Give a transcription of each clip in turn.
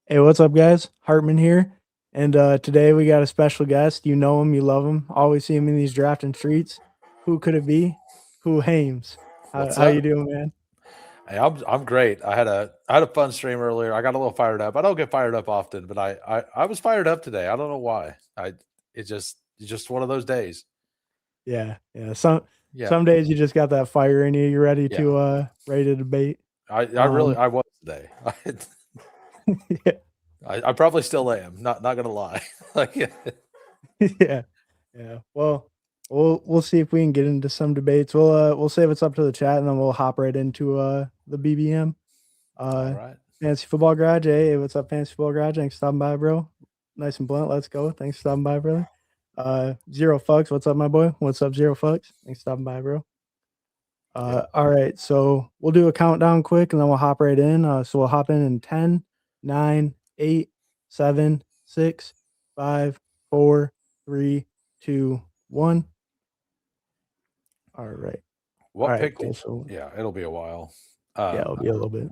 Hey, what's up, guys? Hartman here, and today we got a special guest. You know him, you love him. Always see him in these drafting streets. Who could it be? Hoohames. How What's how you up? doing, man? Hey, I'm great. I had a fun stream earlier. I got a little fired up. I don't get fired up often, but I was fired up today. I don't know why. It's just one of those days. Yeah, yeah. Some Yeah, days you just got that fire in you. You're ready yeah. to debate. I really Um, I was today. yeah, I probably still am. Not gonna lie. Like yeah, yeah. Well, we'll see if we can get into some debates. We'll say what's up to the chat, and then we'll hop right into the BBM. all Uh, right. Fantasy Football Garage. Hey, what's up, Fantasy Football Garage? Thanks for stopping by, bro. Nice and blunt. Let's go. Thanks for stopping by, brother. Zero Fucks. What's up, my boy? What's up, Zero Fucks? Thanks for stopping by, bro. Yep. All right. So we'll do a countdown quick and then we'll hop right in. So we'll hop in 10, 9, 8, 7, 6, 5, 4, 3, 2, 1. All right. All What right, pick do cool. So yeah, it'll be a while. yeah, it'll be a little bit.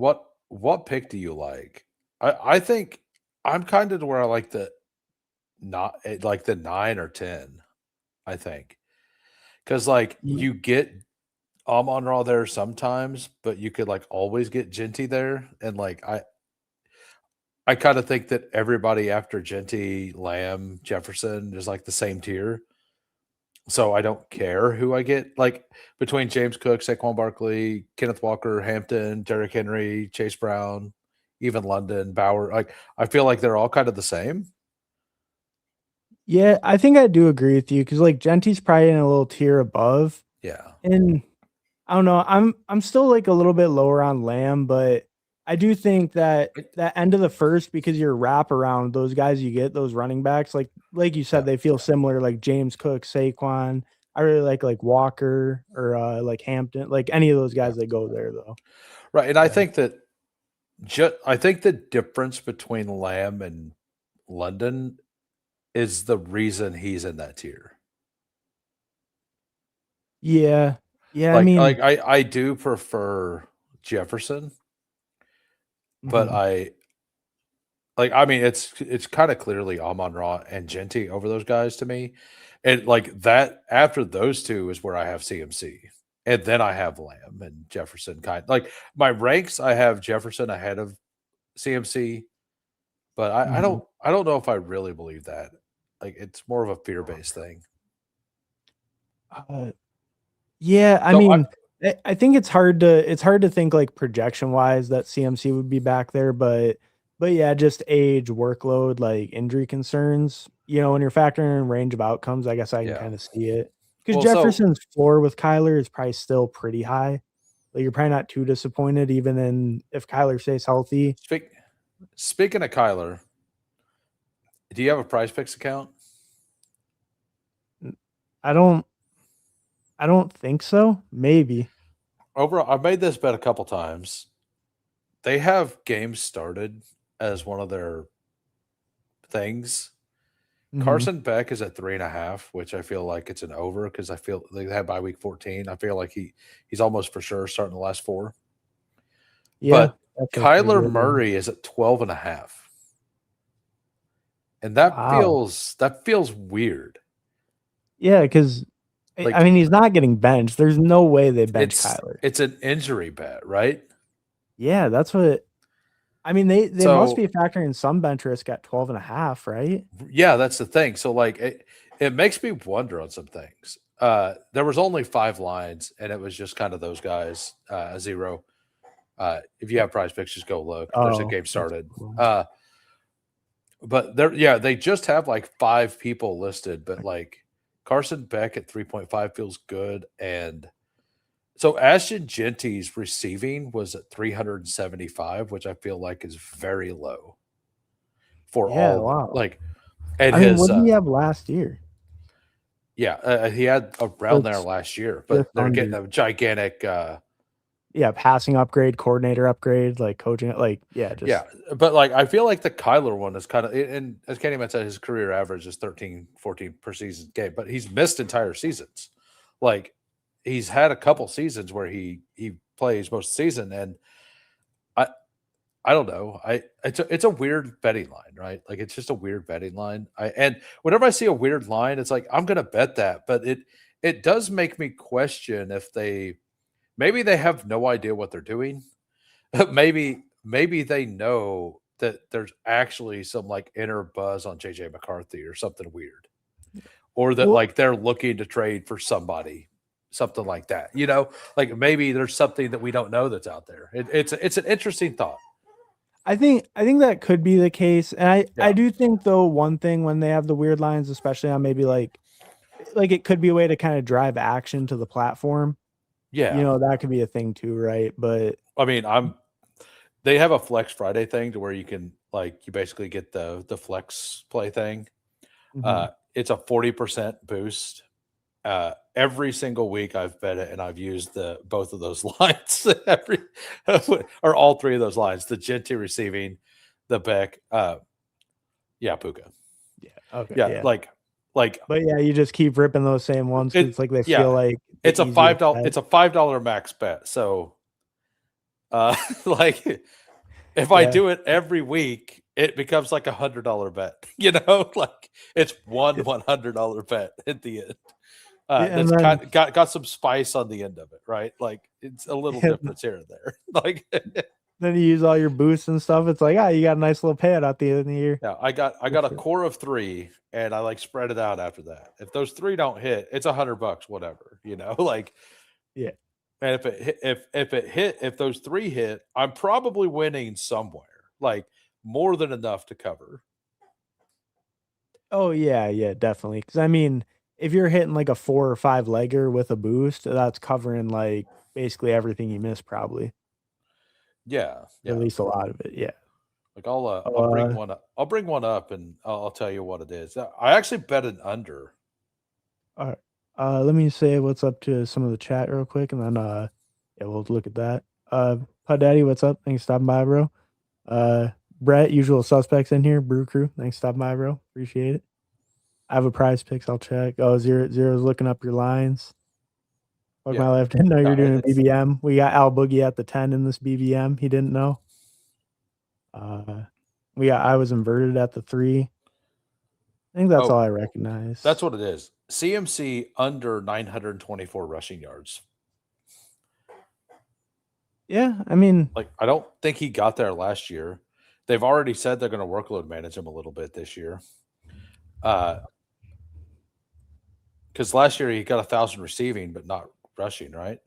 What pick do you like? I think I'm kind of to where I like the not like the 9 or 10, I think. Because like Ye- you get Amon Ra there sometimes, but you could like always get Genty there. And like I kind of think that everybody after Genty, Lamb, Jefferson is like the same tier. So I don't care who I get. Like between James Cook, Saquon Barkley, Kenneth Walker, Hampton, Derrick Henry, Chase Brown, even London, Bauer. Like I feel like they're all kind of the same. Yeah, I think I do agree with you because like Genty's probably in a little tier above. Yeah. And I don't know. I'm still like a little bit lower on Lamb, but I do think that that end of the first because your wrap around those guys you get those running backs like you said Yeah. they feel similar like James Cook, Saquon. I really like Walker or like Hampton, like any of those Yeah. guys that go there though. Right. And I Yeah. think that I think the difference between Lamb and London is the reason he's in that tier. Yeah. Yeah, I Like mean, I do prefer Jefferson, but mhm, I mean it's kind of clearly Amon Ra and Genty over those guys to me. And like that after those two is where I have CMC. And then I have Lamb and Jefferson kind like my ranks I have Jefferson ahead of CMC, but mhm. I don't know if I really believe that. Like it's more of a fear-based thing. Uh, yeah, I So I mean, I think it's hard to think like projection wise that CMC would be back there, but yeah, just age, workload, like injury concerns. When you're factoring in range of outcomes, I guess I can yeah. kind of see it. Because Well, so Jefferson's floor with Kyler is probably still pretty high. Like you're probably not too disappointed, even in if Kyler stays healthy. speak speaking of Kyler, do you have a Prize Picks account? I don't I don't think so. Maybe. Over I've made this bet a couple times. They have games started as one of their things. Hmm. Carson Beck is at 3.5, which I feel like it's an over because I feel they have by week 14. I feel like he's almost for sure starting the last four. Yeah, But that feels pretty Kyler good. Yeah. Murray is at 12.5. And Wow. that feels weird. Yeah, because I Like mean, he's not getting benched. There's no way they bench it's Kyler. it's an injury bet, right? Yeah, that's what I mean, they must So be factoring some bench risk at 12.5, right? yeah, that's the thing. So like it makes me wonder on some things. There was only 5 lines, and it was just kind of those guys, zero. If you have Prize Picks, just go look. There's a Oh, game that's started. cool. But yeah, they just have like 5 people listed, but like Carson Beck at 3.5 feels good. And so Ashton Genty's receiving was at 375, which I feel like is very low for Yeah, all wow. like and I mean, his what did he have last year? yeah, he had So around there it's last year, just but they're getting under. a gigantic Yeah, passing upgrade, coordinator upgrade, like coaching, like yeah, yeah, just but like I feel like the Kyler one is kind of and as Kenny said, his career average is 13, 14 per season game, but he's missed entire seasons. Like he's had a couple seasons where he plays most of the season, and I I don't know. It's a weird betting line, right? Like it's just a weird betting line. And whenever I see a weird line, it's like I'm gonna bet that, but it does make me question if maybe they have no idea what they're doing. maybe they know that there's actually some like inner buzz on JJ McCarthy or something weird. Or that Well, like they're looking to trade for somebody, something like that. Like maybe there's something that we don't know that's out there. It's an interesting thought. I think that could be the case, and I Yeah. do think though one thing when they have the weird lines, especially on maybe like it could be a way to kind of drive action to the platform. Yeah. That could be a thing too, right? But I mean, they have a Flex Friday thing to where you can like you basically get the flex play thing. mhm. It's a 40% boost. Every single week I've bet it and I've used the both of those lines or all three of those lines, the Genty receiving, the Beck, yeah, Puka. Yeah, okay, Yeah, yeah. like But yeah, you just keep ripping those same ones because it it's like they feel yeah, like the it's a easiest $5 bet. it's a $5 max bet. So like if I Yeah. do it every week, it becomes like $100 bet, like it's $100 bet at the end. Yeah, and That's then got some spice on the end of it, right? Like it's a little difference here and there. Like then you use all your boosts and stuff. It's like, you got a nice little payout at the end of the year. yeah, I got a core of 3 and I like spread it out after that. If those 3 don't hit, it's $100, whatever, like Yeah. and if those 3 hit, I'm probably winning somewhere, like more than enough to cover. Oh yeah, yeah, definitely. Because I mean, if you're hitting like a 4 or 5 legger with a boost, that's covering like basically everything you missed, probably, Yeah, or at yeah. least a lot of it. Yeah. Like I'll bring Uh, one up. I'll bring one up and I'll tell you what it is. I actually bet an under. all right. Let me say what's up to some of the chat real quick, and then yeah, we'll look at that. Pud Daddy, what's up? Thanks for stopping by, bro. Uh, Brett, usual suspects in here. Brew Crew, thanks for stopping by, bro. Appreciate it. I have a prize picks. I'll check. Oh, zero's looking up your lines. Fuck my Yeah. life. Didn't know No, you're doing a it's BBM. We got Al Boogie at the 10 in this BBM. He didn't know. I was inverted at the 3. I think that's all I recognize. that's what it is. CMC under 924 rushing yards. Yeah, I mean, Like I don't think he got there last year. They've already said they're going to workload manage him a little bit this year. Because last year he got 1,000 receiving but not rushing, right?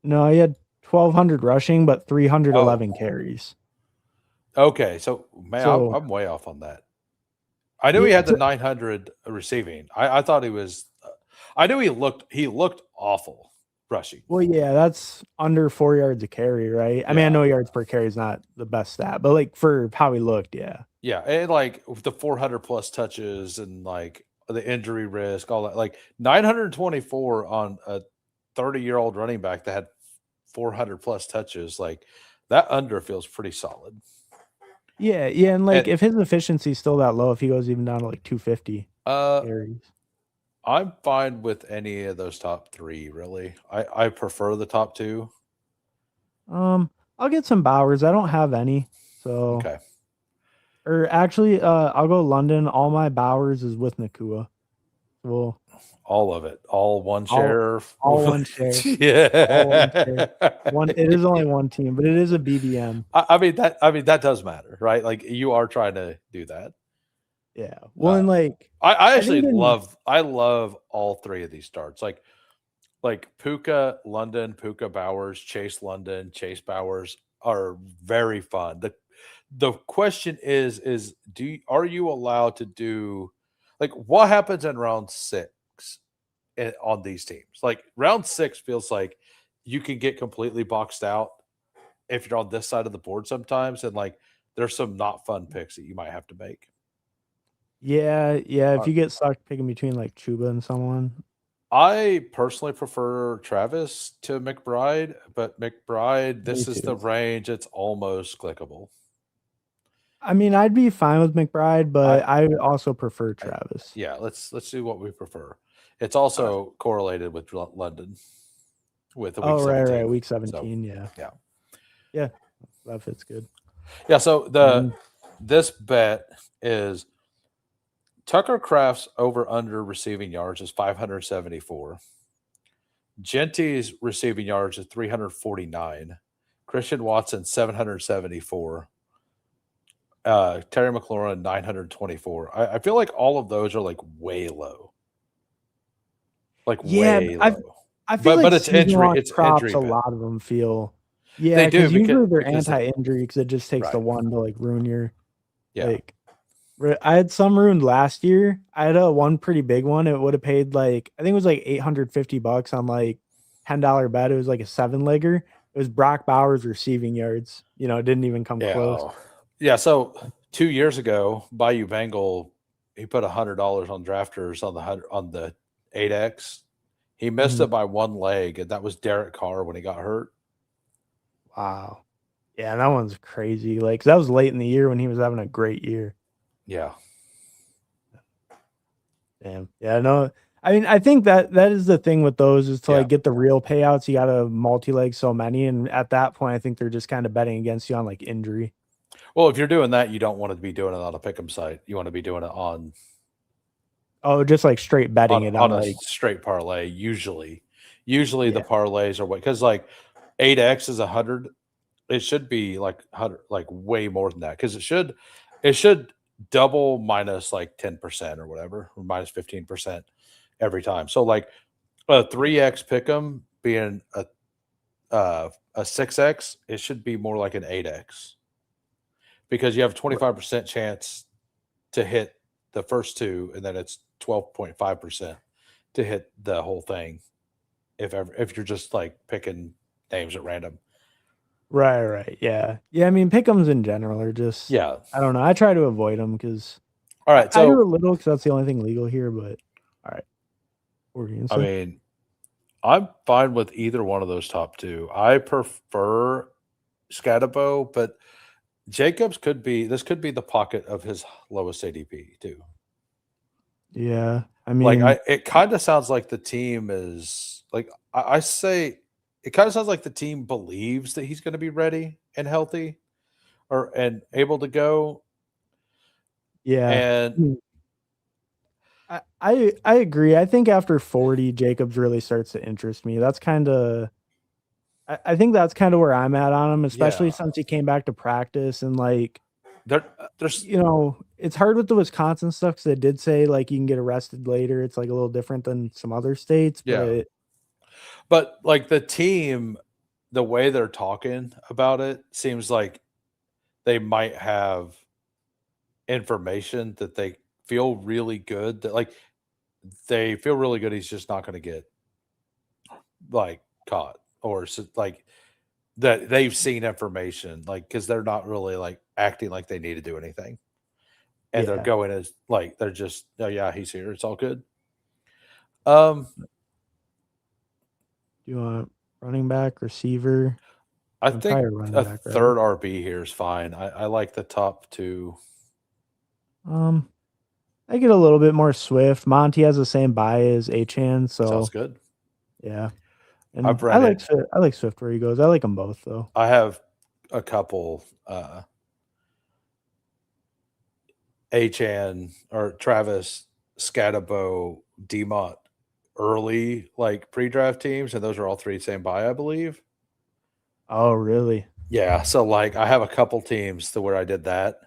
no, he had 1,200 rushing, but 311 Oh, carries. okay. So man, So I'm way off on that. I knew he yeah, had the 900 receiving. I thought he was. I knew he looked awful rushing. well, yeah, that's under 4 yards a carry, right? I mean, I Yeah, know yards per carry is not the best stat, but like for how he looked, yeah. yeah, and like the 400 plus touches and like the injury risk, all that. Like 924 on a 30-year-old running back that had 400 plus touches. Like that under feels pretty solid. Yeah, yeah, and like And if his efficiency's still that low, if he goes even down to like 250 carries. I'm fine with any of those top 3. Really, I prefer the top 2. I'll get some Bowers. I don't have any. So, Okay. or actually, I'll go London. All my Bowers is with Nakua. Well, All of it, all one all share. all one share. All one share. Yeah. It is only one team, but it is a BBM. I mean that does matter, right? Like you are trying to do that. Yeah. Well, Uh, and like I I actually think in love all 3 of these starts. Like Puka London, Puka Bowers, Chase London, Chase Bowers are very fun. The question is are you allowed to do like what happens in round 6 on these teams? Like round 6 feels like you can get completely boxed out if you're on this side of the board sometimes, and like there's some not fun picks that you might have to make. yeah, if Uh, you get stuck picking between like Chuba and someone, I personally prefer Travis to McBride, but McBride, me this is the too. range. It's almost clickable. I mean, I'd be fine with McBride, I, but I also prefer I Travis. yeah, let's see what we prefer. It's Uh, also correlated with London with the week oh, right, 17. week So 17, yeah. yeah. Yeah. That fits good. Yeah. So Mhm. this bet is Tucker Kraft's over under receiving yards is 574. Genty's receiving yards is 349. Christian Watson 774. Terry McLaurin 924. I feel like all of those are like way low. Like Yeah, way low. I feel like But it's season injury, long it's props, injury a event. lot of them feel They because do usually they're because anti-injury because it just takes the right. one to, like, ruin your Yeah. like I had some ruined last year. I had a one pretty big one. It would have paid, like, I think it was like $850 on, like, $10 bet. It was like a 7-legger. It was Brock Bowers receiving yards. You know, it didn't even come Yeah. close. Yeah. So 2 years ago, Bayou Bengal, he put $100 on drafters on the 8X. He missed Mhm. it by one leg, and that was Derek Carr when he got hurt. Wow. Yeah, that one's crazy. Like, 'cause that was late in the year when he was having a great year. Yeah. Damn. Yeah, no. I mean, I think that is the thing with those is to, Yeah. like, get the real payouts, you gotta multi-leg so many, and at that point, I think they're just kinda betting against you on, like, injury. Well, if you're doing that, you don't want to be doing it on a pick'em site. You want to be doing it Oh, just, like, straight betting it on on, a like straight parlay. Usually the yeah. parlays are because like 8X is 100. It should be like 100, like way more than that because it should double minus like 10% or whatever, or minus 15% every time. So like a 3X pick'em being a 6X, it should be more like an 8X because you have a R 25% chance to hit the first two, and then it's 12.5% to hit the whole thing if you're just like picking names at random. right, yeah. Yeah, I mean, pick'ems in general are just Yeah. I don't know, I try to avoid them because All right. I do a So little because that's the only thing legal here, but alright. What were you gonna I say? mean, I'm fine with either one of those top two. I prefer Scatabo, but Jacobs could be the pocket of his lowest ADP too. Yeah, I Like mean it kind of sounds like the team is like I say it kind of sounds like the team believes that he's going to be ready and healthy and able to go. yeah. And Mm. I agree. I think after 40, Jacobs really starts to interest me. That's kinda I think that's kinda where I'm at on him, especially yeah, since he came back to practice and, like, there's you know, it's hard with the Wisconsin stuff because they did say, like, you can get arrested later. It's, like, a little different than some other states, yeah, but but like the team, the way they're talking about it seems like they might have information that they feel really good that like they feel really good he's just not going to get like caught like that they've seen information like because they're not really like acting like they need to do anything and they're yeah. going as like they're just oh yeah he's here it's all good. um Do you want running back, receiver? I I'm think probably a running a back, right? third RB here is fine. I like the top two. Um, I get a little bit more Swift. Monty has the same buy as Achane, Sounds so good. yeah. And I've read it. I like Swift where he goes. I like them both, though. I have a couple Achan or Travis Scatabo Demont early like pre-draft teams, and those are all three same buy, I believe. Oh, really? Yeah, so like I have a couple teams to where I did that,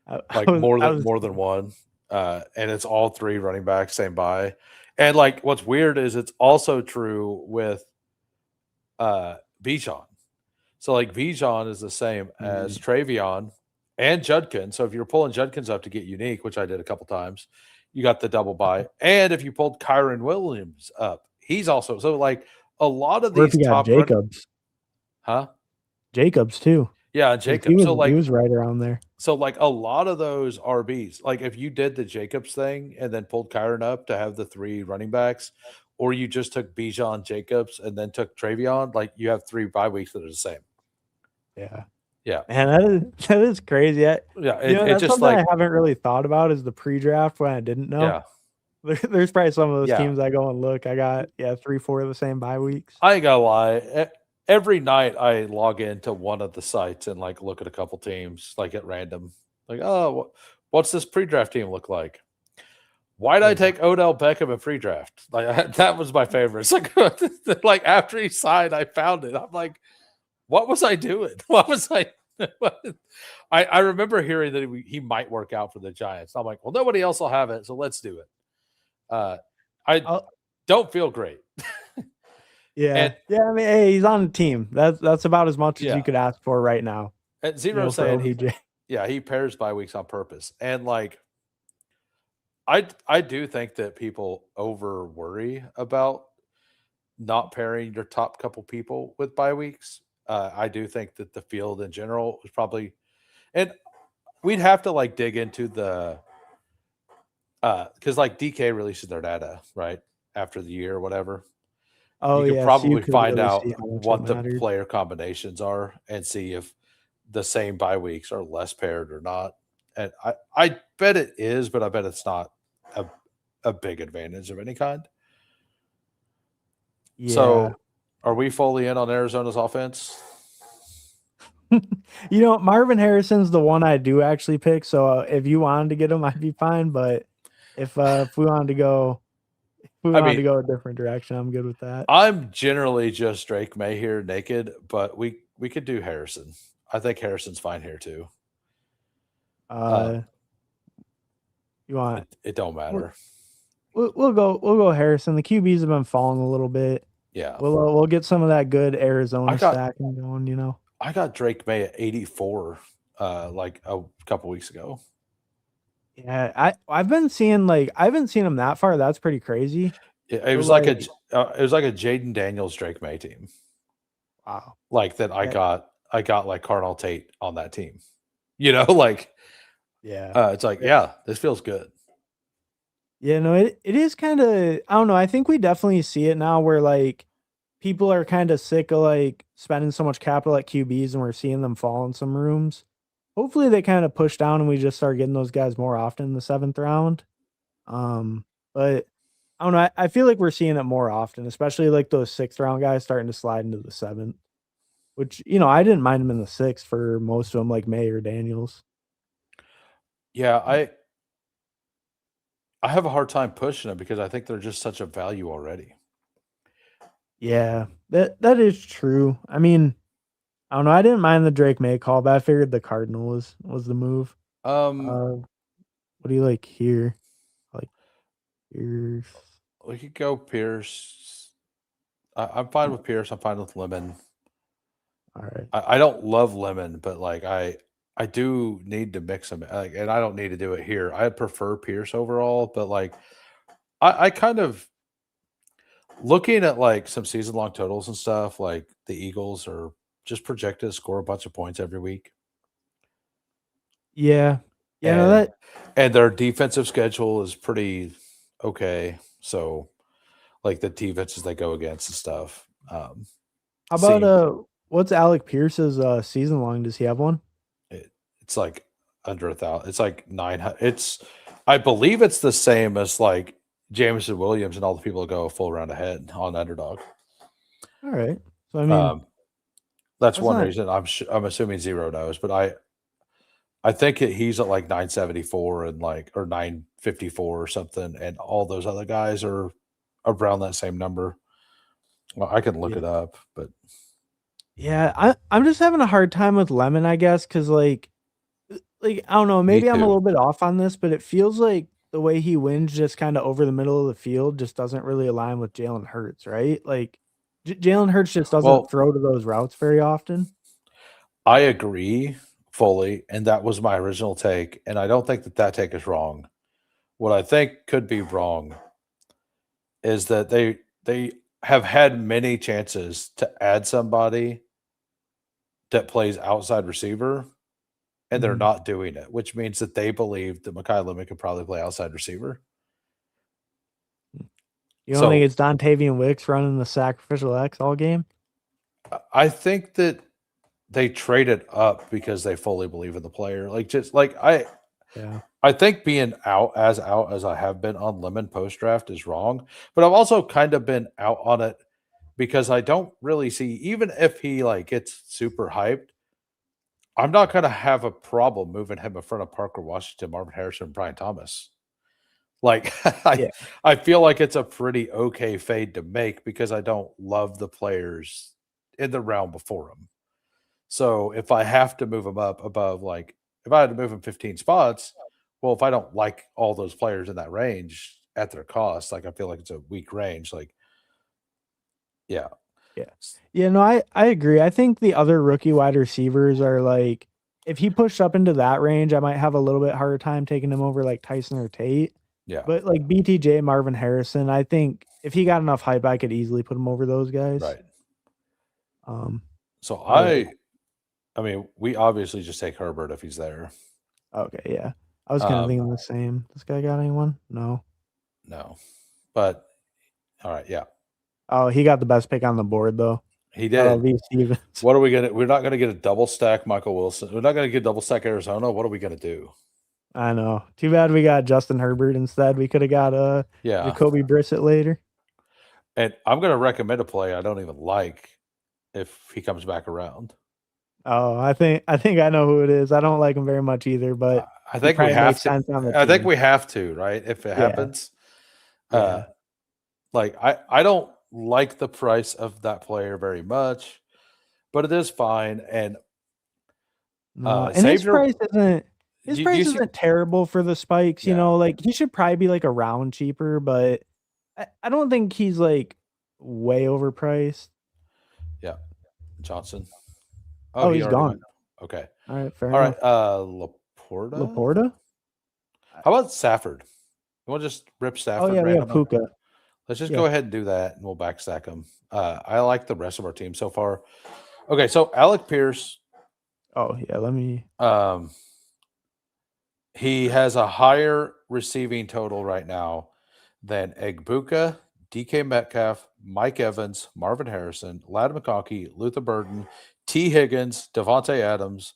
I like more I than was more than one, and it's all three running backs same buy. And like what's weird is it's also true with Bijan. So like Bijan is the same as mm, Travion and Judkins. So if you're pulling Judkins up to get unique, which I did a couple times, you got the double buy. And if you pulled Kyron Williams up, he's also so like a lot of or if these you got top run, Jacobs. huh? Jacobs too, Yeah, because Jacob. So he like was right around there. a lot of those RBs, like if you did the Jacobs thing and then pulled Kyron up to have the three running backs, or you just took Bijan Jacobs and then took Travion, like you have three bye weeks that are the same. Yeah. Yeah. Man, that is crazy. Yeah. You know, It that's just something I like, haven't really thought about is the pre-draft when I didn't know. yeah. There's probably some of those Yeah. teams I go and look. I got, yeah, 3, 4 of the same bye weeks. I ain't gonna lie. every night I log into one of the sites and like look at a couple teams like at random. Like, oh, what's this pre-draft team look like? Why did I Yeah. take Odell Beckham in pre-draft? Like that was my favorite. It's like, like after he signed, I found it. I'm like, what was I doing? What was I? I remember hearing that he might work out for the Giants. I'm like, well, nobody else will have it, so let's do it. I I'll, don't feel great. yeah. And Yeah. I mean, hey, he's on the team. That's about as much as yeah, you could ask for right now. and Zero For saying, OBJ. yeah, he pairs bye weeks on purpose. And like, I do think that people over worry about not pairing your top couple people with bye weeks. I do think that the field in general is probably, and we'd have to like dig into the because like DK releases their data right after the year or whatever. Oh You could yeah, so you probably could find really see out how much it what the mattered. player combinations are and see if the same bye weeks are less paired or not. And I bet it is, but I bet it's not a, a big advantage of any kind. Yeah. So are we fully in on Arizona's offense? Marvin Harrison's the one I do actually pick. So if you wanted to get him, I'd be fine. But if we wanted to go, I mean, a different direction, I'm good with that. I'm generally just Drake May here naked, but we could do Harrison. I think Harrison's fine here too. Uh, you want It don't we'll, matter. we'll go Harrison. The QBs have been falling a little bit. Yeah. We'll get some of that good I Arizona got stacking going. I got Drake May at 84 like a couple weeks ago. Yeah, I've been seeing I haven't seen him that far. That's pretty crazy. It But was like a Jaden Daniels Drake May team. wow. Like that Yeah, I got like Cardinal Tate on that team. You know, like yeah. it's like, yeah, this feels good. Yeah, no, it is kind of I don't know. I think we definitely see it now where people are kind of sick of spending so much capital at QBs and we're seeing them fall in some rooms. Hopefully they kind of push down and we just start getting those guys more often in the 7th round. But I don't know. I feel like we're seeing it more often, especially like those 6th round guys starting to slide into the 7th, which, I didn't mind them in the 6th for most of them, like May or Daniels. Yeah, I have a hard time pushing them because I think they're just such a value already. Yeah, that is true. I mean, I don't know. I didn't mind the Drake May call, but I figured the Cardinal was the move. What do you like here? Like Pierce. We could go Pierce. I'm fine with Pierce. I'm fine with Lemon. All right. I don't love Lemon, but like I do need to mix them, and I don't need to do it here. I prefer Pierce overall, but like I kind of looking at like some season long totals and stuff. Like the Eagles are just projected to score a bunch of points every week, Yeah. Yeah. No, and that. their defensive schedule is pretty okay. So like the defenses they go against and stuff. How about Seem what's Alec Pierce's season long? Does he have one? it's like under 1,000. It's like 900. I believe it's the same as like Jameson Williams and all the people that go a full round ahead on Underdog. All right. So I mean, That's that's one not. reason. I'm assuming Zero knows, but I think he's at like 974 and like or 954 or something, and all those other guys are around that same number. Well, I can look Yeah. it up, but Yeah. I'm just having a hard time with Lemon, I guess, because I don't know. me Maybe I'm a too. little bit off on this, but it feels like the way he wins just kind of over the middle of the field just doesn't really align with Jalen Hurts, right? Like Jalen Hurts just doesn't Well, throw to those routes very often. I agree fully, and that was my original take, and I don't think that take is wrong. What I think could be wrong is that they have had many chances to add somebody that plays outside receiver, and they're Mhm. not doing it, which means that they believe that Mekhi Lemon could probably play outside receiver. You don't think So it's Dontavian Wicks running the sacrificial X all game? I think that they traded up because they fully believe in the player. Like just like Yeah. I think being out as I have been on Lemon post draft is wrong, but I've also kind of been out on it because I don't really see, even if he like gets super hyped, I'm not going to have a problem moving him in front of Parker Washington, Marvin Harrison, and Brian Thomas. Like Yeah. I feel like it's a pretty okay fade to make because I don't love the players in the round before him. So if I have to move him up above, like if I had to move him 15 spots, well, if I don't like all those players in that range at their cost, like I feel like it's a weak range. Like, yeah, Yeah. Yeah, no, I agree. I think the other rookie wide receivers are like, if he pushed up into that range, I might have a little bit harder time taking him over like Tyson or Tate. yeah, But like BTJ, Marvin Harrison, I think if he got enough hype, I could easily put him over those guys. right. Um, So but I mean, we obviously just take Herbert if he's there. okay, yeah. I was kind of thinking the same. This guy got anyone? No. No, but all right, yeah, Oh, he got the best pick on the board though. he Shout out did. V. Stevens. What are we gonna? We're not gonna get a double stack Michael Wilson. We're not gonna get double stack Arizona. What are we gonna do? I know. Too bad we got Justin Herbert instead. We could have got Yeah, Jacoby Brissett later. and I'm gonna recommend a play I don't even like if he comes back around. Oh, I know who it is. I don't like him very much either, but I he think we probably have makes to. sense on the I think team. we have to, right? If it Yeah, happens, yeah. like I don't like the price of that player very much, but it is fine. And No, and Xavier, his do you price see? isn't terrible for the spikes, you Yeah, know, like he should probably be like a round cheaper, but I don't think he's like way overpriced. yeah, Johnson. Oh, Oh, he he's already went. gone. Okay, All right, fair all right. enough. Laporta. Laporta? How about Stafford? You want to just rip Oh Stafford yeah, we have randomly? Puka. Let's just Yeah. go ahead and do that, and we'll backstack him. I like the rest of our team so far. Okay, so Alec Pierce, Oh yeah, let me he has a higher receiving total right now than Egbuka, DK Metcalf, Mike Evans, Marvin Harrison, Lad McConkey, Luther Burden, T. Higgins, Devontae Adams,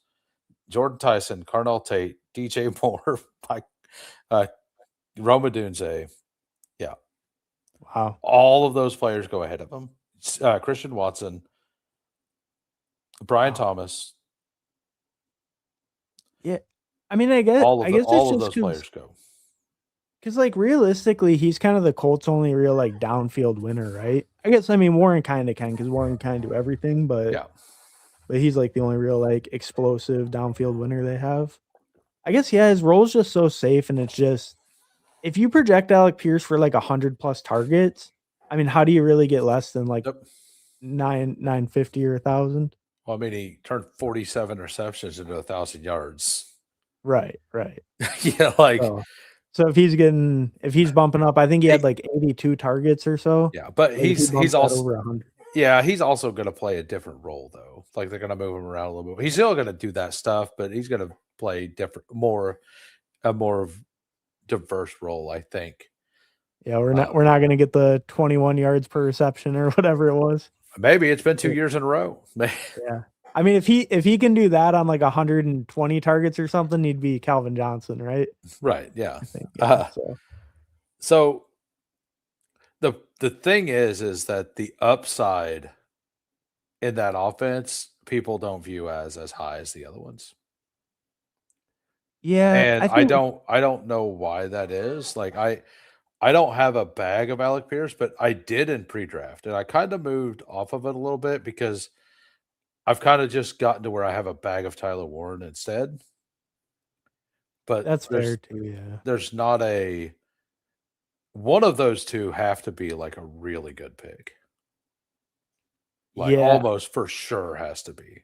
Jordan Tyson, Carnell Tate, DJ Moore, Mike, uh, Roma Dunze. Yeah, wow. all of those players go ahead of him. Christian Watson, Brian Wow. Thomas, Yeah. I mean, I guess it's all of just those players go. because like realistically, he's kind of the Colts' only real like downfield winner, right? I guess I mean Warren kind of can because Warren kind of do everything, Yeah. but he's like the only real like explosive downfield winner they have. I guess yeah, his role's just so safe, and it's just if you project Alec Pierce for like 100+ targets, I mean, how do you really get less than like Yep. 950 or 1,000? Well, I mean, he turned 47 receptions into 1,000 yards. Right, right. Yeah, like So if he's bumping up, I think he had like 82 targets or so. yeah, but Like if he he's bumps that also over 100. yeah, he's also going to play a different role though. Like they're going to move him around a little bit. He's still going to do that stuff, but he's going to play a more diverse role, I think. Yeah, we're not going to get the 21 yards per reception or whatever it was. Maybe it's been 2 years in a row. Yeah. I mean, if he can do that on like 120 targets or something, he'd be Calvin Johnson, right? Right, yeah. I think. Yeah, So the thing is that the upside in that offense people don't view as high as the other ones. yeah, And I think I don't know why that is. Like I don't have a bag of Alec Pierce, but I did in pre-draft, and I kind of moved off of it a little bit because I've kind of just gotten to where I have a bag of Tyler Warren instead. But that's fair too. Yeah. there's not a one of those two have to be like a really good pick. Like Yeah. almost for sure has to be.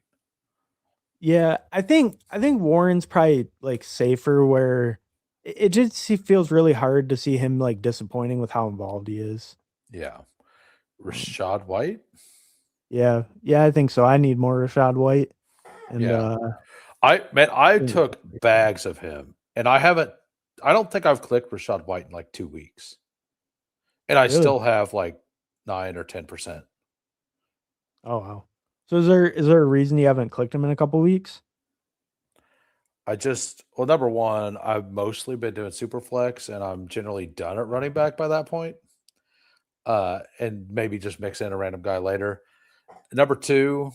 Yeah. I think Warren's probably like safer where it just he feels really hard to see him like disappointing with how involved he is. Yeah. Um, Rashad White? yeah. Yeah, I think so. I need more Rashad White. And Yeah. I think took bags of him, and I don't think I've clicked Rashad White in like 2 weeks. And I really? still have like 9 or 10%. Oh wow. So is there a reason you haven't clicked him in a couple weeks? Well, number one, I've mostly been doing super flex, and I'm generally done at running back by that point. and maybe just mix in a random guy later. Number 2,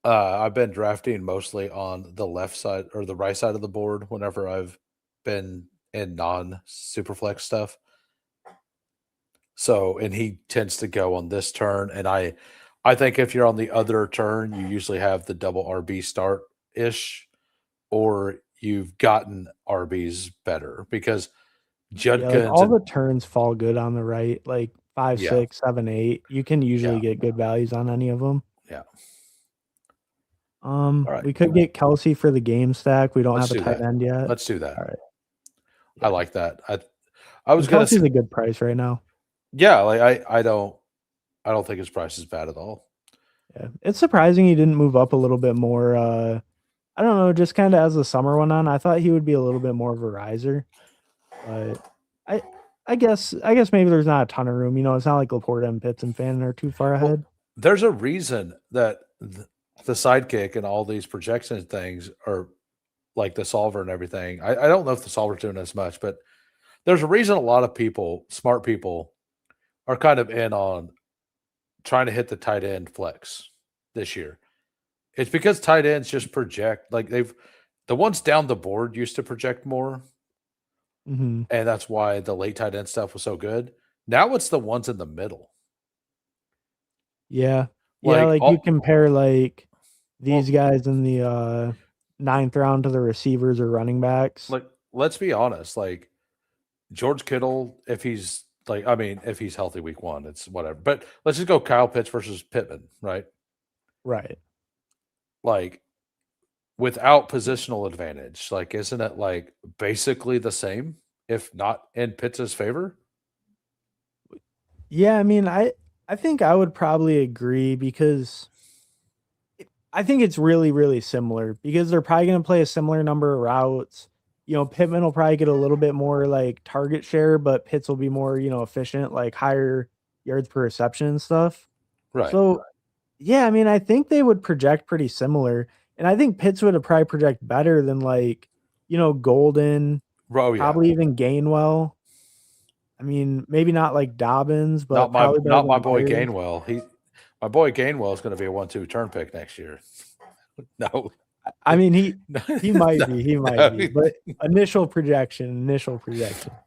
I've been drafting mostly on the left side or the right side of the board whenever I've been in non-superflex stuff. So, and he tends to go on this turn, and I think if you're on the other turn, you usually have the double RB start ish, or you've gotten RBs better because Yeah, like Judkins all and the turns fall good on the right, like 5, yeah, 6, 7, 8. You can usually yeah, get good values on any of them. yeah. All right, We could get Kelsey for the game stack. We don't let's have a do tight that. end yet. Let's do that. All right. I Yeah. like that. I was Because gonna Kelsey's say, a good price right now. yeah, like I don't think his price is bad at all. Yeah. It's surprising he didn't move up a little bit more. I don't know, just kind of as the summer went on, I thought he would be a little bit more of a riser. But I I guess maybe there's not a ton of room. It's not like Laporta and Pitts and Fannin are too far Well, ahead. there's a reason that the sidekick and all these projection things are like the solver and everything. I don't know if the solver's doing as much, but there's a reason a lot of people, smart people, are kind of in on trying to hit the tight end flex this year. It's because tight ends just project like the ones down the board used to project more, Hmm. and that's why the late tight end stuff was so good. Now it's the ones in the middle. Yeah. Yeah, Like like you all compare like these well, guys in the ninth round to the receivers or running backs. like let's be honest, like George Kittle, if he's like, I mean, if he's healthy week 1, it's whatever. But let's just go Kyle Pitts versus Pittman, right? Right. Like without positional advantage, like isn't it like basically the same, if not in Pitts' favor? Yeah, I mean, I think I would probably agree because I think it's really, really similar because they're probably going to play a similar number of routes. Pittman will probably get a little bit more like target share, but Pitts will be more, efficient, like higher yards per reception and stuff. Right. So, yeah, I mean, I think they would project pretty similar. And I think Pitts would probably project better than like, Golden, Oh yeah. probably even Gainwell. I mean, maybe not like Dobbins, but probably better Not my than boy Myers. Gainwell. My boy Gainwell is going to be a 1-2 turn pick next year. No. I mean, he might No, be, he might no. be, but initial projection.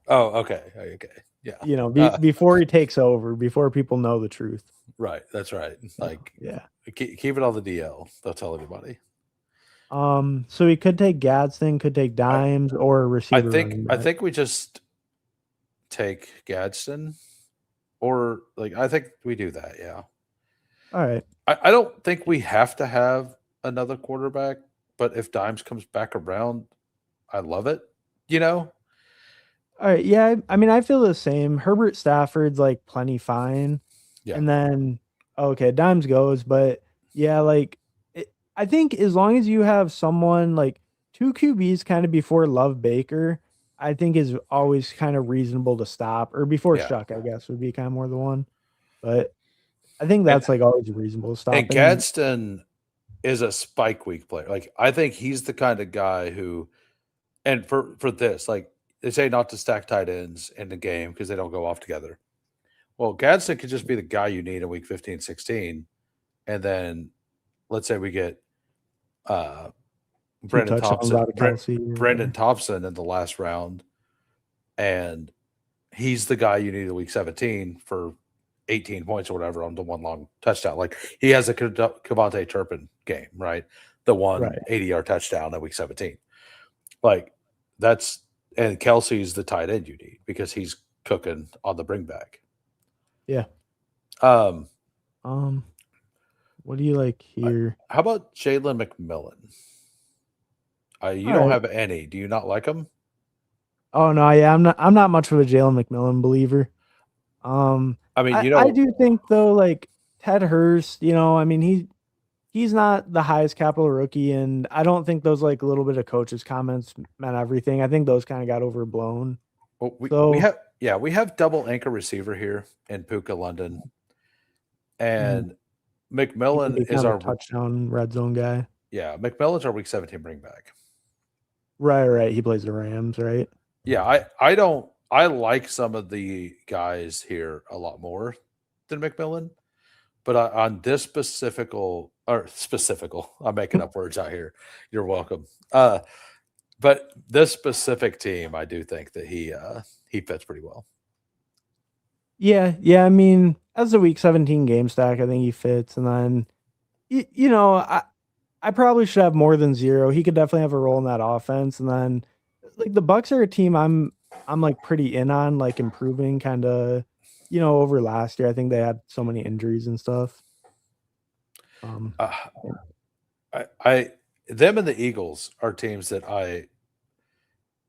Oh, okay. Okay. Yeah. Before he takes over, before people know the truth. Right. That's right. Like Yeah. keep it on the DL. Don't tell anybody. So he could take Gadsden, could take I Dimes, or a receiver running I back. think we just take Gadsden, or like I think we do that. Yeah. All right. I don't think we have to have another quarterback, but if Dimes comes back around, I love it. You know? All right. Yeah. I mean, I feel the same. Herbert Stafford's like plenty fine. Yeah. And then, okay, Dimes goes. But yeah, like, I think as long as you have someone like two QBs kind of before Love Baker, I think is always kind of reasonable to stop, or before Yeah. Shuck, I guess would be kind of more the one. But I think And that's like always reasonable to stop. and Gadsden is a spike week player. Like I think he's the kind of guy who, and for this, like they say not to stack tight ends in the game because they don't go off together. Well, Gadsden could just be the guy you need in week 15, 16. And then let's say we get two touchdowns out of Kelsey. Brendan Thompson in the last round, and he's the guy you need in week 17 for 18 points or whatever on the one long touchdown. Like he has a Cavante Turpin game, right? The one Right. 80-yard touchdown at week 17. Like that's, and Kelsey's the tight end you need because he's cooking on the bring back. Yeah. What do you like here? How about Jalen McMillan? You don't have any. Do you not like him? Oh no, yeah, I'm not much of a Jalen McMillan believer. I mean, I do think though, like Ted Hurst, I mean he's not the highest capital rookie, and I don't think those like little bit of coaches' comments meant everything. I think those kind of got overblown. well, So we have double anchor receiver here in Puka London, and he could McMillan be is kind of our a touchdown red zone guy. McMillan's our week 17 bring back. Right. He plays the Rams, right? Yeah, I don't I like some of the guys here a lot more than McMillan, but on this specifical, I'm making up words out here. You're welcome. But this specific team, I do think that he fits pretty well. Yeah. I mean, as a week 17 game stack, I think he fits. And then, you know, I probably should have more than 0. He could definitely have a role in that offense. And then, like the Bucks are a team I'm like pretty in on, like improving kind of, over last year. I think they had so many injuries and stuff. Um, Uh, I them and the Eagles are teams that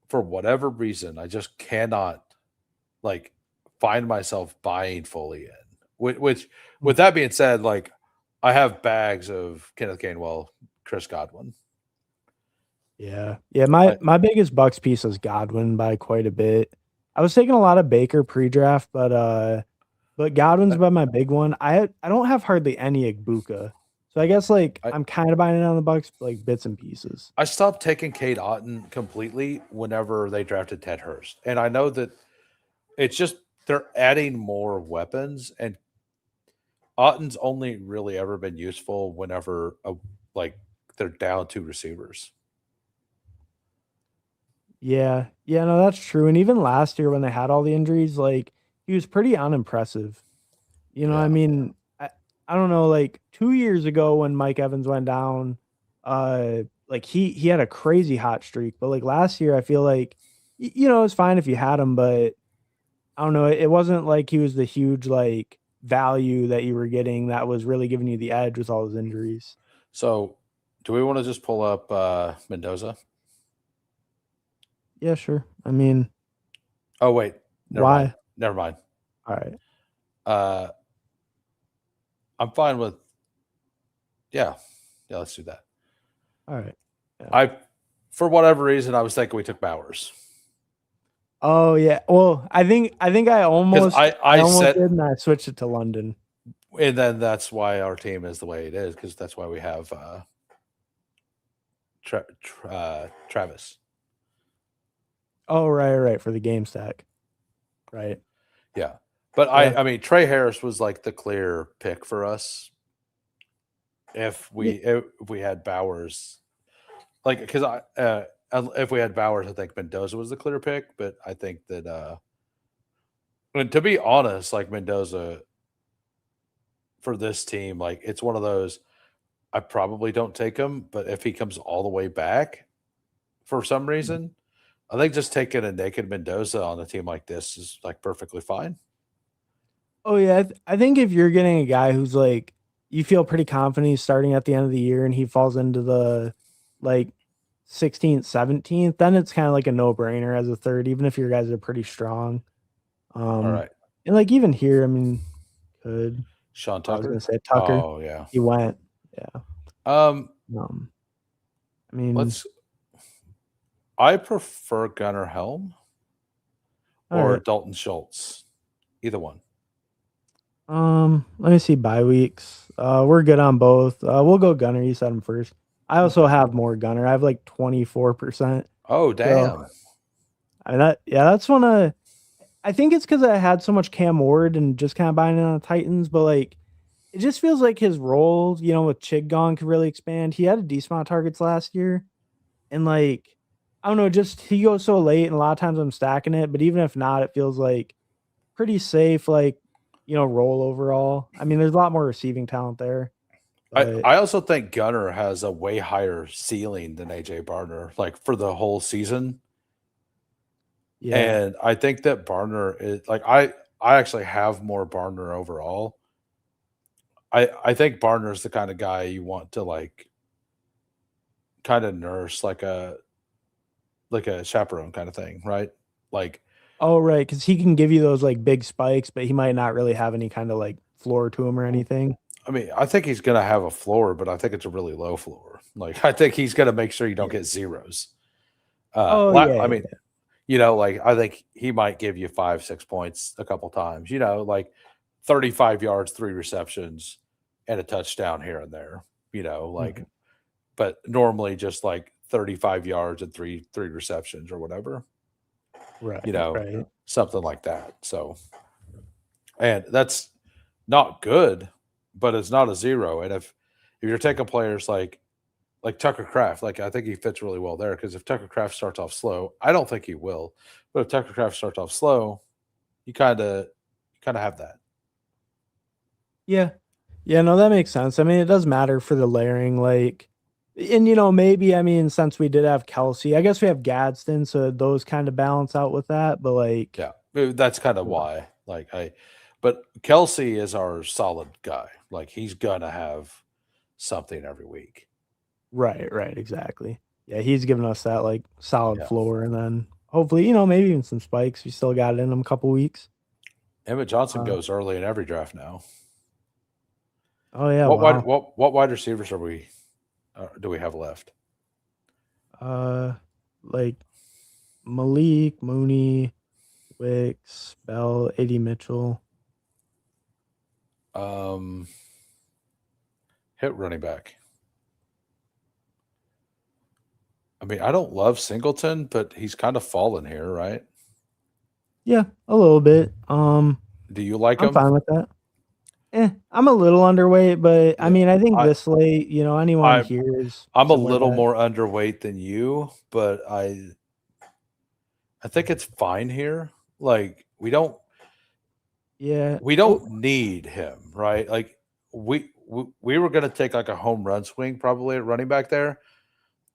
for whatever reason, I just cannot like find myself buying fully in. Which with that being said, like I have bags of Kenneth Gainwell, Chris Godwin. Yeah. My biggest Bucks piece is Godwin by quite a bit. I was taking a lot of Baker pre-draft, but Godwin's been my big one. I don't have hardly any Igbuka. So I guess like I, I'm kind of buying it on the Bucks, like bits and pieces. I stopped taking Cade Otton completely whenever they drafted Ted Hurst. And I know that it's just they're adding more weapons, and Otton's only really ever been useful whenever like they're down 2 receivers. Yeah. Yeah, no, that's true. And even last year when they had all the injuries, like he was pretty unimpressive. I Yeah. mean, I don't know, like 2 years ago when Mike Evans went down, like he had a crazy hot streak. But like last year, I feel like it's fine if you had him, but I don't know, it wasn't like he was the huge like value that you were getting that was really giving you the edge with all his injuries. So do we want to just pull up Mendoza? Yeah, sure. I mean, Oh wait, never mind. why? Never mind. All right. Uh I'm fine with yeah. Yeah, let's do that. All right. Yeah. I for whatever reason I was thinking we took Bowers. Oh yeah. Well, I think I Because almost I I almost said did and I switched it to London. and then that's why our team is the way it is, because that's why we have Travis. Oh, right, for the game stack. Right. Yeah. But Yeah. I mean Trey Harris was like the clear pick for us Yeah. if we had Bowers. Like because if we had Bowers, I think Mendoza was the clear pick, but I think that and to be honest, like Mendoza for this team, like it's one of those I probably don't take him, but if he comes all the way back for some reason, I think just taking a naked Mendoza on a team like this is like perfectly fine. Oh yeah, I think if you're getting a guy who's like you feel pretty confident he's starting at the end of the year and he falls into the like 16th, 17th, then it's kind of like a no-brainer as a third, even if your guys are pretty strong. All Um right. and like even here, I mean, could Sean I was gonna Tucker. say Tucker. Oh yeah. He went. Yeah. Um Um I mean, let's I prefer Gunnar Helm all or right. Dalton Schultz. Either one. Let me see bye weeks. We're good on both. We'll go Gunner. You said him first. I also Okay. have more Gunner. I have like 24%. Oh So damn. I mean that's one of I think it's because I had so much Cam Ward and just kind of buying in on the Titans, but like it just feels like his role, with Chig gone could really expand. He had a decent amount of targets last year. And like, I don't know, just he goes so late and a lot of times I'm stacking it, but even if not, it feels like pretty safe, like, role overall. I mean, there's a lot more receiving talent there. But I also think Gunner has a way higher ceiling than AJ Barner, like for the whole season. yeah. And I think that Barner is like I actually have more Barner overall. I think Barner is the kind of guy you want to like kind of nurse like a chaperone kind of thing, right? Like Oh, right, because he can give you those like big spikes, but he might not really have any kind of like floor to him or anything. I mean, I think he's going to have a floor, but I think it's a really low floor. Like I think he's going to make sure you don't Yeah. get zeros. Oh I yeah, mean, yeah. like I think he might give you 5, 6 points a couple times. Like 35 yards, 3 receptions, and a touchdown here and there. Mhm. But normally just like 35 yards and three receptions or whatever. Right, You know, right. something like that. So, and that's not good, but it's not a zero. And if you're taking players like Tucker Craft, like I think he fits really well there because if Tucker Craft starts off slow, I don't think he will, but if Tucker Craft starts off slow, you kind of have that. Yeah. Yeah, no, that makes sense. I mean, it does matter for the layering, like, and maybe, I mean, since we did have Kelsey, I guess we have Gadsden, so those kind of balance out with that. But like, Yeah, that's kind of yeah. why. But Kelsey is our solid guy. Like he's gonna have something every week. Right, exactly. Yeah, he's giving us that like solid Yeah, floor, and then hopefully, maybe even some spikes. We still got it in him a couple weeks. Emmett Johnson Uh, goes early in every draft now. oh yeah, What wide wow. what wide receivers are we do we have left? Like Malik, Mooney, Wicks, Bell, AD Mitchell. Hit running back. I mean, I don't love Singleton, but he's kind of fallen here, right? Yeah, a little bit. Do you like I'm him? fine with that. I'm a little underweight, but I Yeah, mean, I think I this late, anyone I here is I'm a somewhere little that, more underweight than you, but I think it's fine here. Like yeah. we Oh, don't need him, right? Like we were going to take like a home run swing probably at running back there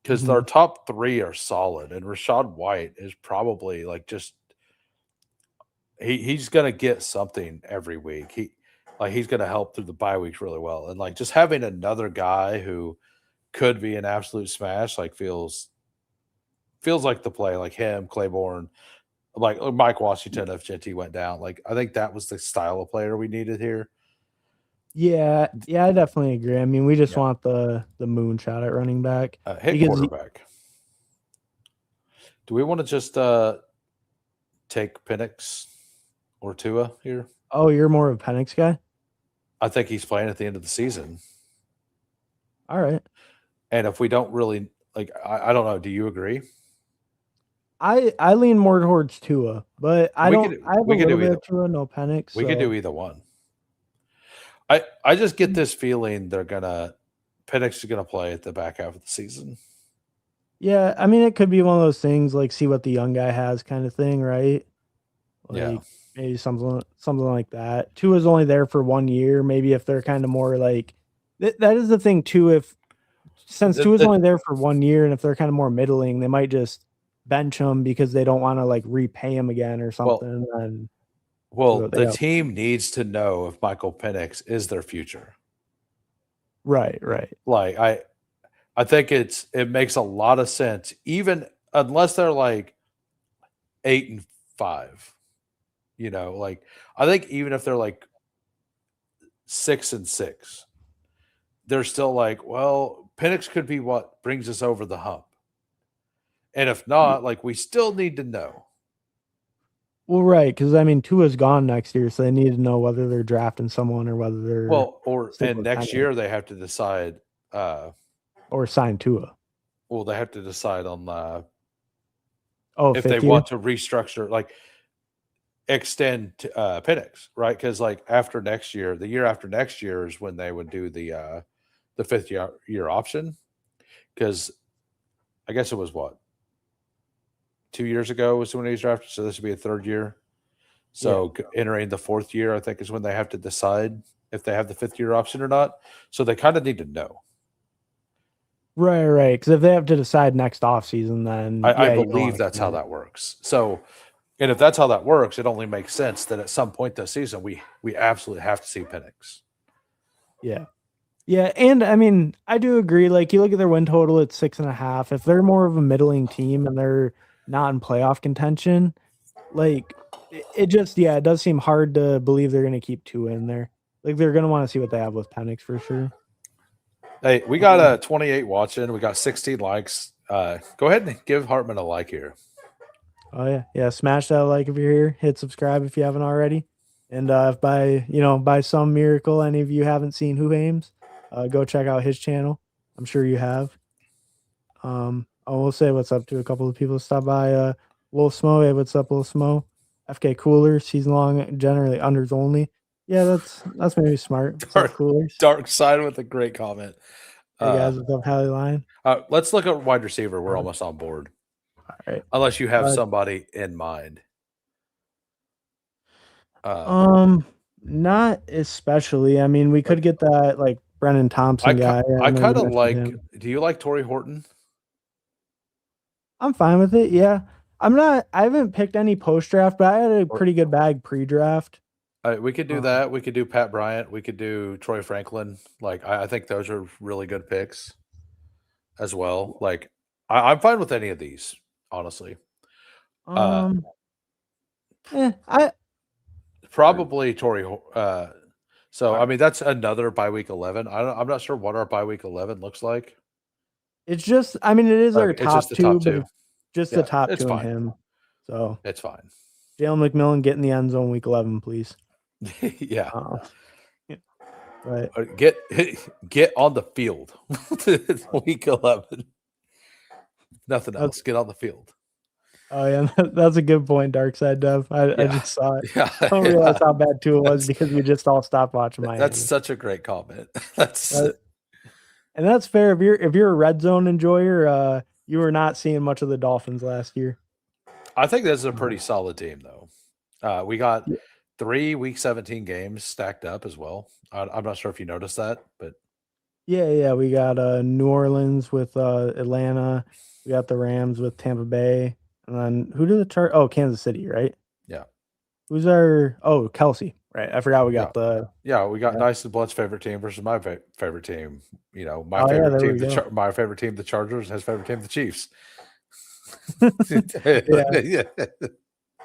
because our mhm. top three are solid, and Rashad White is probably like just he's going to get something every week. He's going to help through the bye weeks really well, and like just having another guy who could be an absolute smash like feels like the play, like him, Claiborne, like Mike Washington if JT went down. Like I think that was the style of player we needed here. Yeah, I definitely agree. I mean, we just Yeah, want the moonshot at running back hit because quarterback. Do we want to just take Penix or Tua here? you're more of a Penix guy. I think he's playing at the end of the season, All right. and if we don't really like, I don't know. Do you agree? I lean more towards Tua, but I We don't. could I have a we could little do bit either. of Tua, no Penix. We could do So either one. I just get this feeling they're gonna Penix is gonna play at the back half of the season. yeah, I mean, it could be one of those things like see what the young guy has kind of thing, right? Yeah, Like maybe something like that. Tua is only there for 1 year. Maybe if they're kind of more like that is the thing too. If since the, Tua's only the, there for 1 year, and if they're kind of more middling, they might just bench him because they don't want to like repay him again or well, something. And well, they the got team needs to know if Michael Penix is their future. right. Like I think it makes a lot of sense, even unless they're like 8-5. Like I think even if they're like 6-6, they're still like, well, Penix could be what brings us over the hump. And if not, like we still need to know. Well, right, because I mean Tua's gone next year, so they need to know whether they're drafting someone or whether they're sticking And with next Penix year they have to decide. or sign Tua. Well, they have to decide on Oh, if they fifth year? want to restructure, like extend Penix, right? Because like after next year, the year after next year is when they would do the fifth year option. Because I guess it was what 2 years ago was when he was drafted, so this would be a third year. Yeah. So entering the fourth year, I think is when they have to decide if they have the fifth year option or not. So they kind of need to know. Right. Because if they have to decide next offseason, then I yeah, you don't believe want to that's how commit. that works. So, and if that's how that works, it only makes sense that at some point this season we absolutely have to see Penix. Yeah. Yeah, and I mean, I do agree. Like, you look at their win total, it's 6.5. If they're more of a middling team and they're not in playoff contention, like it just it does seem hard to believe they're gonna keep Tua in there. Like they're gonna want to see what they have with Penix for sure. Hey, we got a 28 watching. We got 16 likes. Go ahead and give Hartman a like here. Oh yeah. Smash that like if you're here. Hit subscribe if you haven't already. And if by some miracle any of you haven't seen Hoohames, go check out his channel. I'm sure you have. I will say what's up to a couple of people that stop by. Lil Smo, hey, what's up, Lil Smo? FK Cooler, season long, generally unders only. Yeah, that's maybe smart. What's up, Coolers? Dark Side with a great comment. Hey guys, what's up, Halley Line? Let's look at wide receiver. We're almost on board. All right. Unless you have somebody in mind. Not especially. I mean, we could get that like Brennan Thompson guy. I know kind you of mentioned like. him. Do you like Torrey Horton? I'm fine with it. Yeah, I'm not. I haven't picked any post draft, but I had a pretty good bag pre draft. We could do that. We could do Pat Bryant. We could do Troy Franklin. Like I think those are really good picks as well. Like I'm fine with any of these, honestly. I Probably Torrey. So I mean that's another by week 11. I'm not sure what our by week 11 looks like. It's just, I mean, it is our It's top just the two, top but two. it's just Yeah, the top it's two and fine. him. So It's fine. Jalen McMillan, get in the end zone week 11, please. Yeah. But get on the field. Week 11. Nothing else. Get on the field. Oh yeah, that's a good point, Dark Side Dev. I just saw it. Yeah, I don't realize how bad Tua was because we just all stopped watching Miami. That's such a great comment. And that's fair. If you're a red zone enjoyer, you were not seeing much of the Dolphins last year. I think this is a pretty solid team, though. We got 3 week 17 games stacked up as well. I'm not sure if you noticed that, but yeah, we got New Orleans with Atlanta. We got the Rams with Tampa Bay, and then who did the chart? Oh, Kansas City, right? Yeah. Who's our? Oh, Kelsey, right? I forgot we got we got Nice and Blood's favorite team versus my favorite team. You know, my favorite team, my favorite team, the Chargers, and his favorite team, the Chiefs.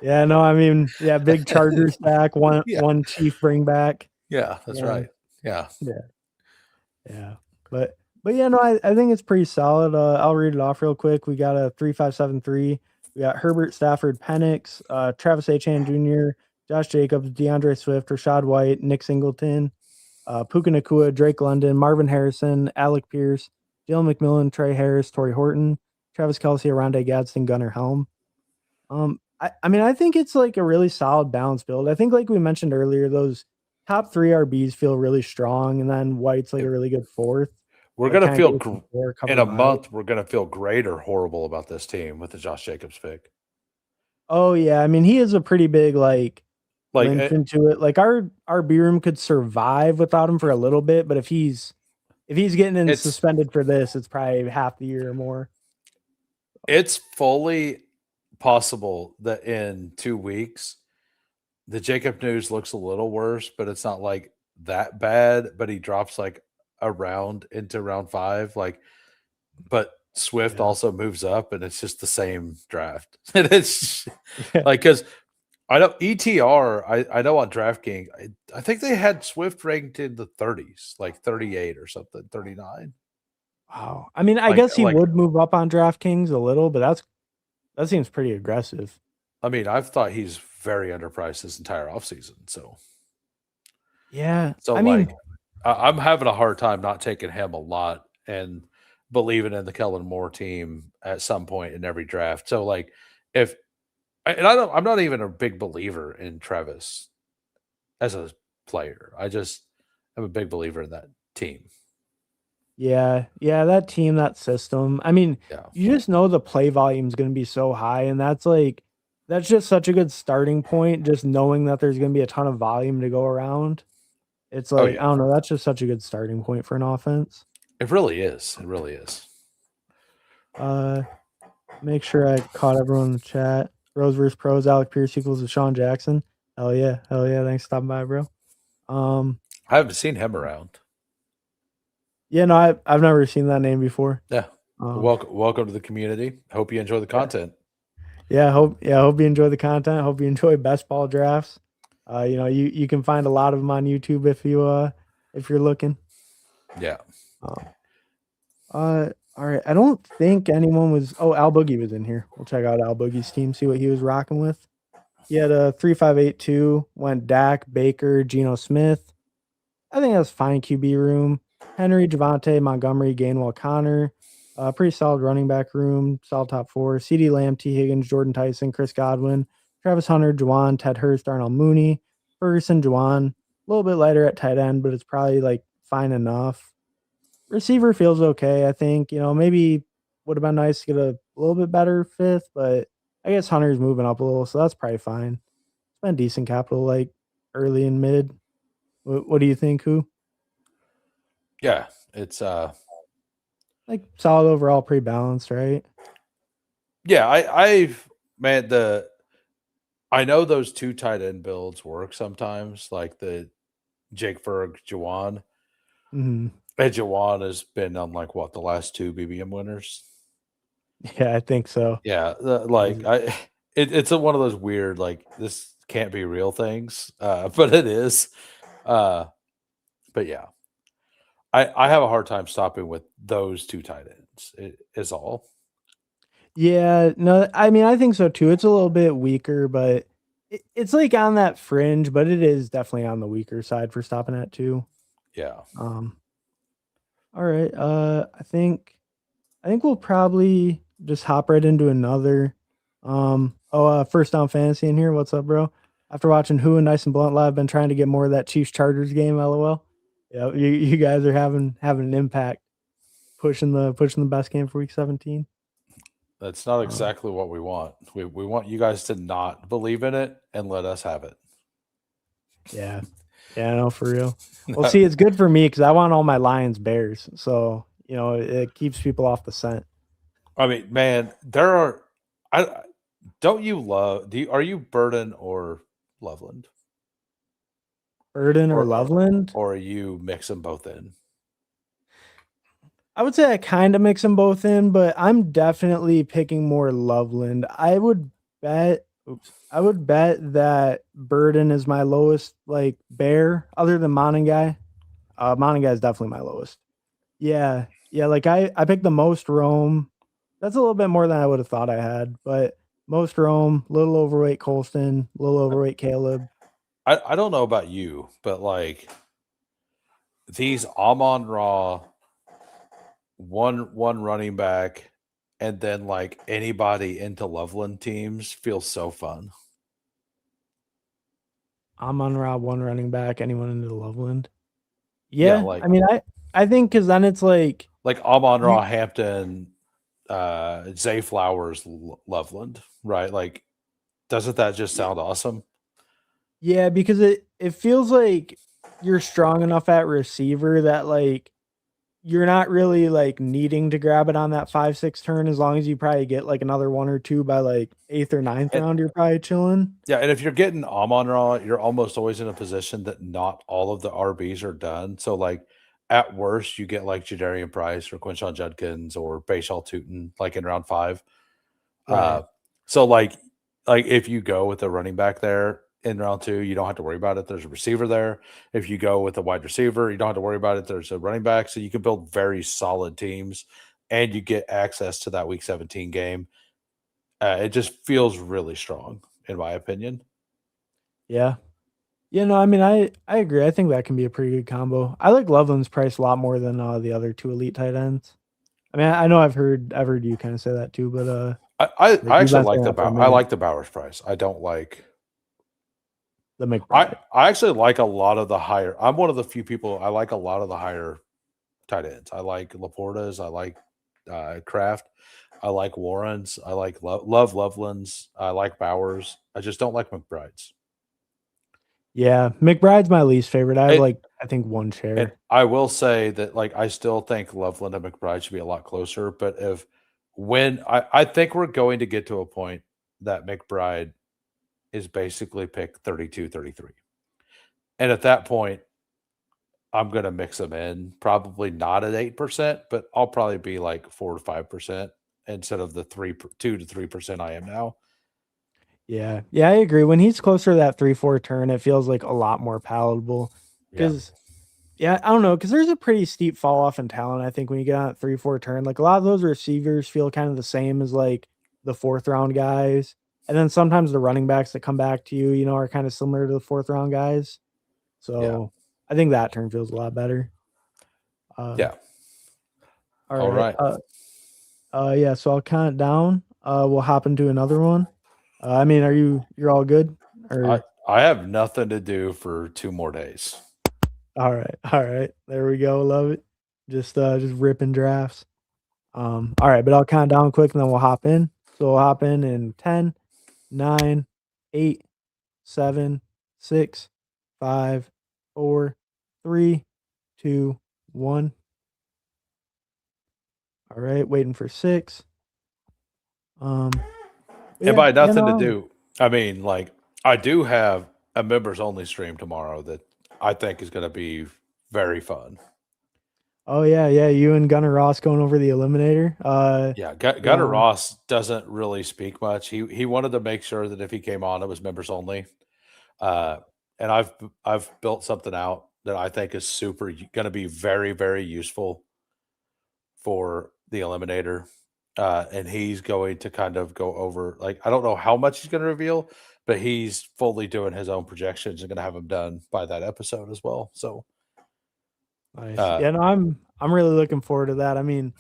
Yeah, no, I mean, big Chargers stack, one Chief bring back. Yeah, that's right. Yeah. But yeah, no, I think it's pretty solid. I'll read it off real quick. We got a 3-5-7-3. We got Herbert, Stafford, Penix, Travis Etienne Jr., Josh Jacobs, DeAndre Swift, Rashad White, Nick Singleton, Puka Nacua, Drake London, Marvin Harrison, Alec Pierce, Jalen McMillan, Trey Harris, Torrey Horton, Travis Kelce, Aronde Gadsden, Gunnar Helm. I mean, I think it's like a really solid balance build. I think, like we mentioned earlier, those top 3 RBs feel really strong, and then White's like a really good fourth. We're gonna feel in a month. We're gonna feel great or horrible about this team with the Josh Jacobs pick. Oh yeah, I mean he is a pretty big like link into it. Like our B room could survive without him for a little bit, but if he's getting suspended for this, it's probably half the year or more. It's fully possible that in 2 weeks the Jacob news looks a little worse, but it's not like that bad. But he drops like a round into round 5, but Swift also moves up, and it's just the same draft. And it's like because I know ETR. I know on DraftKings, I think they had Swift ranked in the 30s, like 38 or something, 39. Wow. I mean, I guess he would move up on DraftKings a little, but that seems pretty aggressive. I mean, I've thought he's very underpriced this entire offseason. So yeah. So I'm having a hard time not taking him a lot and believing in the Kellen Moore team at some point in every draft. So I'm not even a big believer in Travis as a player. I just am a big believer in that team. Yeah, that team, that system. I mean, you just know the play volume is going to be so high, and that's just such a good starting point. Just knowing that there's going to be a ton of volume to go around. It's like, I don't know. That's just such a good starting point for an offense. It really is. It really is. Make sure I caught everyone in the chat. Rose vs. Pros, Alec Pierce equals Deshaun Jackson. Hell yeah. Thanks for stopping by, bro. I haven't seen him around. Yeah, no, I've never seen that name before. Yeah. Welcome to the community. Hope you enjoy the content. Yeah, hope you enjoy the content. Hope you enjoy best ball drafts. You can find a lot of them on YouTube if you're looking. Yeah. All right. I don't think anyone was. Oh, Al Boogie was in here. We'll check out Al Boogie's team, see what he was rocking with. He had a 3-5-8-2. Went Dak, Baker, Geno Smith. I think that's fine QB room. Henry, Javante, Montgomery, Gainwell, Connor. Pretty solid running back room. Solid top 4. CeeDee Lamb, T. Higgins, Jordan Tyson, Chris Godwin, Travis Hunter, Juwan, Ted Hurst, Darnell Mooney, Ferguson, Juwan. A little bit lighter at tight end, but it's probably like fine enough. Receiver feels okay, I think. Maybe would have been nice to get a little bit better fifth, but I guess Hunter's moving up a little, so that's probably fine. It's been decent capital, like early and mid. What do you think? Who? Yeah, it's Like solid overall, pretty balanced, right? yeah, I've man the I know those two tight end builds work sometimes, like the Jake Ferg Jawan. Hmm. And Jawan has been on like what the last two BBM winners. Yeah, I think so. Yeah, it's one of those weird like this can't be real things, but it is. Uh, but yeah, I have a hard time stopping with those two tight ends. It is all. Yeah, no, I mean, I think so too. It's a little bit weaker, but it's like on that fringe, but it is definitely on the weaker side for stopping at two. Yeah. Um, all right. I think we'll probably just hop right into another. First down fantasy in here. What's up, bro? After watching Who and Nice and Blunt Live, been trying to get more of that Chiefs Chargers game. LOL. Yeah, you guys are having an impact, pushing the best game for Week 17. That's not Um, exactly what we want. We want you guys to not believe in it and let us have it. yeah, yeah, no, for real. Well, see, it's good for me because I want all my Lions Bears, so it keeps people off the scent. I mean, man, there are I don't you love do you, are you Burden or Loveland? Burden or Or Loveland? or are you mix them both in? I would say I kind of mix them both in, but I'm definitely picking more Loveland. I would bet that Burden is my lowest like bear other than Moningai. Moningai is definitely my lowest. Yeah. Yeah, like I picked the most Rome. That's a little bit more than I would have thought I had, but most Rome, little overweight Colston, little overweight Caleb. I don't know about you, but like these Amon Ra one running back and then like anybody into Loveland teams feels so fun. Amon Ra, one running back, anyone into the Loveland. Yeah, Yeah, I mean I think because then it's like Amon you Ra Hampton, Zay Flowers Loveland, right? Like doesn't that just sound awesome? yeah, because it feels like you're strong enough at receiver that you're not really like needing to grab it on that 5-6 turn as long as you probably get like another one or two by like eighth or ninth And round, you're probably chilling. yeah, and if you're getting Amon Ra, you're almost always in a position that not all of the RBs are done. So like at worst, you get like Jadarian Price or Quinshon Judkins or Bashal Tootin like in round 5. Right. So like if you go with a running back there in round 2, you don't have to worry about it. There's a receiver there. If you go with a wide receiver, you don't have to worry about it. There's a running back. So you can build very solid teams and you get access to that week 17 game. It just feels really strong, in my opinion. Yeah. Yeah, no, I mean I agree. I think that can be a pretty good combo. I like Loveland's price a lot more than the other two elite tight ends. I mean, I know I've heard you kind of say that too, but like I you've actually been like saying that for a I minute. like the Bowers price. I don't like The McBride. I actually like a lot of the higher. I'm one of the few people I like a lot of the higher tight ends. I like Laporta's. I like Kraft. I like Warren's. I like love Loveland's. I like Bowers. I just don't like McBride's. Yeah, McBride's my least favorite. I have And like I think one and share. I will say that like I still think Loveland and McBride should be a lot closer. But if when I think we're going to get to a point that McBride is basically pick 32, 33. And at that point, I'm going to mix them in, probably not at 8%, but I'll probably be like 4 to 5% instead of the 2 to 3% I am now. Yeah. Yeah, I agree. When he's closer to that 3-4 turn, it feels like a lot more palatable. Yeah. Because yeah, I don't know, because there's a pretty steep fall off in talent, I think, when you get on that 3-4 turn. Like a lot of those receivers feel kind of the same as like the fourth round guys. And then sometimes the running backs that come back to you, are kind of similar to the fourth round guys. Yeah. So I think that turn feels a lot better. Uh Yeah. all All right. right. Yeah, so I'll count it down. We'll hop into another one. I mean, you're all good? I Or I have nothing to do for 2 more days. all right, all right. There we go. Love it. Just ripping drafts. All right, but I'll count down quick and then we'll hop in. So we'll hop in 10, 9, 8, 7, 6, 5, 4, 3, 2, 1. All right, waiting for 6. And by Yeah, nothing to no. do, I mean, like, I do have a members only stream tomorrow that I think is gonna be very fun. Oh yeah, yeah. You and Gunnar Ross going over the eliminator. Yeah, Gunnar Yeah, Ross doesn't really speak much. He wanted to make sure that if he came on, it was members only. Uh, and I've built something out that I think is super going to be very very useful for the eliminator. And he's going to kind of go over, like, I don't know how much he's going to reveal, but he's fully doing his own projections and going to have them done by that episode as well. So nice. uh, Yeah, no, I'm really looking forward to that. I mean,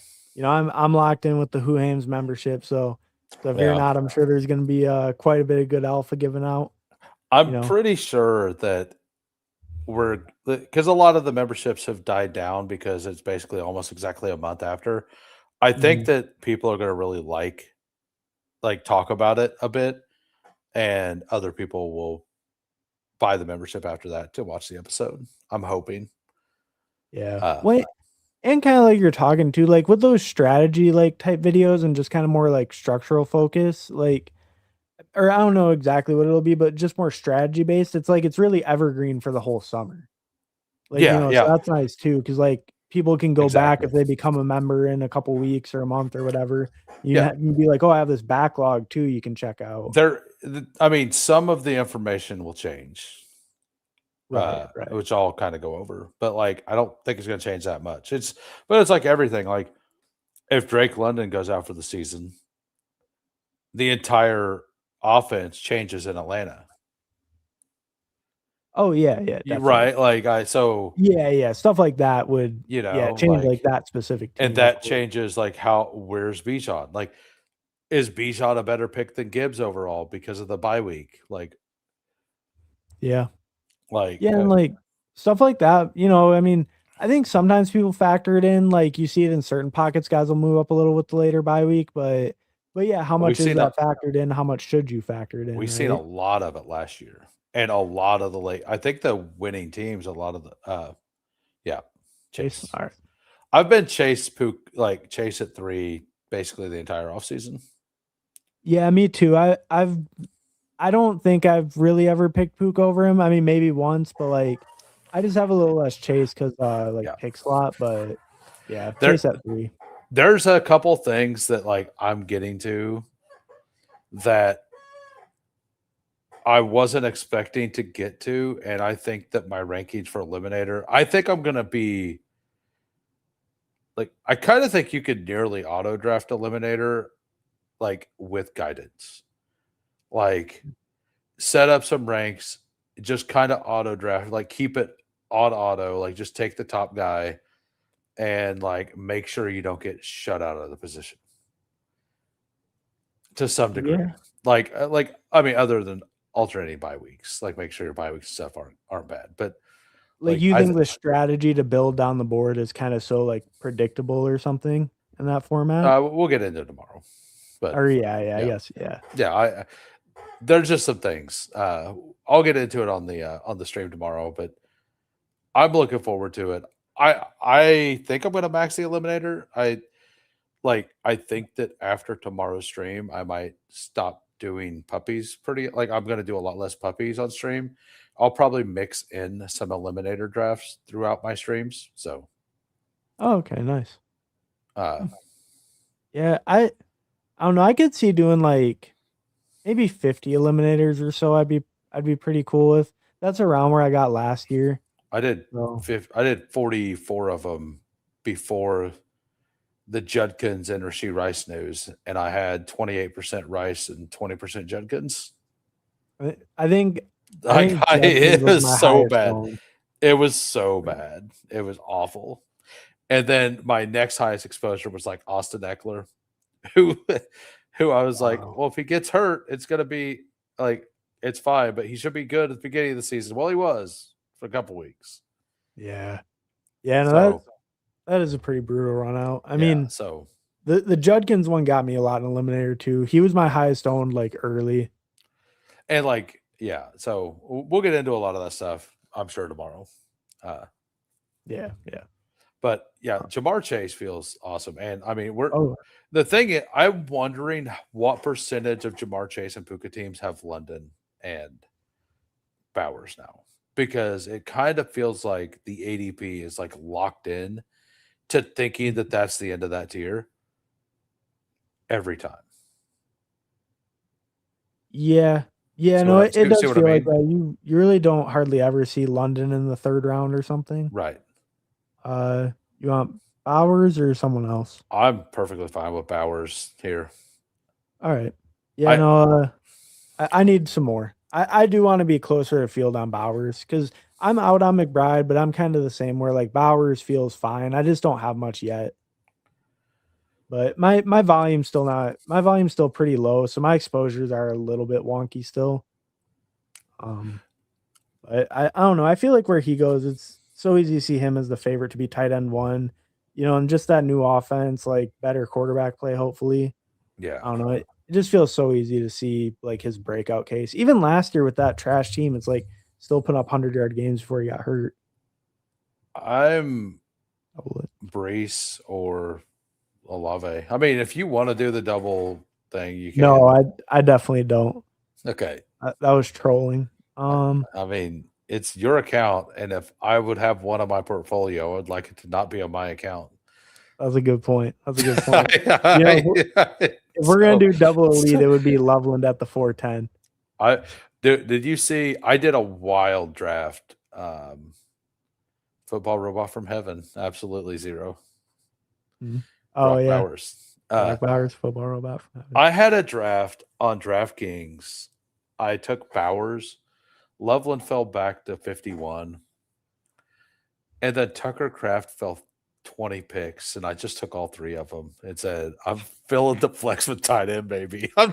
I'm locked in with the Hoohames membership, so if you're yeah, not, I'm sure there's going to be quite a bit of good alpha given out. You I'm know. pretty sure that we're because a lot of the memberships have died down because it's basically almost exactly a month after. I think Mhm. that people are going to really like talk about it a bit, and other people will buy the membership after that to watch the episode. I'm hoping. Yeah. Uh, Wait, and kind of like you're talking to, like with those strategy like type videos and just kind of more like structural focus, like or I don't know exactly what it'll be, but just more strategy based. It's like it's really evergreen for the whole summer. Like, yeah, so yeah, that's nice too, because like people can go back exactly. if they become a member in a couple weeks or a month or whatever. Yeah, You can be like, oh, I have this backlog too. You can check out. I mean, some of the information will change, Right, right. which I'll kind of go over, but like, I don't think it's going to change that much. But it's like everything. Like, if Drake London goes out for the season, the entire offense changes in Atlanta. Oh yeah, yeah, You definitely. right? Like Yeah, yeah. Stuff like that would change like like, that specific and team, of that course. changes like how where's Bijan? Like, is Bijan a better pick than Gibbs overall because of the bye week? Yeah. Like, Yeah, and like stuff like that, I mean, I think sometimes people factor it in, like you see it in certain pockets, guys will move up a little with the later bye week, but yeah, how we've much is seen a that factored in? How much should you factor it in, we've seen a right? lot of it last year, and a lot of the late. I think the winning teams, a lot of the yeah, Jason, Chase. all right. I've been Chase at 3 basically the entire offseason. Yeah, me too. I don't think I've really ever picked Pook over him. I mean, maybe once, but like I just have a little less chase because like Yeah. pick slot, but yeah, There chase at 3. there's a couple things that like I'm getting to that I wasn't expecting to get to, and I think that my rankings for Eliminator, I think I'm gonna be like, I kind of think you could nearly auto draft Eliminator like with guidance. Like, set up some ranks, just kind of auto draft, like keep it on auto, like just take the top guy and like make sure you don't get shut out of the position to some degree. Yeah. Like I mean, other than alternating bye weeks, like make sure your bye weeks and stuff aren't bad. But Like like you think the strategy to build down the board is kind of so like predictable or something in that format? we'll get into it tomorrow. But Or yeah, I yeah, guess, yeah. yeah, I there's just some things. I'll get into it on the stream tomorrow, but I'm looking forward to it. I think I'm gonna max the eliminator. I think that after tomorrow's stream, I might stop doing puppies I'm gonna do a lot less puppies on stream. I'll probably mix in some eliminator drafts throughout my streams. So Oh, okay, nice. uh Yeah, I don't know. I could see doing like maybe 50 eliminators or so. I'd be pretty cool with. That's around where I got last year. I did So I did 44 of them before the Judkins and Rasheed Rice news, and I had 28% Rice and 20% Judkins. I think Judkins It was was my so highest bad. one. It was so bad. It was awful. And then my next highest exposure was like Austin Eckler, who who I was like, Wow. well, if he gets hurt, it's going to be like, it's fine, but he should be good at the beginning of the season. Well, he was for a couple weeks. Yeah. Yeah, no, So, that is a pretty brutal run out. I yeah. mean, So, the Judkins one got me a lot in Eliminator too. He was my highest owned like early. and like, yeah. So we'll get into a lot of that stuff, I'm sure, tomorrow. Yeah, yeah. But yeah, Jamar Chase feels awesome. And I mean, Oh, the thing is, I'm wondering what percentage of Jamar Chase and Puka teams have London and Bowers now, because it kind of feels like the ADP is like locked in to thinking that that's the end of that tier every time. yeah. Yeah, See no, what I it see does what I feel like mean? that. You really don't hardly ever see London in the third round or something. Right. You want Bowers or someone else? I'm perfectly fine with Bowers here. All right. Yeah, I no, I need some more. I do want to be closer to field on Bowers because I'm out on McBride, but I'm kind of the same where like Bowers feels fine. I just don't have much yet. But my volume's still pretty low, so my exposures are a little bit wonky still. Um, but I don't know. I feel like where he goes, it's so easy to see him as the favorite to be tight end one, and just that new offense, like better quarterback play, hopefully. yeah. I don't know. It just feels so easy to see like his breakout case. Even last year with that trash team, it's like still putting up 100-yard games before he got hurt. I'm Brees or Olave. I mean, if you want to do the double thing, you can. No, I definitely don't. Okay. That was trolling. I mean, it's your account, and if I would have one on my portfolio, I'd like it to not be on my account. That's a good point. That's a good point. If we're gonna do double elite, it would be Loveland at the 410. Did you see? I did a wild draft. Football robot from heaven, absolutely zero. Mm-hmm. Oh Brock yeah, Bowers. Brock Bowers, football robot from heaven. I had a draft on DraftKings. I took Bowers. Loveland fell back to 51. And then Tucker Craft fell 20 picks, and I just took all three of them and said, I'm filling the flex with tight end, baby. All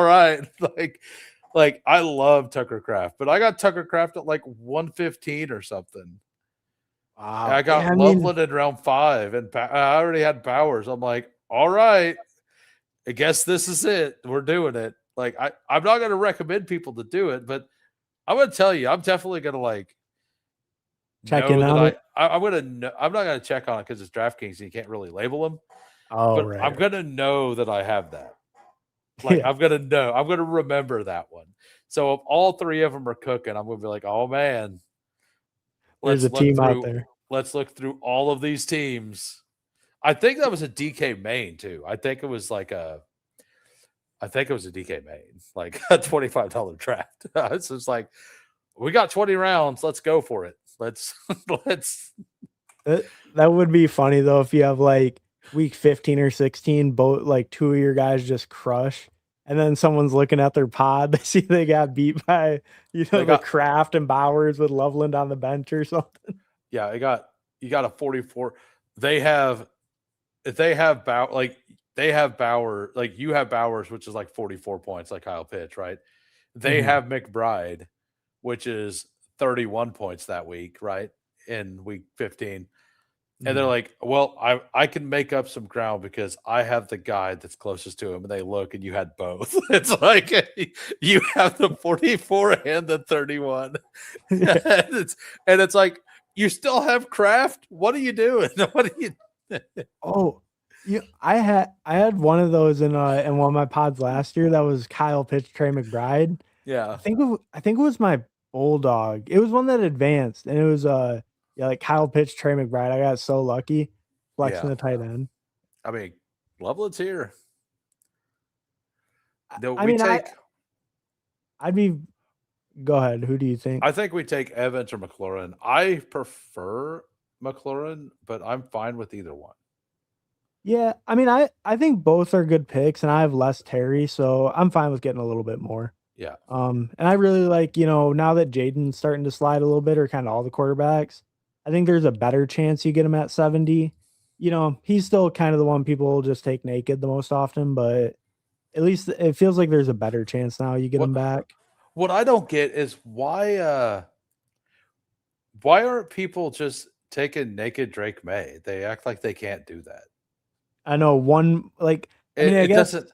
right. Like I love Tucker Craft, but I got Tucker Craft at like 115 or something. Wow. I got Loveland in round 5, and I already had Bowers. I'm like, all right, I guess this is it. We're doing it. Like I'm not going to recommend people to do it, but I'm going to tell you, I'm definitely going to like check in on it. I'm not going to check on it because it's DraftKings and you can't really label them. Oh, but right. I'm going to know that I have that. Like I'm going to know. I'm going to remember that one. So if all three of them are cooking, I'm going to be like, oh man, there's a team out there. Let's look through all of these teams. I think that was a DK main too. I think it was a DK main, like a $25 draft. It's just like, we got 20 rounds. Let's go for it. Let's. That would be funny though if you have like week 15 or 16, both like two of your guys just crush, and then someone's looking at their pod. They see they got beat by the Kraft and Bowers with Loveland on the bench or something. Yeah, you got a 44. They have Bauer, like you have Bowers, which is like 44 points, like Kyle Pitts, right? They have McBride, which is 31 points that week, right? In week 15. And they're like, well, I can make up some ground because I have the guy that's closest to him. And they look, and you had both. It's like you have the 44 and the 31. Yeah. and it's like, you still have Kraft. What are you doing? What are you? Oh, I had one of those in one of my pods last year. That was Kyle Pitts, Trey McBride. Yeah, I think it was my Bulldog. It was one that advanced, and it was like Kyle Pitts, Trey McBride. I got so lucky flexing the tight end. I mean, Loveland's here. Go ahead. Who do you think? I think we take Evans or McLaurin. I prefer McLaurin, but I'm fine with either one. Yeah, I mean, I think both are good picks, and I have less Terry, so I'm fine with getting a little bit more. Yeah. And I really like, now that Jaden's starting to slide a little bit, or kind of all the quarterbacks, I think there's a better chance you get him at 70. he's still kind of the one people just take naked the most often, but at least it feels like there's a better chance now you get What him back. what I don't get is why aren't people just taking naked Drake May? They act like they can't do that. I know one like I mean, It, I it guess doesn't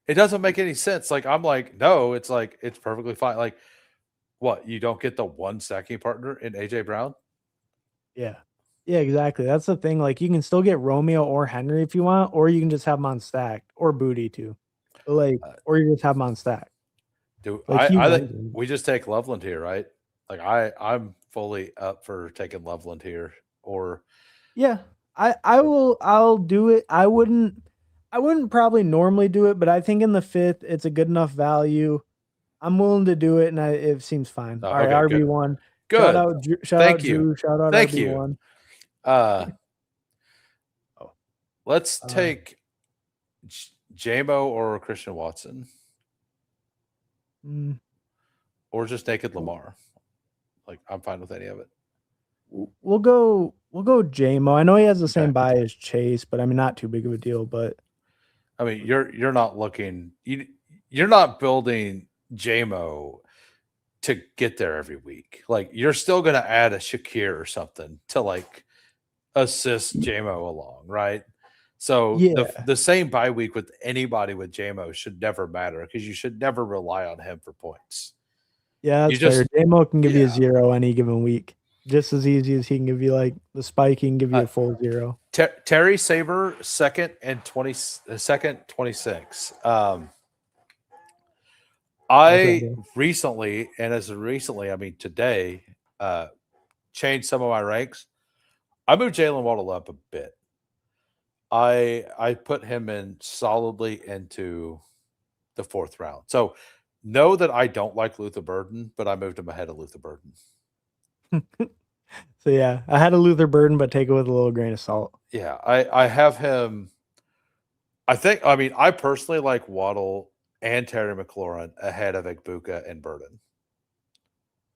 it doesn't make any sense. Like I'm like, no, it's like it's perfectly fine. Like what, you don't get the one stacking partner in AJ Brown? yeah. Yeah, exactly. That's the thing. Like you can still get Romeo or Henry if you want, or you can just have them on stacked or Booty too. But, like, Uh, or you just have them on stack. do Like he I think wins. we just take Loveland here, right? Like I'm fully up for taking Loveland here. Or Yeah. I'll do it. I wouldn't probably normally do it, but I think in the fifth it's a good enough value. I'm willing to do it, and it seems fine. All right, okay, good. RB1. Good. Shout out Thank you. Drew, shout out Thank you. RB1. Uh Oh, let's uh, take JMO or Christian Watson, mm, or just naked Lamar. Like I'm fine with any of it. we'll go JMO. I know he has the Okay. same buy as Chase, but I mean not too big of a deal. But I mean, you're not looking you're not building JMO to get there every week. Like you're still going to add a Shakir or something to like assist JMO along, right? So yeah, the same bye week with anybody with JMO should never matter because you should never rely on him for points. yeah, You that's fair. just JMO can give you a yeah. 0 any given week, just as easy as he can give you like the spike. He can give you Uh, a full 0. Terry Saber second and 26. What's that I do? recently, and as recently, I mean today, changed some of my ranks. I moved Jalen Waddle up a bit. I put him in solidly into the fourth round. So know that I don't like Luther Burden, but I moved him ahead of Luther Burden. So yeah, I had a Luther Burden, but take it with a little grain of salt. Yeah, I have him. I mean, I personally like Waddle and Terry McLaurin ahead of Igbuka and Burden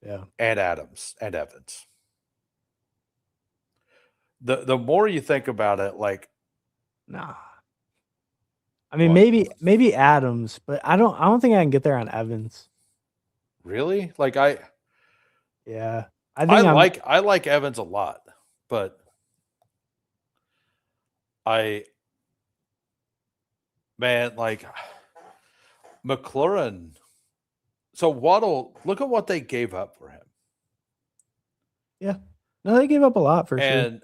Yeah, and Adams and Evans. The more you think about it, like nah. I mean, what maybe Adams, but I don't think I can get there on Evans. really? Like Yeah, I think I like Evans a lot, but I man, like McLaurin. So Waddle, look at what they gave up for him. yeah. No, they gave up a lot for sure. And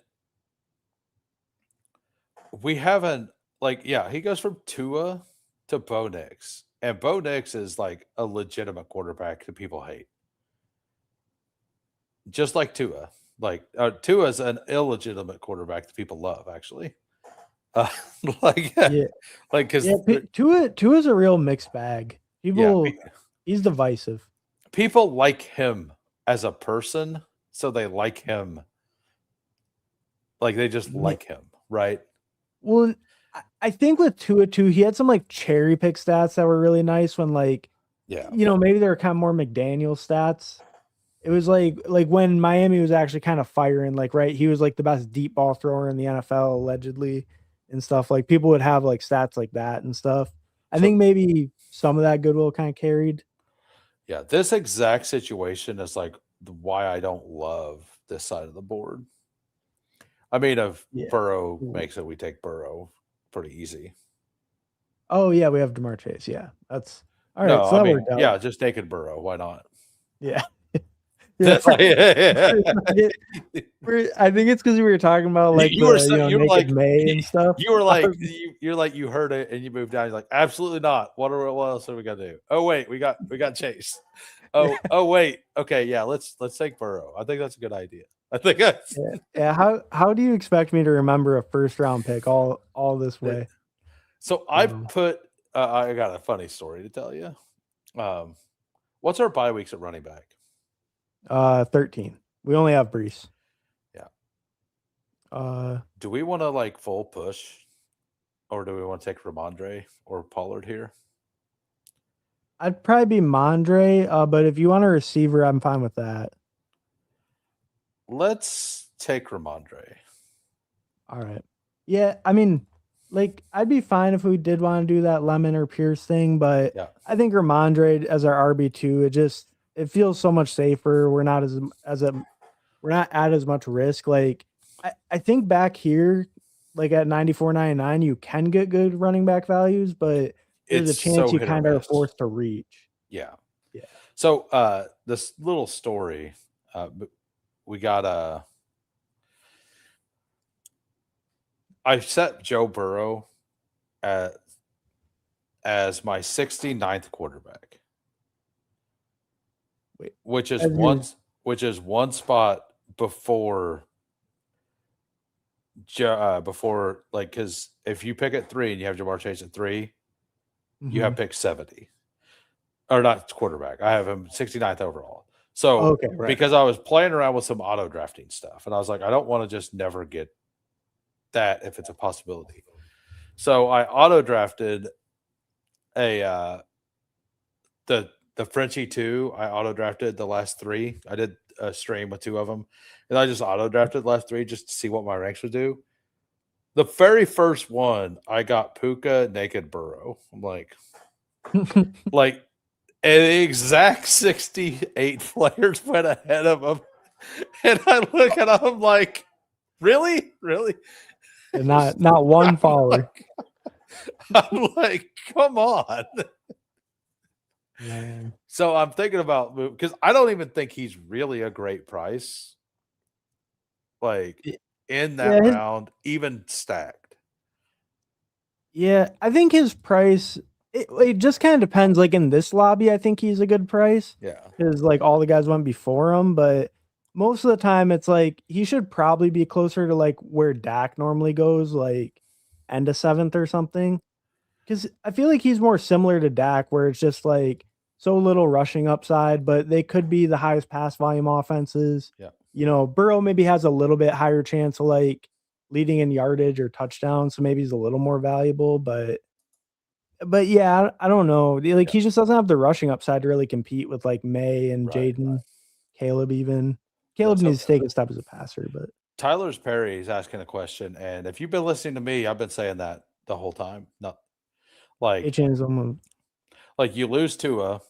we haven't like, yeah, he goes from Tua to Bo Nix. And Bo Nix is like a legitimate quarterback that people hate. Just like Tua. Like Tua is an illegitimate quarterback that people love, actually. Uh, like, Yeah, like because yeah. Tua's a real mixed bag. yeah, He's divisive. people like him as a person, so they like him. Like they just Yeah. like him, right? Well, I think with Tua too, he had some like cherry pick stats that were really nice when like, Yeah. maybe they were kind of more McDaniel stats. It was like when Miami was actually kind of firing, like, right, he was like the best deep ball thrower in the NFL allegedly and stuff. Like people would have like stats like that and stuff. I So think maybe some of that goodwill kind of carried. yeah, this exact situation is like why I don't love this side of the board. I mean, if Yeah. Burrow makes it, we take Burrow pretty easy. Oh yeah, we have DeMar Chase. Yeah, that's all right. No, So I that mean, worked out. yeah, just naked Burrow. Why not? Yeah, yeah. I think it's because we were talking about like You were the so, you were naked like May and stuff. you were like you're like you heard it and you moved down. You're like absolutely not. What else are we gonna do? Oh wait, we got Chase. Oh wait, okay, yeah. Let's take Burrow. I think that's a good idea. I think that's Yeah, yeah. How do you expect me to remember a first round pick all this way? so. I So, put. I got a funny story to tell you. What's our bye weeks at running back? 13. We only have Brees. Yeah. Uh, Do we want to like full push, or do we want to take Ramondre or Pollard here? I'd probably be Mondre, but if you want a receiver, I'm fine with that. Let's take Ramondre. All right. Yeah, I mean, like I'd be fine if we did want to do that Lemon or Pierce thing, but Yeah. I think Ramondre as our RB2, it feels so much safer. We're not as a we're not at as much risk. Like I think back here, like at 94.99, you can get good running back values, but there's It's a chance so you hit or kind of are miss. forced to reach. Yeah. Yeah. So this little story, we got I set Joe Burrow at, as my 69th quarterback, Wait. which is As your one spot before before, like, because if you pick at 3 and you have Jamar Chase at 3, you have mhm. pick 70, or not quarterback. I have him 69th overall. So Okay, right. because I was playing around with some auto drafting stuff, and I was like, I don't want to just never get that if it's a possibility. So I auto drafted a the Frenchie 2. I auto drafted the last 3. I did a stream with 2 of them, and I just auto drafted the last 3 just to see what my ranks would do. The very first one, I got Puka Naked Burrow. I'm like an exact 68 players went ahead of him. And I look at him like, really? Really? And not one I'm follower. like, I'm like, come on. Man. So I'm thinking about because I don't even think he's really a great price. Like Y- in that Yeah, round, even stacked. yeah, I think his price it just kind of depends. Like in this lobby, I think he's a good price Yeah. because like all the guys went before him. But most of the time, it's like he should probably be closer to like where Dak normally goes, like end of seventh or something. Because I feel like he's more similar to Dak, where it's just like so little rushing upside, but they could be the highest pass volume offenses. Yeah. Burrow maybe has a little bit higher chance of like leading in yardage or touchdown, so maybe he's a little more valuable. But yeah, I don't know. Like Yeah. he just doesn't have the rushing upside to really compete with like May and Right. Jaden, Caleb even. Yeah. Caleb So needs to take a step as a passer, but Tyler's Perry is asking a question, and if you've been listening to me, I've been saying that the whole time. Not like H them you lose Tua,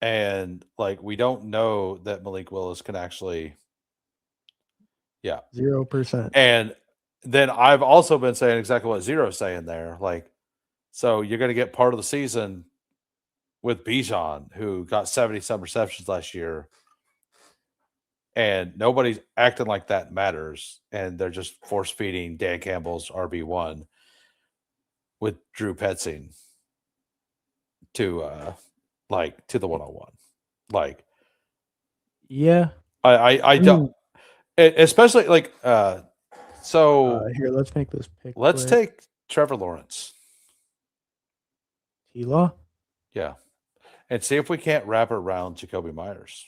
and like we don't know that Malik Willis can actually, yeah. 0%. And then I've also been saying exactly what Zero's saying there. Like, so you're going to get part of the season with Bijan, who got 70 some receptions last year, and nobody's acting like that matters, and they're just force feeding Dan Campbell's RB1 with Drew Petzing to to the 101. Like Yeah. I I don't, mean, especially like so here, let's make this pick let's quick. take Trevor Lawrence. T-Law. Yeah. And see if we can't wrap around Jacoby Myers.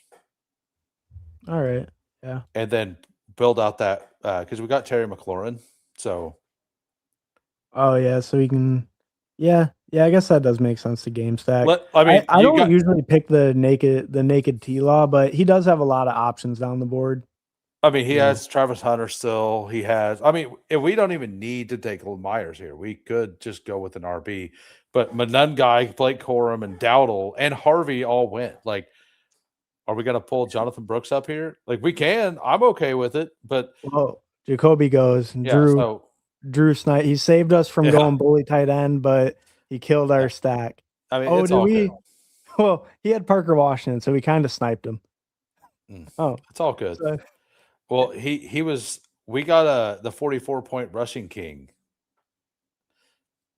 All right. Yeah. And then build out that because we got Terry McLaurin. So Oh yeah. So we can. Yeah. Yeah. I guess that does make sense to game stack. I mean, I you don't got, usually pick the naked T-Law, but he does have a lot of options down the board. I mean, he So has Travis Hunter still. He has, I mean, if we don't even need to take Myers here. We could just go with an RB. But Monungai, Blake Corum, and Dowdle and Harvey all went. Like, are we going to pull Jonathan Brooks up here? Like, we can. I'm okay with it. But well, Jacoby goes. yeah, so Drew Snipe. He saved us from yeah, going bully tight end, but he killed yeah. our stack. I mean, Oh, it's did all good. we? Well, he had Parker Washington, so we kind of sniped him. Oh, It's all good. so Well, he was. We got the 44-point rushing king.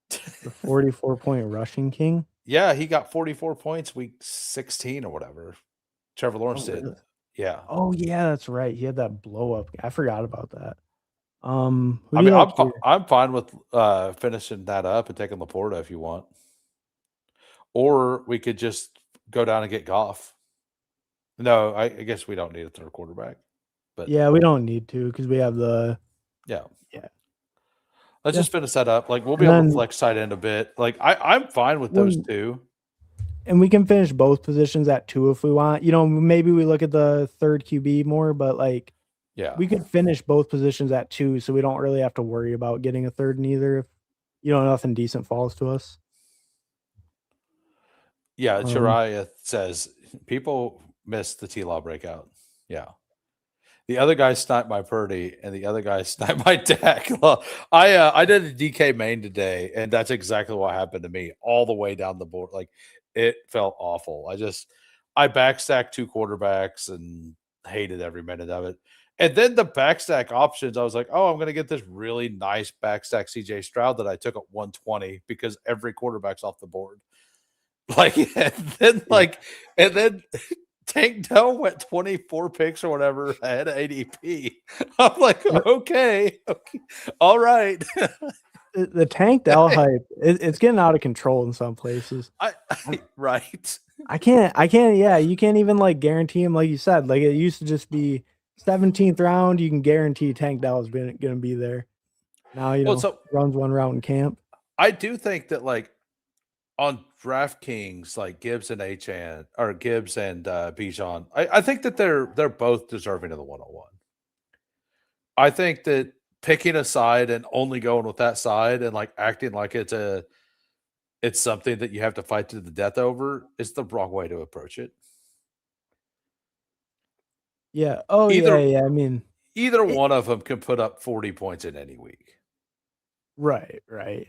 the 44-point rushing king. Yeah, he got 44 points week 16 or whatever. Trevor Oh, Lawrence did. really? Yeah. Oh, yeah, that's right. He had that blow up. I forgot about that. Who I do mean, you like here? I'm fine with finishing that up and taking Laporta if you want, or we could just go down and get Goff. No, I guess we don't need a third quarterback, but Yeah, we don't need to because we have the yeah. yeah. Let's Yeah. just finish that up. Like we'll be And able to then flex side end a bit. Like I'm fine with those when two. and we can finish both positions at 2 if we want. Maybe we look at the third QB more, but like Yeah. we could finish both positions at 2, so we don't really have to worry about getting a third in either if nothing decent falls to us. Yeah, Um, Chiraya says people miss the T-Law breakout. Yeah. The other guy sniped my Purdy, and the other guy sniped my deck. Well, I did a DK main today, and that's exactly what happened to me all the way down the board. Like it felt awful. I backstacked 2 quarterbacks and hated every minute of it. And then the backstack options, I was like, oh, I'm going to get this really nice backstack CJ Stroud that I took at 120 because every quarterback's off the board. Like, yeah. and then Tank Dell went 24 picks or whatever ahead of ADP. I'm like, okay, all right. The tanked L hype, it's getting out of control in some places. Right. I can't. Yeah, you can't even like guarantee him, like you said. Like it used to just be 17th round. You can guarantee Tank Dell is going to be there. Now Well, so runs one route in camp. I do think that like on DraftKings, like Gibbs and Achan or Gibbs and Bijan, I think that they're both deserving of the 101. I think that picking a side and only going with that side and like acting like it's something that you have to fight to the death over is the wrong way to approach it. Yeah. Oh Either yeah. I mean, either it, one of them can put up 40 points in any week. right.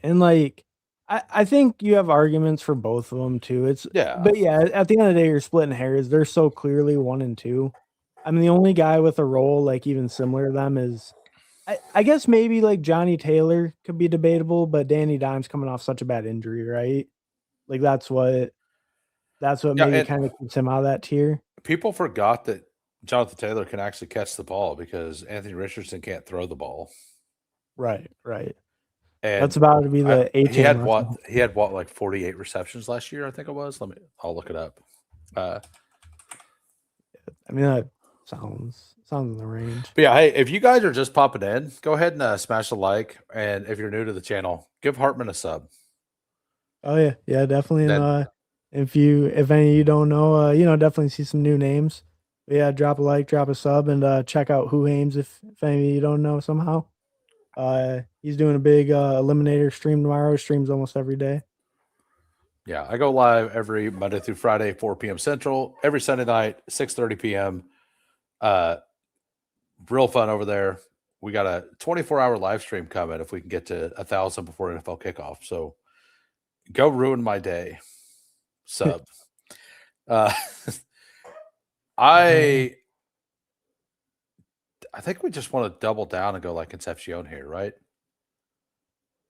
And like, I think you have arguments for both of them too. Yeah. But yeah, at the end of the day, you're splitting hairs. They're so clearly 1 and 2. I mean, the only guy with a role like even similar to them is, I guess maybe like Johnny Taylor could be debatable, but Danny Dimes coming off such a bad injury, right? Like that's what Yeah, maybe and kind of keeps him out of that tier. people forgot that Jonathan Taylor can actually catch the ball because Anthony Richardson can't throw the ball. Right. And That's about to be the he A-chain had lesson. what like 48 receptions last year, I think it was. I'll look it up. I mean, that sounds in the range. But yeah, hey, if you guys are just popping in, go ahead and smash the like. And if you're new to the channel, give Hartman a sub. Oh yeah, definitely. Then And if any of you don't know, definitely see some new names. But yeah, drop a like, drop a sub, and check out Hoohames if any of you don't know somehow. He's doing a big eliminator stream tomorrow. Streams almost every day. yeah, I go live every Monday through Friday, 4 p.m. Central, every Sunday night, 6:30 p.m. Real fun over there. We got a 24-hour live stream coming if we can get to 1,000 before NFL kickoff. So go ruin my day. Sub. I think we just want to double down and go like Concepcion here, right?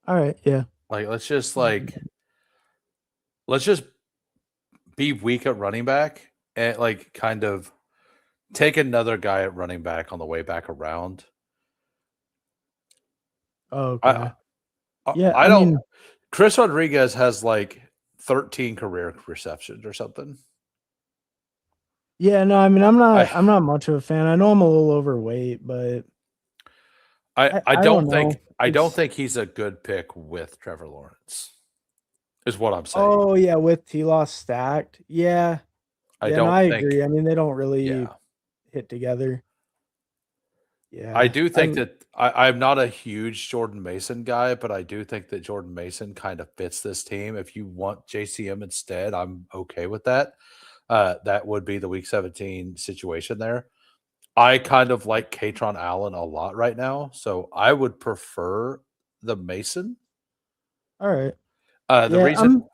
All right, yeah. Like let's just be weak at running back and like kind of take another guy at running back on the way back around. Okay. I don't. Mean, Chris Rodriguez has like 13 career receptions or something. Yeah, no, I mean I'm not much of a fan. I know I'm a little overweight, but I don't think he's a good pick with Trevor Lawrence. Is what I'm saying. Oh yeah, with T-Law stacked. Yeah. I agree. I mean, they don't really hit together. Yeah. I do think that I'm not a huge Jordan Mason guy, but I do think that Jordan Mason kind of fits this team. If you want JCM instead, I'm okay with that. That would be the week 17 situation there. I kind of like Katron Allen a lot right now, so I would prefer the Mason. All right. The reason I'm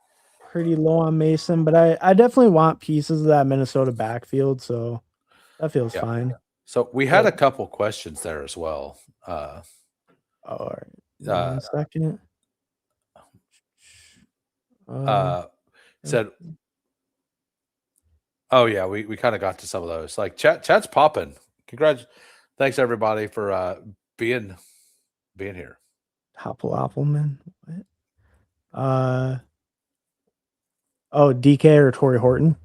pretty low on Mason, but I definitely want pieces of that Minnesota backfield, so that feels fine. So we had a couple questions there as well. All right. 1 second. Said, oh yeah, we kind of got to some of those. Like chat's popping. Thanks everybody for being here. Appleman. What? DK or Torrey Horton?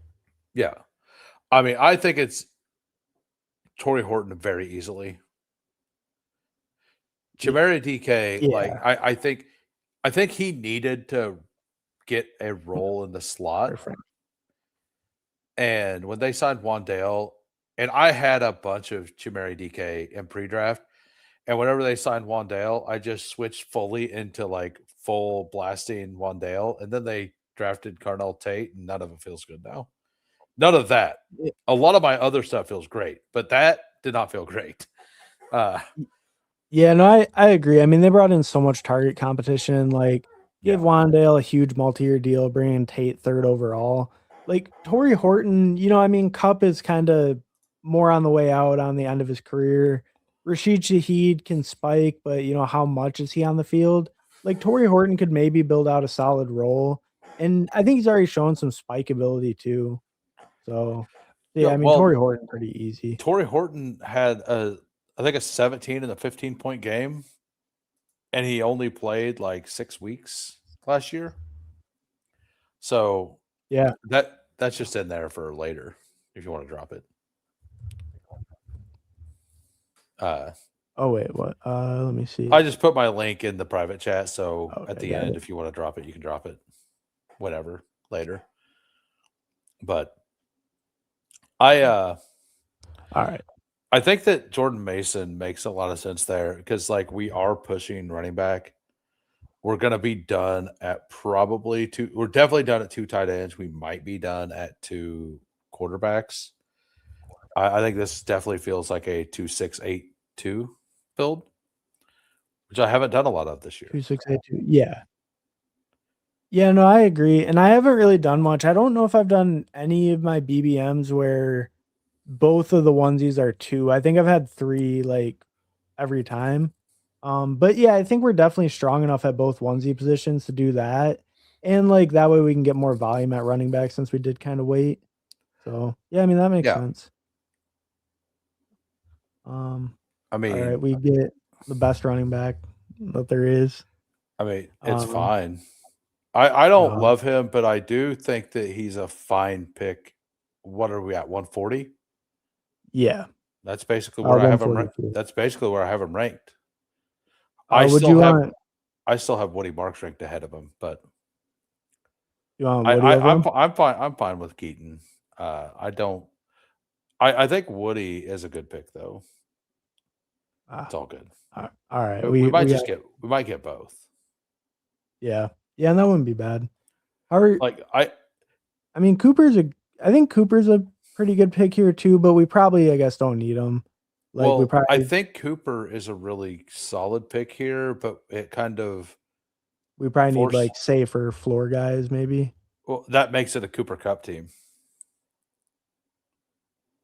Yeah. I mean, I think it's Torrey Horton very easily. Chimera DK, I think he needed to get a role in the slot. Perfect. And when they signed Wandale, And I had a bunch of Chimeri DK in pre-draft, and whenever they signed Wandale, I just switched fully into like full blasting Wandale, and then they drafted Carnell Tate, and none of it feels good now. None of that. Yeah. A lot of my other stuff feels great, but that did not feel great. Yeah, no, I agree. I mean, they brought in so much target competition. Like, gave Yeah. Wandale a huge multi-year deal, bringing Tate third overall. Like Torrey Horton, I mean, Cup is kind of more on the way out on the end of his career. Rashid Shaheed can spike, but how much is he on the field? Like Torrey Horton could maybe build out a solid role, and I think he's already shown some spike ability too. So, Yeah. yeah, I mean, Torrey Well, Horton pretty easy. Torrey Horton had I think a 17 and a 15-point game, and he only played like 6 weeks last year. So Yeah. that's just in there for later if you want to drop it. Oh wait, what? Let me see. I just put my link in the private chat, so Okay, at the got end, it. if you want to drop it, you can drop it. Whatever, later. But All right. I think that Jordan Mason makes a lot of sense there because like we are pushing running back. We're gonna be done at probably two. We're definitely done at 2 tight ends. We might be done at 2 quarterbacks. I think this definitely feels like a 2-6-8-2 build, which I haven't done a lot of this year. 2682. Yeah. Yeah, no, I agree. And I haven't really done much. I don't know if I've done any of my BBMs where both of the onesies are 2. I think I've had 3 like every time. But yeah, I think we're definitely strong enough at both onesie positions to do that. And like that way we can get more volume at running back since we did kind of wait. So yeah, I mean that makes Yeah. sense. I All mean, right, we get the best running back that there is. it's Um, fine. I don't no, love him, but I do think that he's a fine pick. What are we at? 140? yeah, That's basically where I have him. 142. That's basically where I have him ranked. Would you want I still have Woody Marks ranked ahead of him, but you want Woody over him? I'm fine. I'm fine with Keaton. I don't. I think Woody is a good pick though. It's all good. All right, We might got, we might get both. yeah, and that wouldn't be bad. How are Like I mean, I think Cooper's a pretty good pick here too, but we probably, I guess, don't need him. Like we well, I probably think Cooper is a really solid pick here, but it kind of need force. like safer floor guys, maybe. Well, that makes it a Cooper Cup team.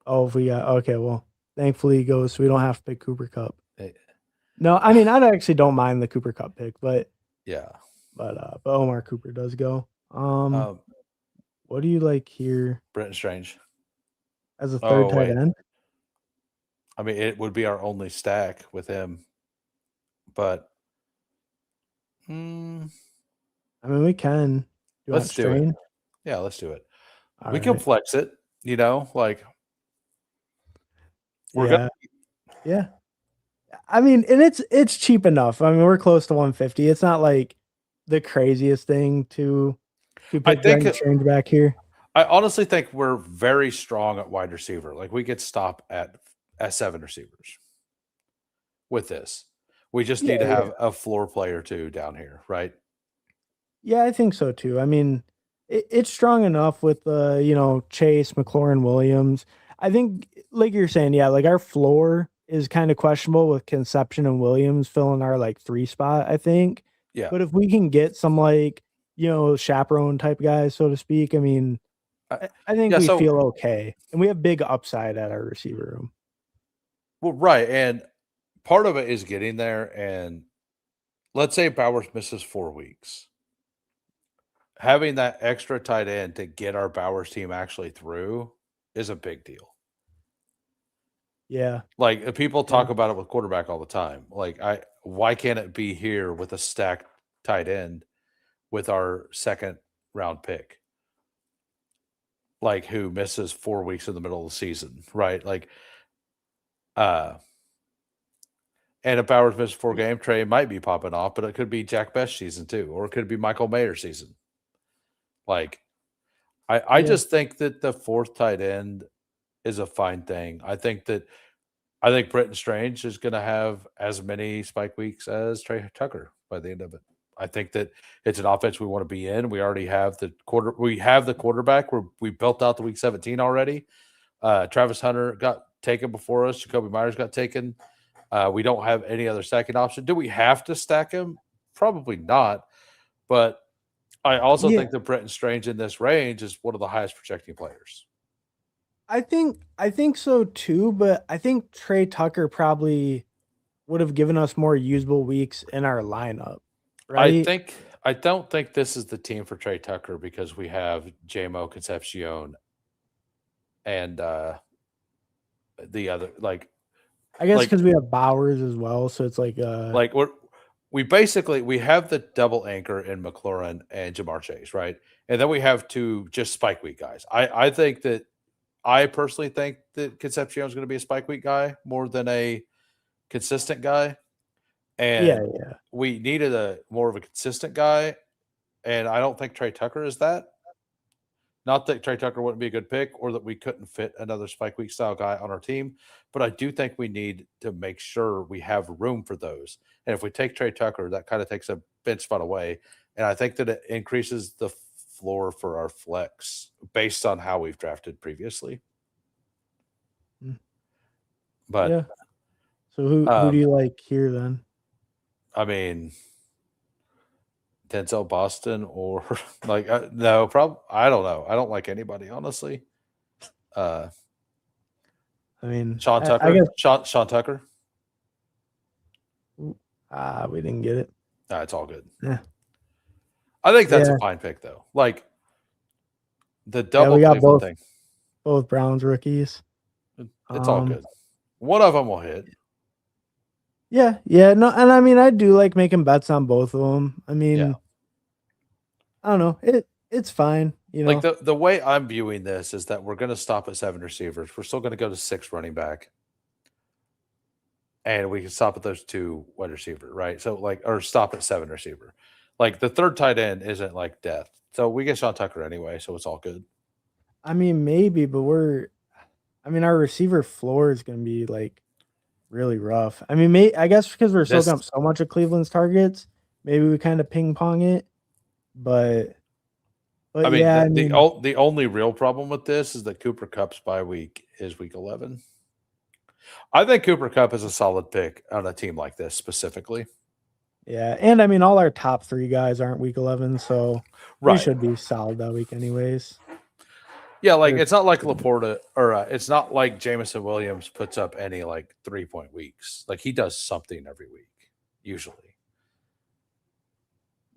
Oh, if we got okay, well, thankfully he goes, so we don't have to pick Cooper Cup. Eh, No, I mean, I actually don't mind the Cooper Cup pick, but yeah. but Omar Cooper does go. What do you like here Brenton Strange as a third Oh tight wait, end? I mean it would be our only stack with him, but I mean, we can. You want let's do it. Strain? Yeah, let's do it. All We can right. flex it, like we're Yeah. Yeah. I mean, and it's cheap enough. I mean, we're close to 150. It's not like the craziest thing to I pick think Brenton Strange back here. I honestly think we're very strong at wide receiver. Like we could stop at 7 receivers with this. We just Yeah, need to yeah. have a floor player too down here, right? Yeah, I think so too. I mean, it's strong enough with Chase, McLaurin, Williams. I think, like you're saying, yeah, like our floor is kind of questionable with Conception and Williams filling our like 3 spot, I think. Yeah. But if we can get some like, chaperone type guys, so to speak, I mean, I think Yeah, we so feel okay. And we have big upside at our receiver room. well, right. And part of it is getting there. And let's say Bowers misses 4 weeks. Having that extra tight end to get our Bowers team actually through is a big deal. Yeah. Like people talk about it with quarterback all the time. Like why can't it be here with a stacked tight end with our second round pick? Like who misses 4 weeks in the middle of the season, right? Like and if Bowers misses 4 game, Trey might be popping off, but it could be Jack Best season too, or it could be Michael Mayer season. Like I just think that the 4th tight end is a fine thing. I think Britton Strange is going to have as many spike weeks as Trey Tucker by the end of it. I think that it's an offense we want to be in. We already have the quarterback. We built out the week 17 already. Travis Hunter got taken before us. Jacoby Myers got taken. We don't have any other stacking option. Do we have to stack him? Probably not. But I also think that Britton Strange in this range is one of the highest projecting players. I think so too, but I think Trey Tucker probably would have given us more usable weeks in our lineup, right? I don't think this is the team for Trey Tucker because we have JMO Concepcion and the other I guess because we have Bowers as well, so it's like we have the double anchor in McLaurin and Jamar Chase, right? And then we have two just spike week guys. I personally think that Concepcion is going to be a spike week guy more than a consistent guy. And we needed a more of a consistent guy. And I don't think Trey Tucker is that. Not that Trey Tucker wouldn't be a good pick or that we couldn't fit another spike week style guy on our team, but I do think we need to make sure we have room for those. And if we take Trey Tucker, that kind of takes a bench spot away. And I think that it increases the floor for our flex based on how we've drafted previously. But yeah. So who do you like here then? I mean, Denzel Boston or no, probably I don't know. I don't like anybody, honestly. I mean, Sean Tucker. I guess Sean Tucker. We didn't get it. No, it's all good. Yeah. I think that's a fine pick though. Like the double we got thing. Both Browns rookies. It's all good. One of them will hit. Yeah. No, and I mean, I do like making bets on both of them. I mean, I don't know. It's fine. You know, like the way I'm viewing this is that we're going to stop at 7 receivers. We're still going to go to 6 running back, and we can stop at those 2 wide receiver, right? So or stop at 7 receiver. Like the third tight end isn't like death. So we get Sean Tucker anyway, so it's all good. I mean, maybe, but our receiver floor is going to be like really rough. I mean, I guess because we're soaking up so much of Cleveland's targets, maybe we kind of ping pong it. But I mean, the only real problem with this is that Cooper Kupp's bye week is week 11. I think Cooper Kupp is a solid pick on a team like this specifically. Yeah, and I mean, all our top 3 guys aren't week 11, so we should be solid that week anyways. Yeah, like it's not like Laporta or it's not like Jameson Williams puts up any like 3-point weeks. Like he does something every week, usually.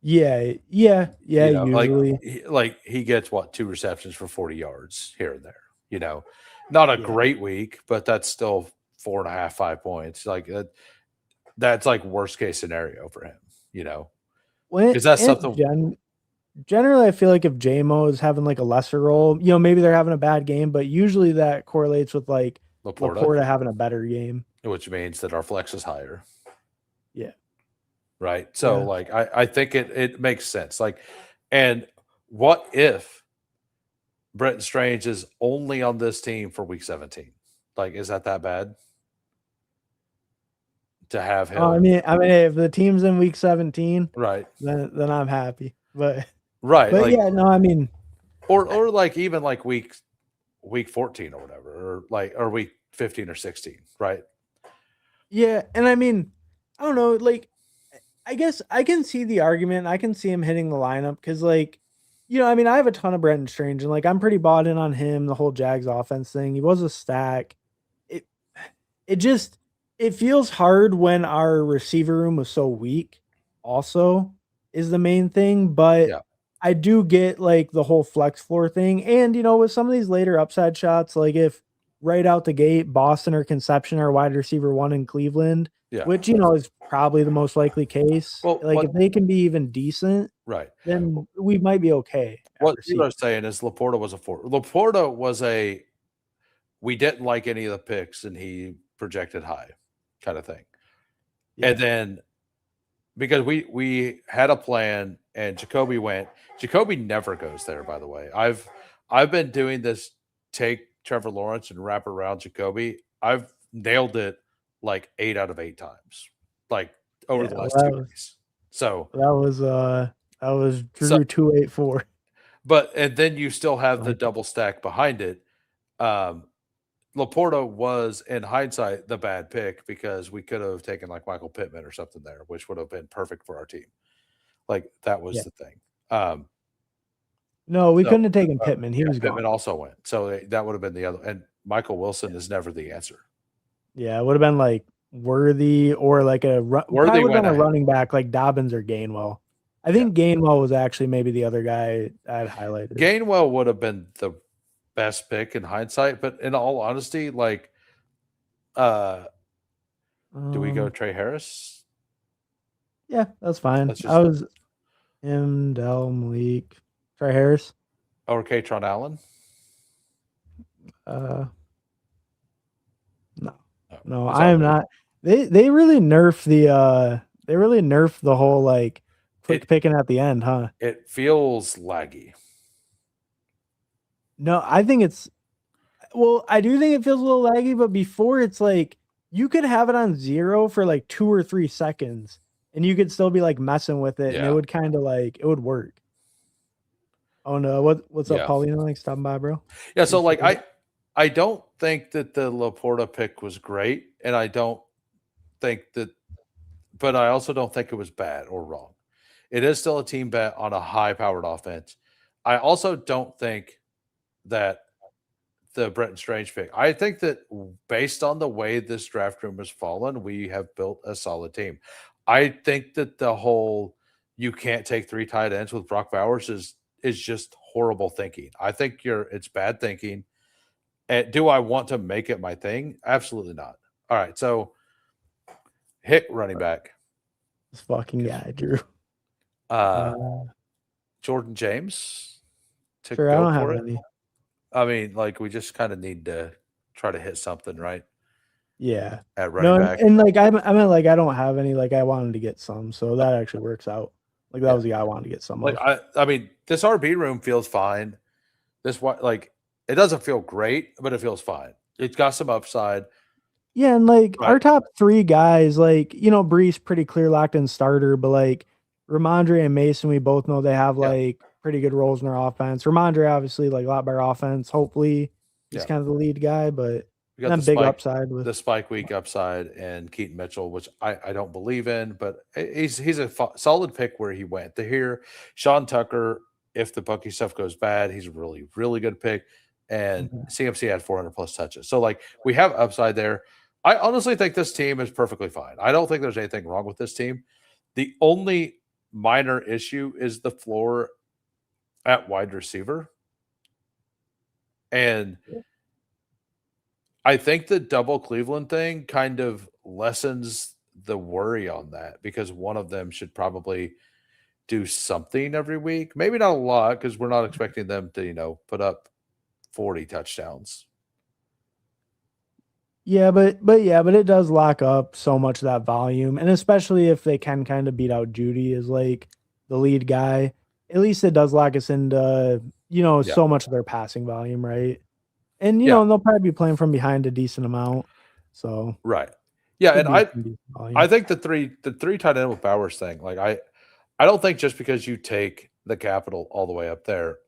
Yeah, usually. Like he gets 2 receptions for 40 yards here and there. You know, not a great week, but that's still 4.5, 5 points. Like that's like worst case scenario for him. You know, because that's something. Generally, I feel like if JMO is having like a lesser role, you know, maybe they're having a bad game, but usually that correlates with like Laporta having a better game, which means that our flex is higher. Yeah. Right. So I think it makes sense. Like, and what if Britton Strange is only on this team for week 17? Like, is that bad? To have him. I mean, if the team's in week 17, right, then I'm happy. But right, but I mean, or like even like week 14 or whatever, or week 15 or 16, right? Yeah, and I mean, I don't know, like I guess I can see the argument. I can see him hitting the lineup because, like, you know, I mean, I have a ton of Brenton Strange, and like I'm pretty bought in on him. The whole Jags offense thing. He was a stack. It feels hard when our receiver room was so weak. Also, is the main thing, but I do get like the whole flex floor thing, and you know, with some of these later upside shots, like if right out the gate, Boston or Conception are wide receiver 1 in Cleveland. Which, you know, is probably the most likely case. Well, like if they can be even decent, right, then we might be okay. What you are saying is Laporta was Laporta was we didn't like any of the picks and he projected high kind of thing. Yeah. And then because we had a plan and Jacoby never goes there, by the way. I've been doing this take Trevor Lawrence and wrap around Jacoby, I've nailed it like 8 out of 8 times, like over Yeah, the well, last 2 days. So, that was so, Drew 284. but and then you still have the Like, double stack behind it. Um, Laporta was, in hindsight, the bad pick because we could have taken like Michael Pittman or something there, which would have been perfect for our team. Like that was yeah. the thing. Um, No, we so couldn't have taken Pittman. He yeah, was Pittman gone. also went. So that would have been the other. And Michael Wilson is never the answer. Yeah, it would have been like Worthy or like probably Worthy would have went been a ahead. running back like Dobbins or Gainwell. I Yeah, think Gainwell was actually maybe the other guy I'd highlighted. Gainwell would have been the best pick in hindsight, but in all honesty, like, uh, do we go Um, Trey Harris? yeah, that's fine. Let's I just was Dell, Malik, Trey Harris. or Katron Allen. Uh, no, No, no, it's I all am good. not. They really nerfed the whole like quick It picking at the end, huh? it feels laggy. No, I think it's well, I do think it feels a little laggy, but before it's like you could have it on 0 for like 2 or 3 seconds and you could still be like messing with it and it Yeah, would kind of like it would work. Oh no, what's up, yeah, Paulina? Like stopping by, bro. yeah. So like Appreciate it. I don't think that the Laporta pick was great, and I don't think that, but I also don't think it was bad or wrong. It is still a team bet on a high-powered offense. I also don't think that the Bretton Strange pick. I think that based on the way this draft room has fallen, we have built a solid team. I think that the whole you can't take 3 tight ends with Brock Bowers is just horrible thinking. I think it's bad thinking. And do I want to make it my thing? Absolutely not. All right, so hit running back. This fucking guy, Drew. Uh Uh, Jordan James to sure, I go don't have for it. any. I mean, like we just kind of need to try to hit something right Yeah. at running No, back. and like I meant like I don't have any. Like I wanted to get some, so that actually works out. Like that Yeah. was the guy I wanted to get some Like of. I mean, this RB room feels fine. This what like it doesn't feel great, but it feels fine. It's got some upside. Yeah, and like our Right. top 3 guys, like Brees pretty clear locked in starter, but like Ramondre and Mason, we both know they have Yeah. like pretty good roles in their offense. Ramondre obviously like a lot better offense. Hopefully he's Yeah. kind of the lead guy, but We got then big upside with the spike week upside and Keaton Mitchell, which I don't believe in, but he's a solid pick where he went. To here, Sean Tucker, if the Bucky stuff goes bad, he's a really, really good pick. And Mhm. CMC had 400 plus touches. So like we have upside there. I honestly think this team is perfectly fine. I don't think there's anything wrong with this team. The only minor issue is the floor at wide receiver. And I think the double Cleveland thing kind of lessens the worry on that because one of them should probably do something every week. Maybe not a lot because we're not expecting them to, put up 40 touchdowns. Yeah, but it does lock up so much of that volume, and especially if they can kind of beat out Judy as like the lead guy, at least it does lock us into Yeah. so much of their passing volume, right? And Yeah. they'll probably be playing from behind a decent amount, so Right. Yeah. should And be some decent I volume. think the three tight end with Bowers thing, like I don't think just because you take the capital all the way up there,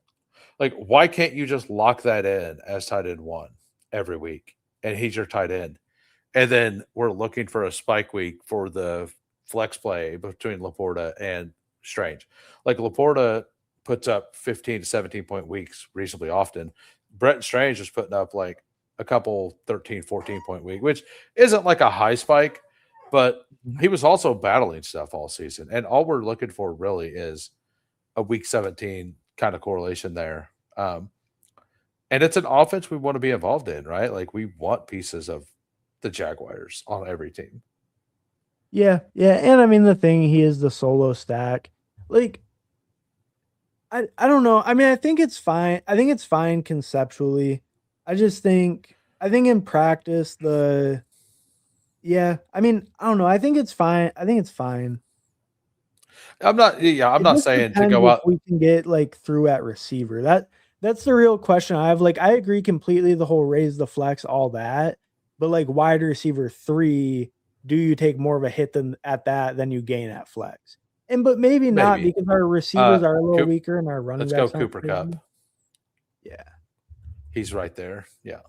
like why can't you just lock that in as tight end 1 every week and he's your tight end? And then we're looking for a spike week for the flex play between Laporta and Strange. Like Laporta puts up 15 to 17 point weeks reasonably often. Brett Strange is putting up like a couple 13, 14 point week, which isn't like a high spike, but Mhm. he was also battling stuff all season. And all we're looking for really is a week 17 kind of correlation there. And it's an offense we want to be involved in, right? Like we want pieces of the Jaguars on every team. Yeah, yeah, and I mean the thing, he is the solo stack. Like I don't know. I mean, I think it's fine. I think it's fine conceptually. I think in practice yeah, I mean, I don't know. I think it's fine. I think it's fine. I'm not It saying to depends go if out. we can get like through at receiver. That's the real question I have. Like, I agree completely. The whole raise the flex, all that, but like wide receiver 3, do you take more of a hit than at that than you gain at flex? And but maybe not Maybe. because our receivers are a little Coop, weaker and our running let's go backs aren't Cooper Cup. crazy. Yeah. He's right there. Yeah.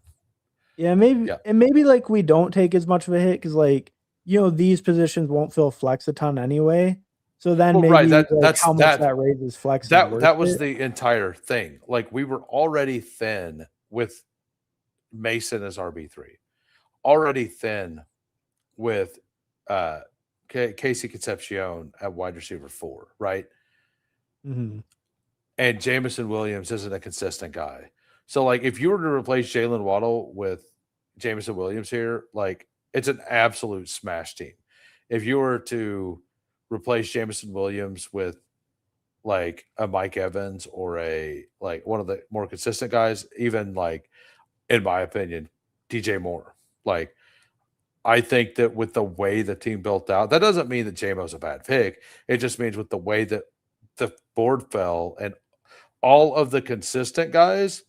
Yeah, maybe Yeah. and maybe like we don't take as much of a hit because like these positions won't fill flex a ton anyway. So then Well, right. maybe like That's how much that raises flex is worth that was it. the entire thing. Like we were already thin with Mason as RB3, already thin with uh Casey Concepcion at wide receiver 4, right? Mm-hmm. And Jameson Williams isn't a consistent guy. So, like, if you were to replace Jalen Waddle with Jameson Williams here, like, it's an absolute smash team. If you were to replace Jameson Williams with like a Mike Evans or a like one of the more consistent guys, even like in my opinion, DJ Moore. Like, I think that with the way the team built out, that doesn't mean that JMO's a bad pick. It just means with the way that the board fell and all of the consistent guys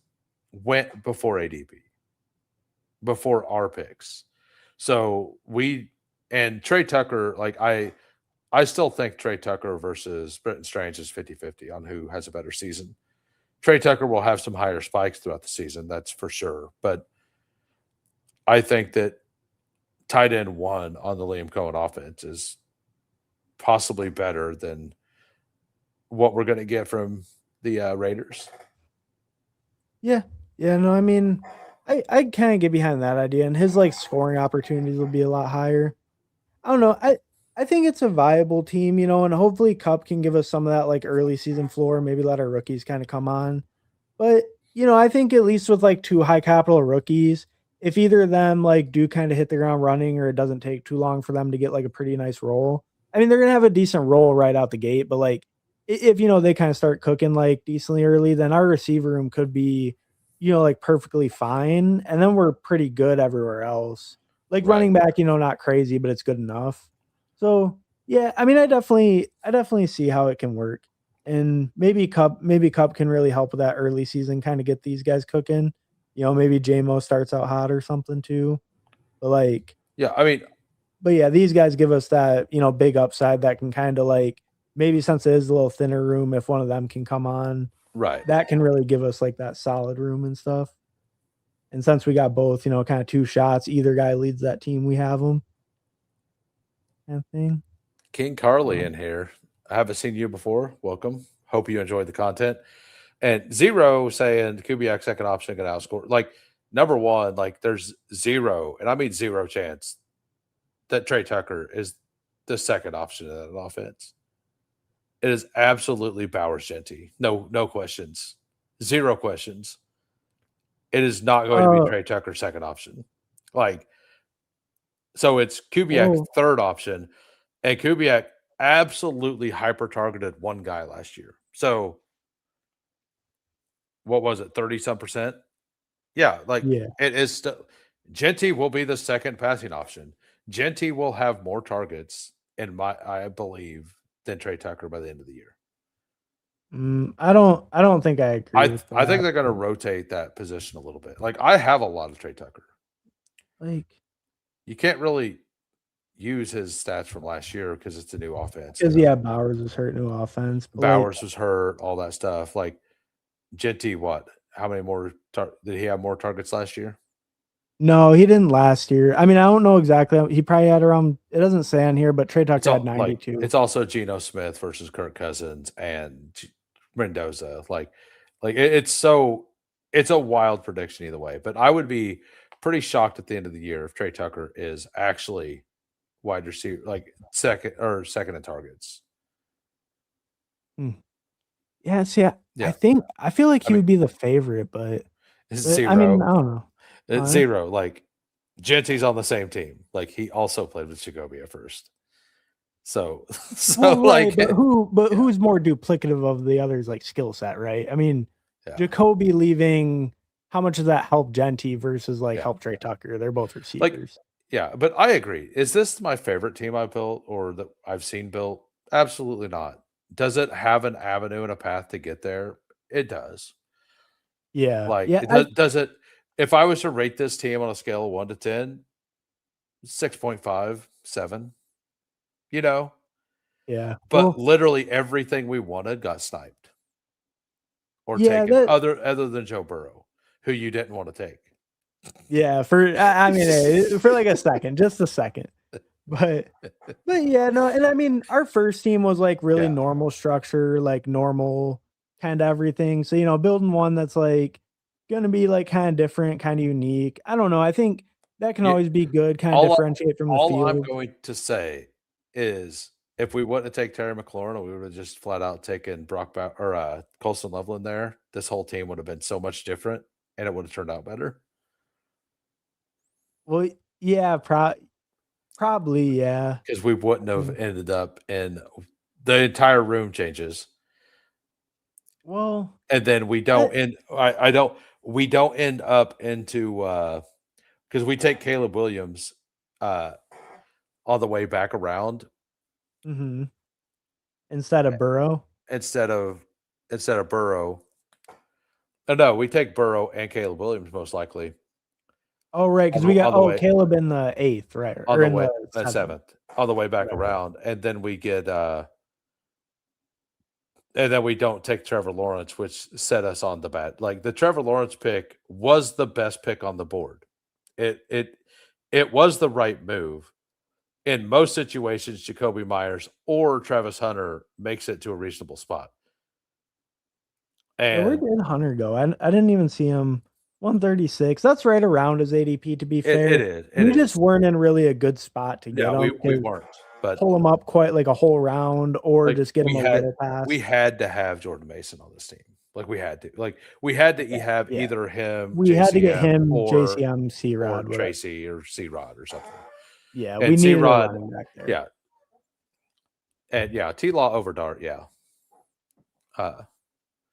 went before ADP, before our picks. So we and Trey Tucker, like I still think Trey Tucker versus Britton Strange is 50-50 on who has a better season. Trey Tucker will have some higher spikes throughout the season, that's for sure. But I think that tight end 1 on the Liam Cohen offense is possibly better than what we're going to get from the Raiders. Yeah. Yeah, no, I mean, I kind of get behind that idea, and his like scoring opportunities will be a lot higher. I don't know. I think it's a viable team, and hopefully Cup can give us some of that like early season floor, maybe let our rookies kind of come on. But, I think at least with like 2 high capital rookies, if either of them like do kind of hit the ground running or it doesn't take too long for them to get like a pretty nice role. I mean, they're going to have a decent role right out the gate, but like if they kind of start cooking like decently early, then our receiver room could be, like perfectly fine, and then we're pretty good everywhere else. Like Right. running back, not crazy, but it's good enough. So, yeah, I mean, I definitely see how it can work. And maybe Cup can really help with that early season, kind of get these guys cooking. Maybe JMO starts out hot or something too. But like, Yeah, I mean, but yeah, these guys give us that, big upside that can kind of like maybe since it is a little thinner room, if one of them can come on, right. that can really give us like that solid room and stuff. And since we got both, kind of 2 shots, either guy leads that team, we have them. Kind of thing. King Carly in here. I haven't seen you before. Welcome. Hope you enjoyed the content. And Zero saying Kubiak second option going to outscore. Like, number one, like there's zero, and I mean 0 chance that Trey Tucker is the second option in that offense. It is absolutely Bowers Genty. No questions. 0 questions. It is not going to be Trey Tucker second option. Like, so it's Kubiak third option, and Kubiak absolutely hyper targeted one guy last year. So what was it, 30 some percent? Yeah, like Yeah. it is still Genty will be the second passing option. Genty will have more targets I believe, than Trey Tucker by the end of the year. I don't think I agree with I think that. they're going to rotate that position a little bit. Like I have a lot of Trey Tucker. Like, You can't really use his stats from last year because it's a new offense. because yeah, Bowers was hurt, new offense. But like, Bowers was hurt, all that stuff. Like Genty, what? How many more did he have more targets last year? no, he didn't last year. I mean, I don't know exactly. He probably had around. It doesn't say on here, but Trey Tucker had 92. It's also Geno Smith versus Kirk Cousins and Mendoza. It's a wild prediction either way. But I would be pretty shocked at the end of the year if Trey Tucker is actually wide receiver, like second in targets. Yeah, see, Yeah, I feel like I he mean, would be the favorite, but it's I mean, 0. I don't know. It's 0. Like Genty's on the same team. Like he also played with Jacoby at first. So Well, right, like but yeah. who's more duplicative of the others like skill set, right? I mean, Yeah. Jacoby leaving, how much does that help Genty versus like Yeah. help Trey Tucker? They're both Like, receivers. yeah, but I agree. Is this my favorite team I've built or that I've seen built? Absolutely not. Does it have an avenue and a path to get there? It does. Yeah. Like, Yeah. it does it if I was to rate this team on a scale of 1 to 10, 6.5, 7, you know? Yeah. But Well, literally everything we wanted got sniped or yeah, taken that other than Joe Burrow, who you didn't wanna take. yeah, I mean, for like a second, just a second. But yeah, no, and I mean, our first team was like really Yeah. normal structure, like normal kind of everything. So, building one that's like gonna be like kind of different, kind of unique. I don't know. I think that can You always be good, kind of all I differentiate from the all I'm field. going to say is if we wouldn't have taken Terry McLaurin, we would have just flat out taken Colson Loveland there, this whole team would have been so much different, and it would have turned out better Well, yeah, probably, yeah. because we wouldn't have Mm. ended up in the entire room changes, Well, and then we I, don't end. I don't. We don't end up into because we take Caleb Williams uh, all the way back around mhm, instead of Burrow. instead of Burrow. Oh, no, we take Burrow and Caleb Williams most likely Oh, right, because we got on the way Caleb in the eighth, right, or in the at seventh, 7th, on the way back right. around, and then we get and then we don't take Trevor Lawrence, which set us on the bad. Like the Trevor Lawrence pick was the best pick on the board. It was the right move. In most situations, Jacoby Myers or Travis Hunter makes it to a reasonable spot. Yeah, where And did Hunter go? I didn't even see him. 136. That's right around his ADP, to be it fair. is. It We just is. weren't in really a good spot to get No, him we because weren't. But pull him up quite like a whole round or like just get him a little we past. had to have Jordan Mason on this team. Like we had to. Like we had to Yeah, have yeah. either him, We had to get JCM, him, JCM, or C-Rod, whatever. Tracy or C Rod or something. Yeah, we And C needed a Rod, running back there. yeah. And yeah, T Law over Dart, yeah.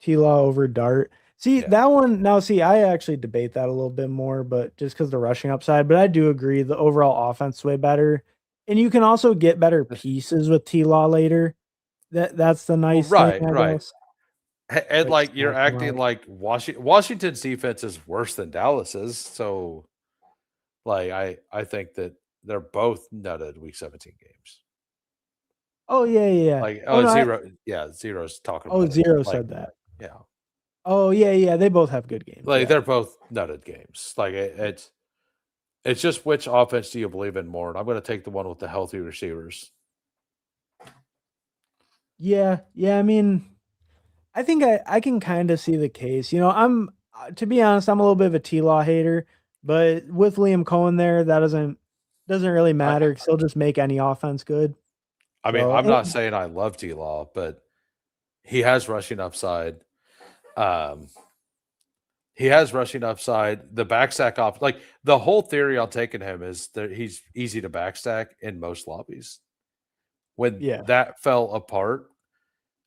T-Law over Dart. See, Yeah. that one now see, I actually debate that a little bit more, but just because the rushing upside, but I do agree the overall offense is way better. And you can also get better pieces with T-Law later. That's the Well, nice thing, right, I right. guess. And Like like you're stack 'em acting up. like Washington's defense is worse than Dallas's. So like I think that they're both nutted week 17 games. Oh, yeah, yeah, yeah. Like Oh, no, Zero's talking oh, about it. Zero Like said that. yeah. Oh, yeah, yeah, they both have good games, Like yeah. they're both nutted games. Like it's just which offense do you believe in more? And I'm going to take the one with the healthy receivers. Yeah, yeah, I mean, I think I can kinda see the case. I'm to be honest, I'm a little bit of a T-Law hater, but with Liam Cohen there, that doesn't really I matter 'cause he'll just make any offense good. I mean, So, I'm not saying I love T Law, but he has rushing upside. Um, he has rushing upside. The backstack off, like the whole theory on taking him is that he's easy to backstack in most lobbies. When yeah. that fell apart,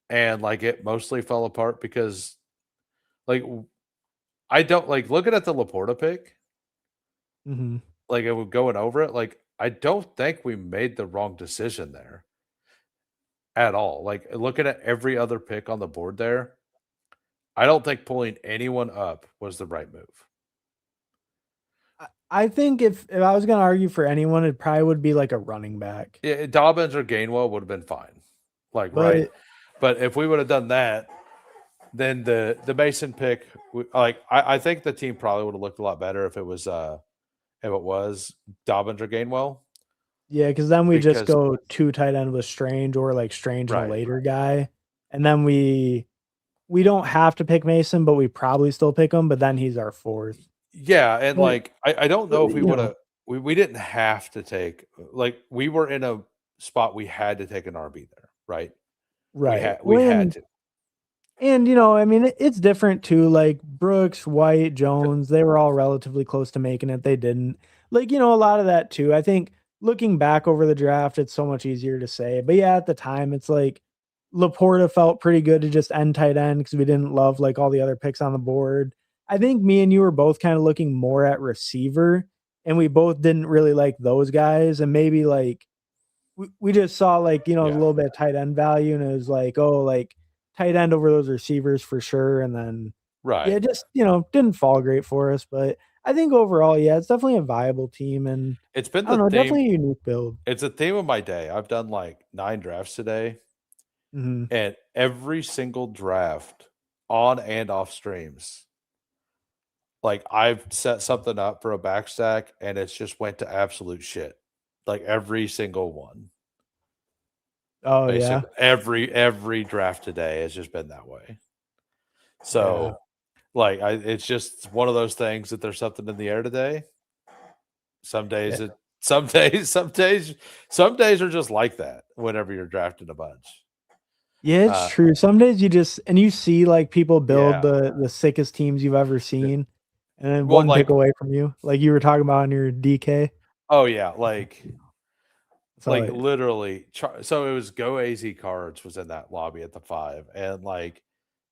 and like it mostly fell apart because like I don't like looking at the Laporta pick, Mhm. like it would going over it. Like I don't think we made the wrong decision there at all. Like looking at every other pick on the board there, I don't think pulling anyone up was the right move. I think if I was gonna argue for anyone, it probably would be like a running back. Yeah, Dobbins or Gainwell would have been fine. Like, right. But But if we would have done that, then the Mason pick, I think the team probably would have looked a lot better if it was Dobbins or Gainwell. yeah, because then we just Because go 2 tight end with Strange or like Strange and a right. later guy. And then we don't have to pick Mason, but we probably still pick him, but then he's our 4th. Yeah, and But like I don't know if we you would know, have we didn't have to take like we were in a spot we had to take an RB there, right? right. We had to. And I mean, it's different too. Like Brooks, White, Jones, they were all relatively close to making it. They didn't. Like, a lot of that too. I think looking back over the draft, it's so much easier to say. But yeah, at the time, it's like Laporta felt pretty good to just end tight end because we didn't love like all the other picks on the board. I think me and you were both kind of looking more at receiver, and we both didn't really like those guys. And maybe like we just saw like, a Yeah. little bit of tight end value, and it was like, oh, like tight end over those receivers for sure. And then Yeah, Right. just, didn't fall great for us, but I think overall, yeah, it's definitely a viable team, and It's been I don't the know, theme. definitely a unique build. It's a theme of my day. I've done like 9 drafts today, Mhm. and every single draft on and off streams, like I've set something up for a backstack and it's just went to absolute shit. Like every single one. Oh, yeah. Basically, every draft today has just been that way. Yeah. So, like, it's just one of those things that there's something in the air today. Some Yeah. days it, some days are just like that. Whenever you're drafting a bunch, Yeah, it's uh, true. Some days you see, like, people build yeah. the sickest teams you've ever Yeah. seen, and then Well, one pick like, away from you, like you were talking about in your DK. oh yeah, So, literally. So it was Go Az Cards was in that lobby at the 5, and like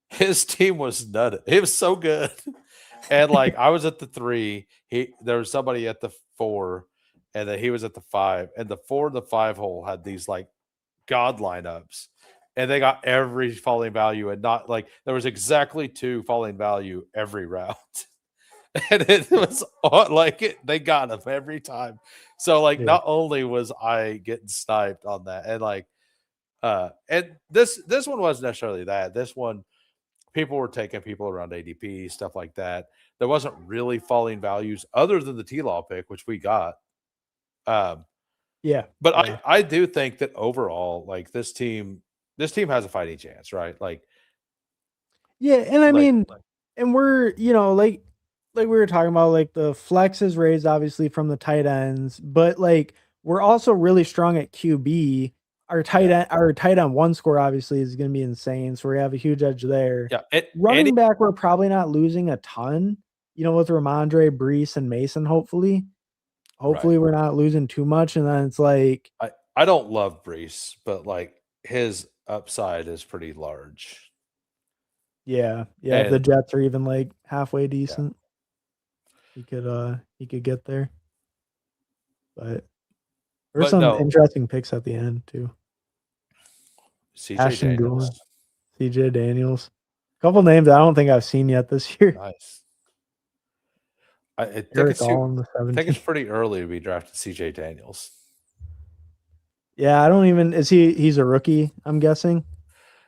his team was nutted. It was so good. And like I was at the 3, there was somebody at the 4, and then he was at the 5, and the 4 and the 5 hole had these like god lineups, and they got every falling value, and not like there was exactly 2 falling value every round. And it was like they got them every time. So like yeah. not only was I getting sniped on that, and like and this one wasn't necessarily that. This one, people were taking people around ADP, stuff like that. There wasn't really falling values other than the T-Law pick, which we got. Um, Yeah. but Yeah. I do think that overall, like this team has a fighting chance, right? Yeah, and I Like mean, and we're, like we were talking about, like the flex is raised obviously from the tight ends, but like we're also really strong at QB. yeah, Our tight end one score obviously is going to be insane, so we have a huge edge there. yeah. Any Running back, we're probably not losing a ton, with Ramondre, Brees, and Mason. Hopefully, right. we're not losing too much, and then it's like, I don't love Brees, but like his upside is pretty large. yeah, yeah. If the And Jets are even like halfway yeah, decent, he could get there, but. There's but some no, interesting picks at the end too. CJ Ashton Daniels, Dulin, CJ Daniels. A couple names I don't think I've seen yet this year. nice. I think Eric it's too. All in the I think it's 17. pretty early to be drafted CJ Daniels. Yeah, I don't even he's a rookie, I'm guessing.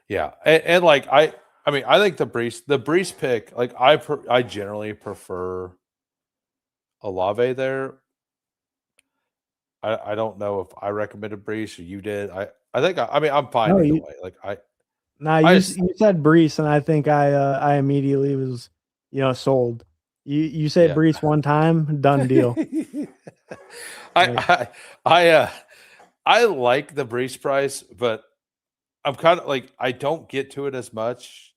Yeah, and like I mean, I think the Brees pick, like I generally prefer Olave there. I don't know if I recommended Brees or you did. I think I mean I'm fine No, either you way. Like nah, I just you said Brees, and I think I immediately was, sold. You say yeah. Brees one time, done deal. I Like, I I like the Brees price, but I'm kind of like I don't get to it as much.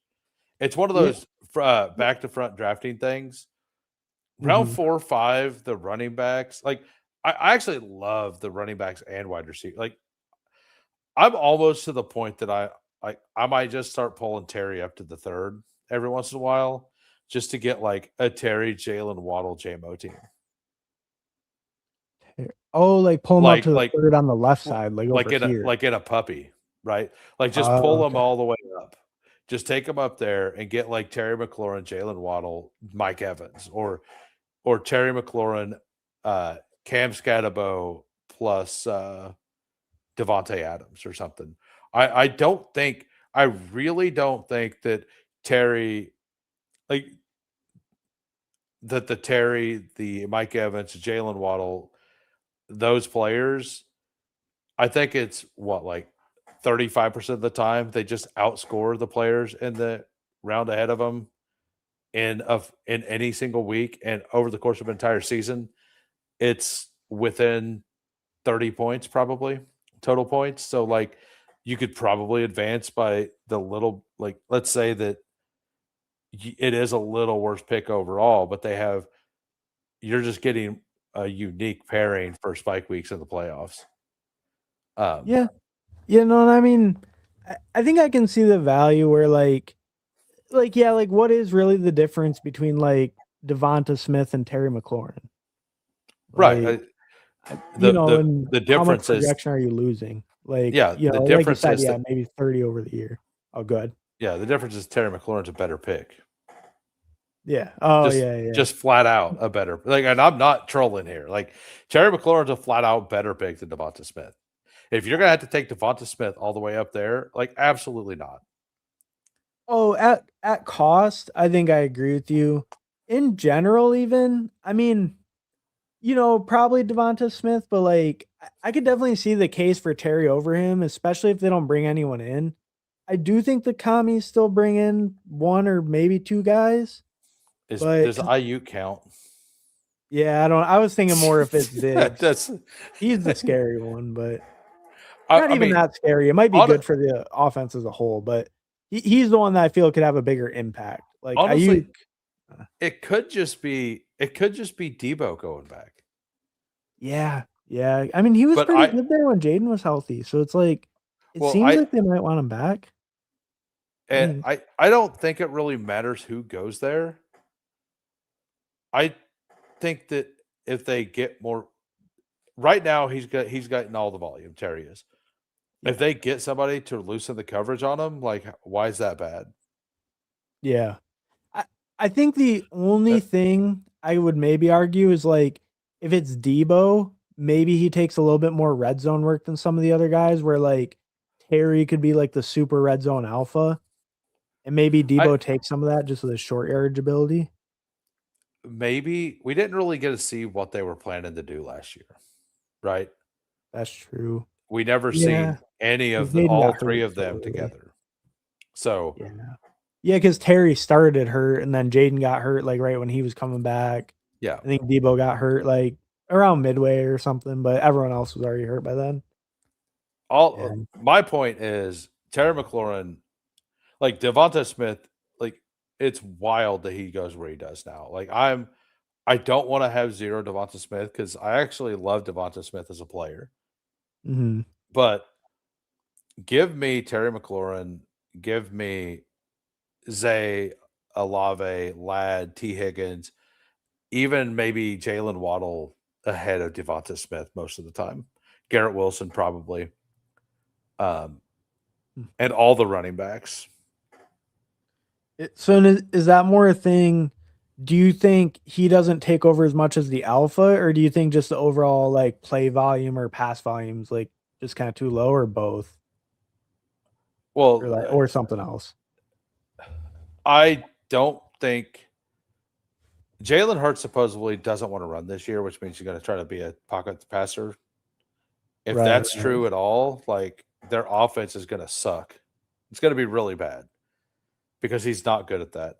It's one of yeah. those back to front drafting things. Round Mhm. 4 or 5, the running backs, like I actually love the running backs and wide receiver. Like I'm almost to the point that I might just start pulling Terry up to the 3rd every once in a while, just to get like a Terry, Jalen Waddle, JMO team. Oh, like pull him up Like to the like third on the left L side, like over here. like in a puppy, right? Like, just Oh, pull them okay. all the way up. Just take them up there and get, like, Terry McLaurin, Jalen Waddle, Mike Evans, or Terry McLaurin, uh, Cam Scatterbo plus, Devontae Adams or something. I really don't think that Terry like, that the Terry, the Mike Evans, Jalen Waddle, those players, I think it's what, like 35% of the time they just outscore the players in the round ahead of them in any single week, and over the course of an entire season, it's within 30 points probably total points. So like you could probably advance by the little, like let's say that it is a little worse pick overall, but you're just getting a unique pairing for spike weeks in the playoffs. Um, Yeah. No, I mean, I think I can see the value where yeah, like what is really the difference between like Devonta Smith and Terry McLaurin? right. Like, The and the how much difference is, projection are you losing? Like, yeah, the like you difference said, is yeah, that maybe 30 over the year. Oh, good. yeah, the difference is Terry McLaurin's a better pick. Yeah. Oh, Just yeah, yeah. just flat out a better like, and I'm not trolling here. Like Terry McLaurin's a flat out better pick than Devonta Smith. If you're gonna have to take Devonta Smith all the way up there, like absolutely not. Oh, at cost, I think I agree with you. In general, even, I mean, probably Devonta Smith, but like I could definitely see the case for Terry over him, especially if they don't bring anyone in. I do think the commies still bring in one or maybe two guys, but Does IU count? yeah, I was thinking more if it's Diggs. That's He's the scary one, but not I even mean, that scary. It might be hon- good for the offense as a whole, but he's the one that I feel could have a bigger impact. Like honestly, Ayuk, uh, it could just be Debo going back. yeah, yeah. I mean, he was But pretty good there when Jaden was healthy, so it's like it well, seems like they might want him back. I think. I don't think it really matters who goes there. I think that if they get more right now, he's gotten all the volume. Terry is. If Yeah, they get somebody to loosen the coverage on him, like why is that bad? yeah. I I think the only Uh, thing I would maybe argue is like if it's Debo, maybe he takes a little bit more red zone work than some of the other guys. Where like Terry could be like the super red zone alpha, and maybe I Debo takes some of that just with his short yardage ability. maybe we didn't really get to see what they were planning to do last year, right? That's true. We never Yeah, seen any 'cause of Jaden all got three hurt of so them early. together. So Yeah. Yeah, because Terry started hurt, and then Jaden got hurt, like, right when he was coming back. yeah, I think Debo got hurt, like, around midway or something, but everyone else was already hurt by then. all Yeah. my point is Terry McLaurin, like Devonta Smith, like it's wild that he goes where he does now. Like I don't want to have zero Devonta Smith because I actually love Devonta Smith as a player. Mhm. But give me Terry McLaurin, give me Zay, Alave, Ladd, T. Higgins, even maybe Jalen Waddle ahead of Devonta Smith most of the time. Garrett Wilson probably, um, Mm. and all the running backs. So is that more a thing do you think he doesn't take over as much as the alpha, or do you think just the overall, like, play volume or pass volume's, like, just kinda too low, or both? Or, Well, like or something else? I don't think Jalen Hurts supposedly doesn't want to run this year, which means he's going to try to be a pocket passer. If Right, that's right. true at all, like their offense is going to suck. It's going to be really bad because he's not good at that.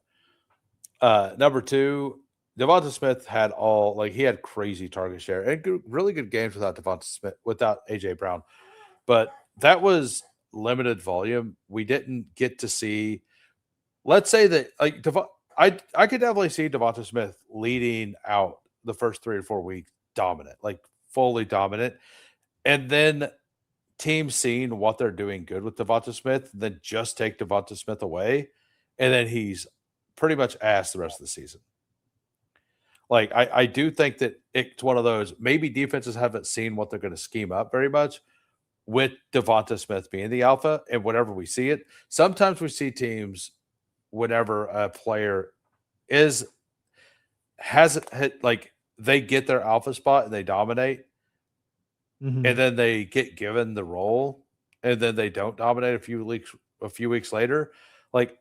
Number two, Devonta Smith had he had crazy target share and really good games without Devonta Smith, without AJ Brown. But that was limited volume. We didn't get to see. Let's say that I could definitely see Devonta Smith leading out the first 3 or 4 weeks dominant, like fully dominant, and then teams seeing what they're doing good with Devonta Smith, then just take Devonta Smith away, and then he's pretty much ass the rest of the season. Like I do think that it's one of those maybe defenses haven't seen what they're going to scheme up very much with Devonta Smith being the alpha, and whenever we see it, sometimes we see teams whenever a player is hasn't hit like they get their alpha spot and they dominate, and Mhm. then they get given the role, and then they don't dominate a few weeks later. Like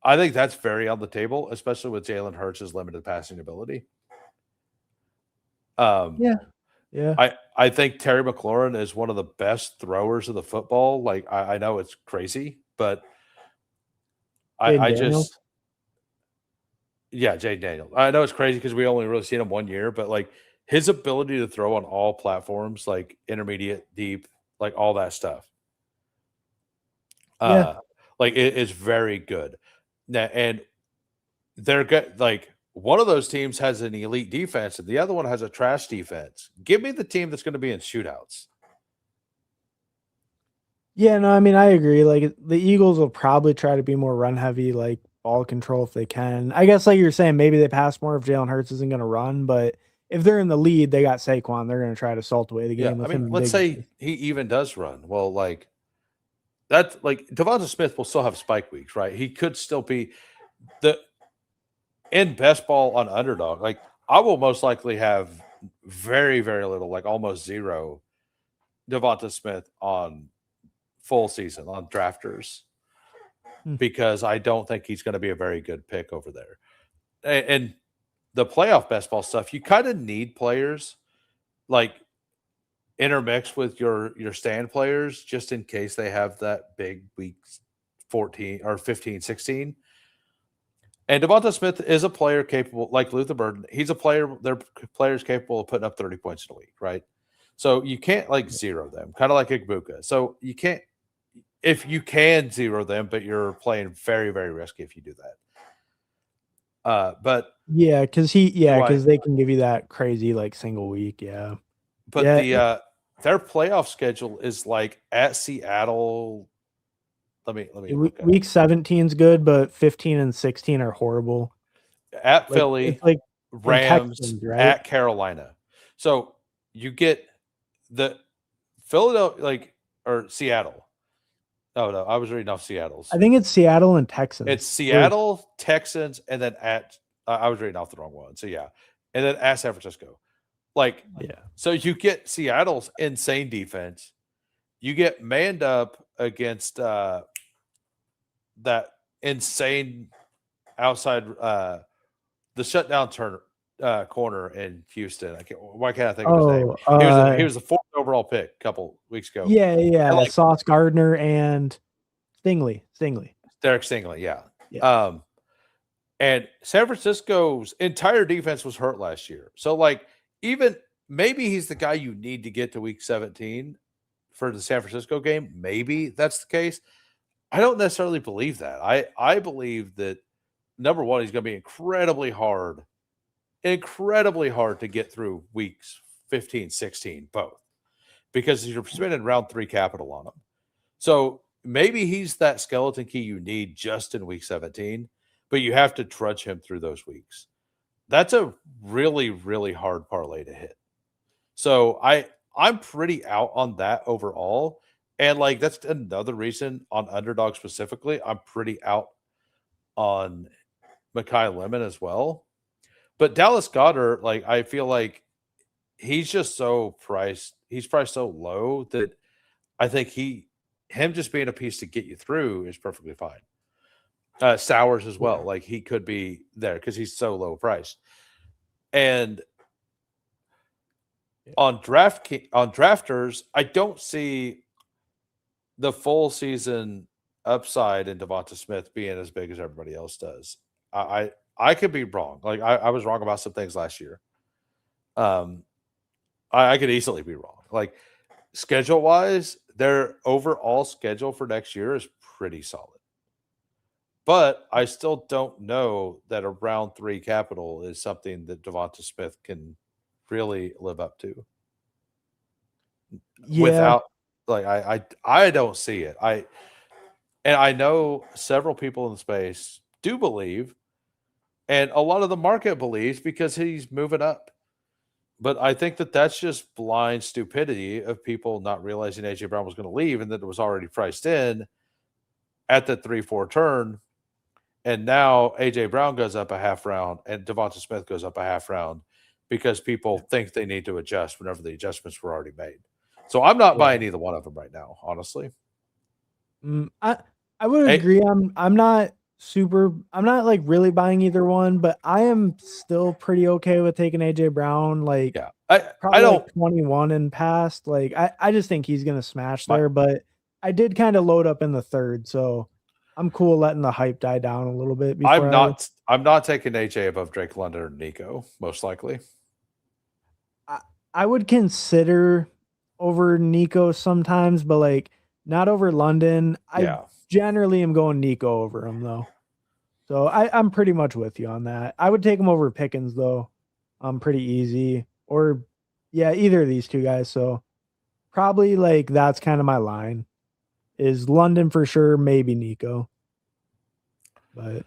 I think that's very on the table, especially with Jalen Hurts' limited passing ability. Um, Yeah, yeah. I think Terry McLaurin is one of the best throwers of the football. Like I know it's crazy, but Jaden I Daniels? just yeah, Jay Daniel. I know it's crazy because we only really seen him 1 year, but like his ability to throw on all platforms, like intermediate, deep, like all that stuff, Yeah. uh, like it is very good. And they're good. Like one of those teams has an elite defense, and the other one has a trash defense. Give me the team that's going to be in shootouts. Yeah, no, I mean, I agree, like, the Eagles will probably try to be more run heavy, like, ball control if they can. I guess, like you're saying, maybe they pass more if Jalen Hurts isn't gonna run, but if they're in the lead, they got Saquon, they're gonna try to salt away the Yeah, game I with mean, him and let's Diggs. say he even does run. Well, like that's like Devonta Smith will still have spike weeks, right? He could still be the in best ball on Underdog, like I will most likely have very, very little, like almost zero Devonta Smith on full season on drafters Hmm. because I don't think he's going to be a very good pick over there. And the playoff best ball stuff, you kind of need players like intermixed with your stand players just in case they have that big week 14 or 15, 16. And Devonta Smith is a player capable, like Luther Burden. He's a player. They're players capable of putting up 30 points in a week, right? So you can't like zero them, kind of like Igbuka. So you can't, if you can zero them, but you're playing very, very risky if you do that. But Yeah, because do I? they can give you that crazy like single week. Yeah. But Yeah. their playoff schedule is like at Seattle. Let me look at Week 17 is good, but 15 and 16 are horrible. at Like Philly, it's like and Rams, Texans, right? at Carolina. So you get the Philadelphia, like or Seattle. Oh no, I was reading off Seattle's. I think it's Seattle and Texans. It's Seattle, Texans, and then at I was reading off the wrong one. So yeah, and then at San Francisco. Like Yeah. so you get Seattle's insane defense. You get manned up against that insane outside the shutdown corner in Houston. Why can't I think of his name? He was the 4th overall pick a couple weeks ago. Yeah, And like Sauce Gardner and Stingley. Derek Stingley, yeah. Yeah. And San Francisco's entire defense was hurt last year. So like even maybe he's the guy you need to get to week 17 for the San Francisco game. Maybe that's the case. I don't necessarily believe that. I believe that number one, he's going to be incredibly hard to get through weeks 15, 16, both, because you're spending round 3 capital on him. So maybe he's that skeleton key you need just in week 17, but you have to trudge him through those weeks. That's a really, really hard parlay to hit. So I'm pretty out on that overall. And like that's another reason on Underdog specifically, I'm pretty out on Mekhi Lemon as well. But Dallas Goedert, like I feel like he's just so priced. He's priced so low that I think him just being a piece to get you through is perfectly fine. Sowers as well, like he could be there because he's so low priced. And on drafters, I don't see the full season upside in Devonta Smith being as big as everybody else does. I could be wrong. Like I was wrong about some things last year. I could easily be wrong. Like schedule wise, their overall schedule for next year is pretty solid. But I still don't know that a round 3 capital is something that Devonta Smith can really live up to. Yeah. Without like I don't see it. And I know several people in the space do believe, and a lot of the market believes because he's moving up. But I think that that's just blind stupidity of people not realizing AJ Brown was going to leave and that it was already priced in at the 3-4 turn. And now AJ Brown goes up a half round and Devonta Smith goes up a half round because people think they need to adjust whenever the adjustments were already made. So I'm not buying either one of them right now, honestly. I would agree. I'm not like really buying either one, but I am still pretty okay with taking AJ Brown. Like, yeah, probably I don't like 21 and past. Like, I just think he's gonna smash there. But I did kind of load up in the 3rd, so I'm cool letting the hype die down a little bit. I'm not taking AJ above Drake London or Nico, most likely. I would consider over Nico sometimes, but like not over London. I generally am going Nico over him though. So I'm pretty much with you on that. I would take him over Pickens though. Pretty easy. Or either of these two guys. So probably like that's kind of my line. Is London for sure, maybe Nico. But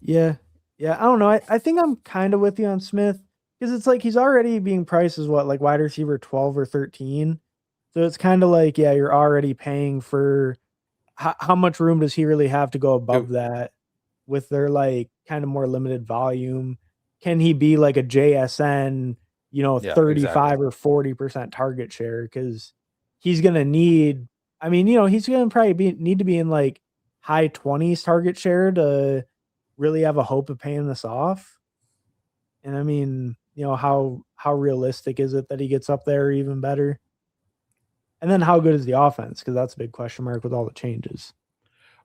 yeah, I don't know. I think I'm kind of with you on Smith because it's like he's already being priced as what, like wide receiver 12 or 13. So it's kind of like, yeah, you're already paying for how much room does he really have to go above that? with their like kind of more limited volume? Can he be like a JSN, Yeah, 35 exactly. or 40% target share? Because he's gonna need, I mean, he's gonna probably need to be in like high 20s target share to really have a hope of paying this off. And I mean, how realistic is it that he gets up there even better? And then how good is the offense? Because that's a big question mark with all the changes.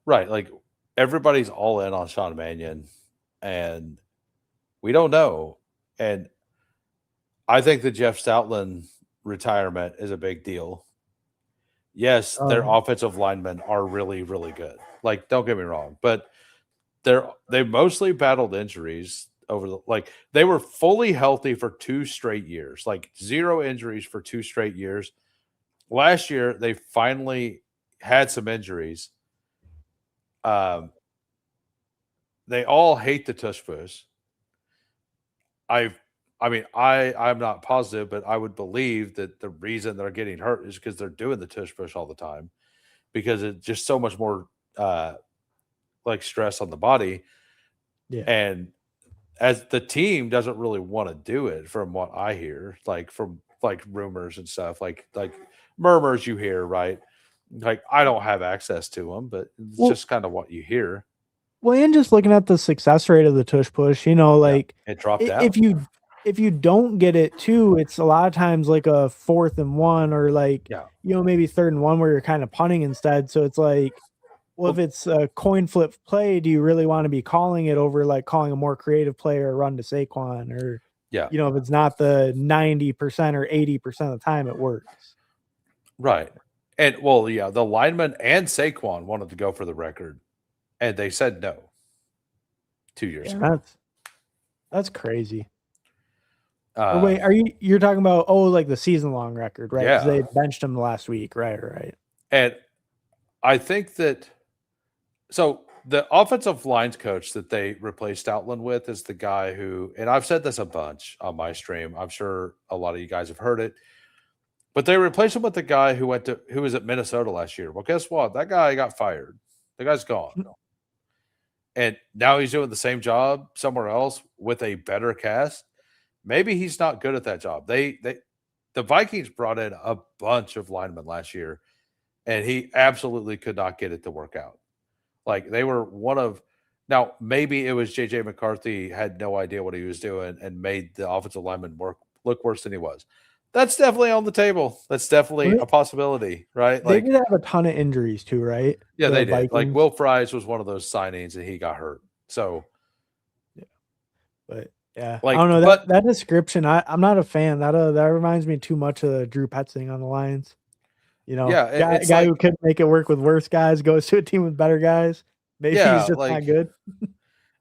Right. Like everybody's all in on Sean Mannion, and we don't know. And I think the Jeff Stoutland retirement is a big deal. Yes, Oh their yeah. offensive linemen are really, really good. Like, don't get me wrong, but they mostly battled injuries over the like they were fully healthy for 2 straight years, like 0 injuries for 2 straight years. Last year, they finally had some injuries. Um, they all hate the tush push. I I mean, I'm not positive, but I would believe that the reason they're getting hurt is because they're doing the tush push all the time because it's just so much more uh like stress on the body. Yeah. And as the team doesn't really want to do it from what I hear, like from like rumors and stuff, like murmurs you hear, right? Like I don't have access to them, but it's Well, just kind of what you hear. and just looking at the success rate of the tush push, Yeah, like it dropped if down. you don't get it too, it's a lot of times like a 4th and 1 or like Yeah. maybe 3rd and 1 where you're kind of punting instead. So it's like, well, if Well, it's a coin flip play, do you really want to be calling it over like calling a more creative play or run to Saquon or yeah, if it's not the 90% or 80% of the time it works. right. And well, yeah, the lineman and Saquon wanted to go for the record, and they said no 2 years Yeah, ago. that's crazy. Or wait, Um, you're talking about like the season long record, right? Because yeah, they benched him last week, right? Right. and I think that so the offensive lines coach that they replaced Outland with is the guy who, and I've said this a bunch on my stream. I'm sure a lot of you guys have heard it, but they replaced him with the guy who was at Minnesota last year. Well, guess what? That guy got fired. The guy's gone. And now he's doing the same job somewhere else with a better cast. Maybe he's not good at that job. The Vikings brought in a bunch of linemen last year, and he absolutely could not get it to work out. Like they were one of now maybe it was JJ McCarthy had no idea what he was doing and made the offensive lineman look worse than he was. That's definitely on the table. That's definitely Well, a possibility, right? they Like, did have a ton of injuries too, right? yeah, The they did. Like Vikings. Will Fries was one of those signings and he got hurt. So Yeah, but yeah, I like, don't know but that description. I'm not a fan. That reminds me too much of Drew Petzing on the Lions. yeah, it's Guy who like, could make it work with worse guys goes to a team with better guys. Maybe he's yeah, just not like good.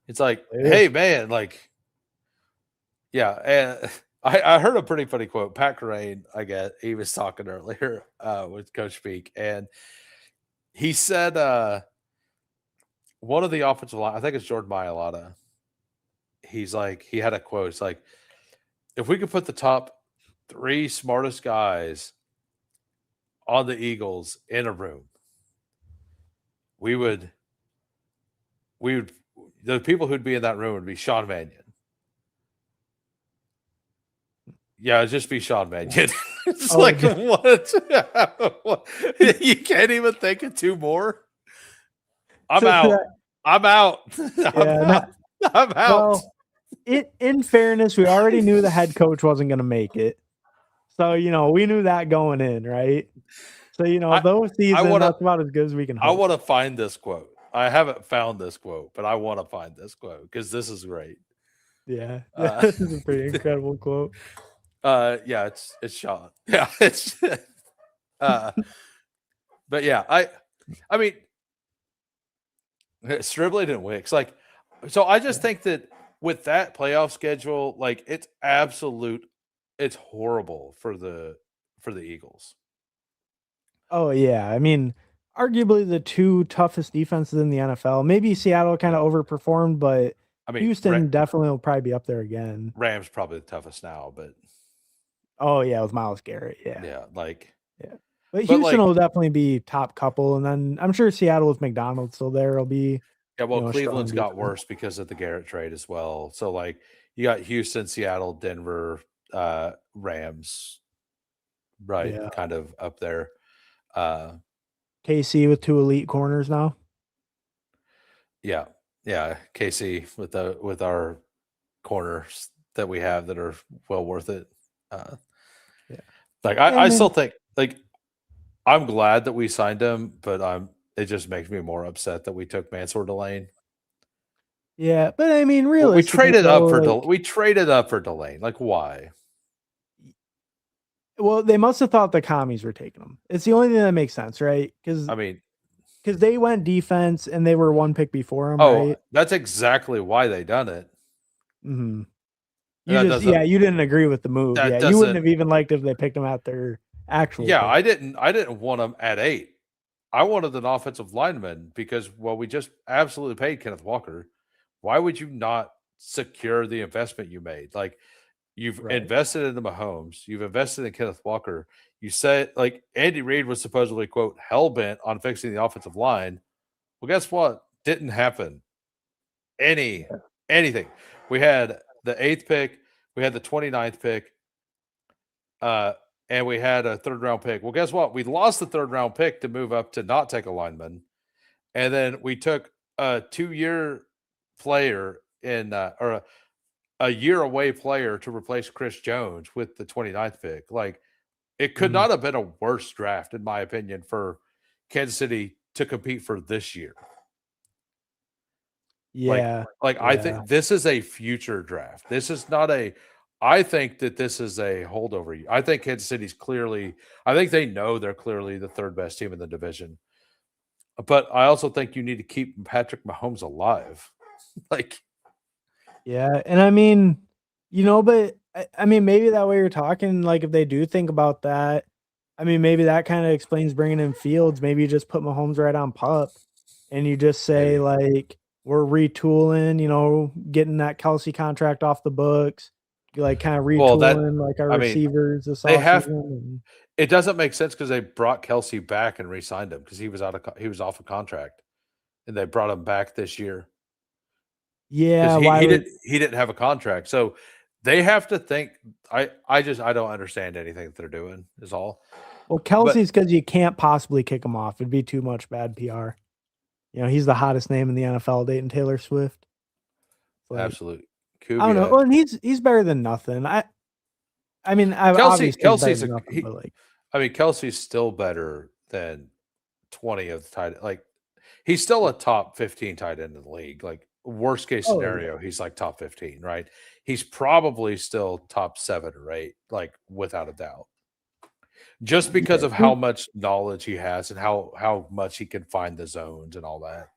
it's like, Ew. hey man, like, yeah, and I heard a pretty funny quote. Pat Carrain, I guess he was talking earlier with Coach Peak, and he said one of the offensive line, I think it's Jordan Mailata. He's like, he had a quote. It's like, if we could put the top three smartest guys on the Eagles in a room, we would, we would, the people who'd be in that room would be Sean Mannion. Yeah, it'd just be Sean Mannion. It's Oh, like, what? You can't even think of two more? I'm so out. I'm out. I'm yeah, out. I'm out. well, in fairness, we already knew the head coach wasn't going to make it. So, we knew that going in, right? So, I those I season, wanna that's about as good as we can I hope. wanna find this quote. I haven't found this quote, but I wanna find this quote because this is great. Yeah. Uh, This is a pretty incredible quote. yeah, it's Sean. Yeah, it's uh, but yeah, I mean, Stribling and Wicks, like, so I just Yeah. think that with that playoff schedule, like, it's horrible for the Eagles. Oh, yeah. I mean, arguably the two toughest defenses in the NFL. Maybe Seattle kind Yeah. of overperformed, but I mean, Houston definitely will probably be up there again. Rams probably the toughest now, but Oh, yeah, with Myles Garrett. Yeah. yeah, like, Yeah. But but Houston like, will definitely be top couple. And then I'm sure Seattle with McDonald still there will be Yeah, well, a strong Cleveland's got defense. worse because of the Garrett trade as well. So like you got Houston, Seattle, Denver, Rams, right? Yeah. Kind of up there. Uh KC with 2 elite corners now. yeah. Yeah. KC with our corners that we have that are well worth it. Uh Yeah. like I I still mean, think like I'm glad that we signed him, but it just makes me more upset that we took Mansour Delane. yeah, but I mean, Well, realistically though, like, We traded up for Delane. Like why? well, they must have thought the commies were taking them. It's the only thing that makes sense, right? I mean, Because they went defense and they were 1 pick before him, oh, right? that's exactly why they done it. Hmm. And You just, yeah, you didn't agree with the move. that Yeah, you wouldn't doesn't have even liked if they picked him at their actual yeah, pick. I didn't want him at 8. I wanted an offensive lineman because well, we just absolutely paid Kenneth Walker. Why would you not secure the investment you made? Like you've Right. invested in the Mahomes, you've invested in Kenneth Walker. You said like Andy Reid was supposedly quote hell bent on fixing the offensive line. Well, guess what? Didn't happen. Yeah. Anything. We had the 8th pick, we had the 29th pick, and we had a 3rd round pick. Well, guess what? We lost the 3rd round pick to move up to not take a lineman. And then we took a 2-year player in or a year away player to replace Chris Jones with the 29th pick. Like it could Mhm. not have been a worse draft, in my opinion, for Kansas City to compete for this year. Yeah. I Yeah. think this is a future draft. This is not a I think that this is a holdover. I think Kansas City's clearly I think they know they're clearly the 3rd best team in the division. But I also think you need to keep Patrick Mahomes alive. Like Yeah, and I mean, but I mean, maybe that way you're talking, like, if they do think about that, I mean, maybe that kinda explains bringing in Fields. Maybe you just put Mahomes right on pup, and you just say, maybe. like, "We're retooling," getting that Kelsey contract off the books, you like, kinda Well, that retooling, like, our I mean, receivers this they have offseason, and it doesn't make sense because they brought Kelsey back and re-signed him because he was off a contract, and they brought him back this year because yeah, why would he didn't have a contract. So they have to think. I don't understand anything that they're doing. Is all. well, But Kelsey's because you can't possibly kick him off. It'd be too much bad PR. He's the hottest name in the NFL, dating Taylor Swift. Like, absolute I don't know. Kubiak. Well, and he's better than nothing. I mean, I obviously he's better Kelsey's than nothing, but like, I mean Kelsey's still better than 20 of the tight like he's still a top 15 tight end in the league. Like worst case oh yeah, scenario, he's like top 15, right? He's probably still top 7 or 8, like without a doubt. Just because yeah, of how much knowledge he has and how much he can find the zones and all that.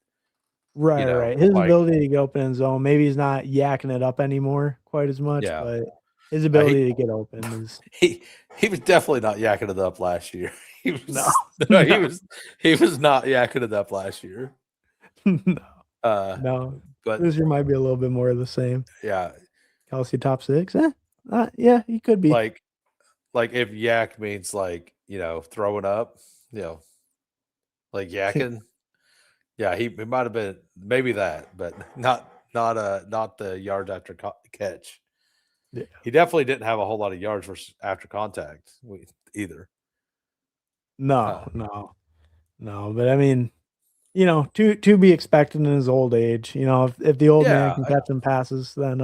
right, right. His Like ability to get open in zone. Maybe he's not yakking it up anymore quite as much, yeah. but his He ability to get open is he he was definitely not yakking it up last year. He no, was no, no, he was not yakking it up last year. no, Uh no. but This year might be a little bit more of the same. yeah, Kelsey top 6, yeah, he could be. like if yak means like, throwing up, you know, like yakking. Yeah, he might have been maybe that, but not the yards after catch. Yeah. He definitely didn't have a whole lot of yards after contact either. No, Uh, no, no. But I mean, to be expected in his old age. If the old man yeah, can catch him passes, then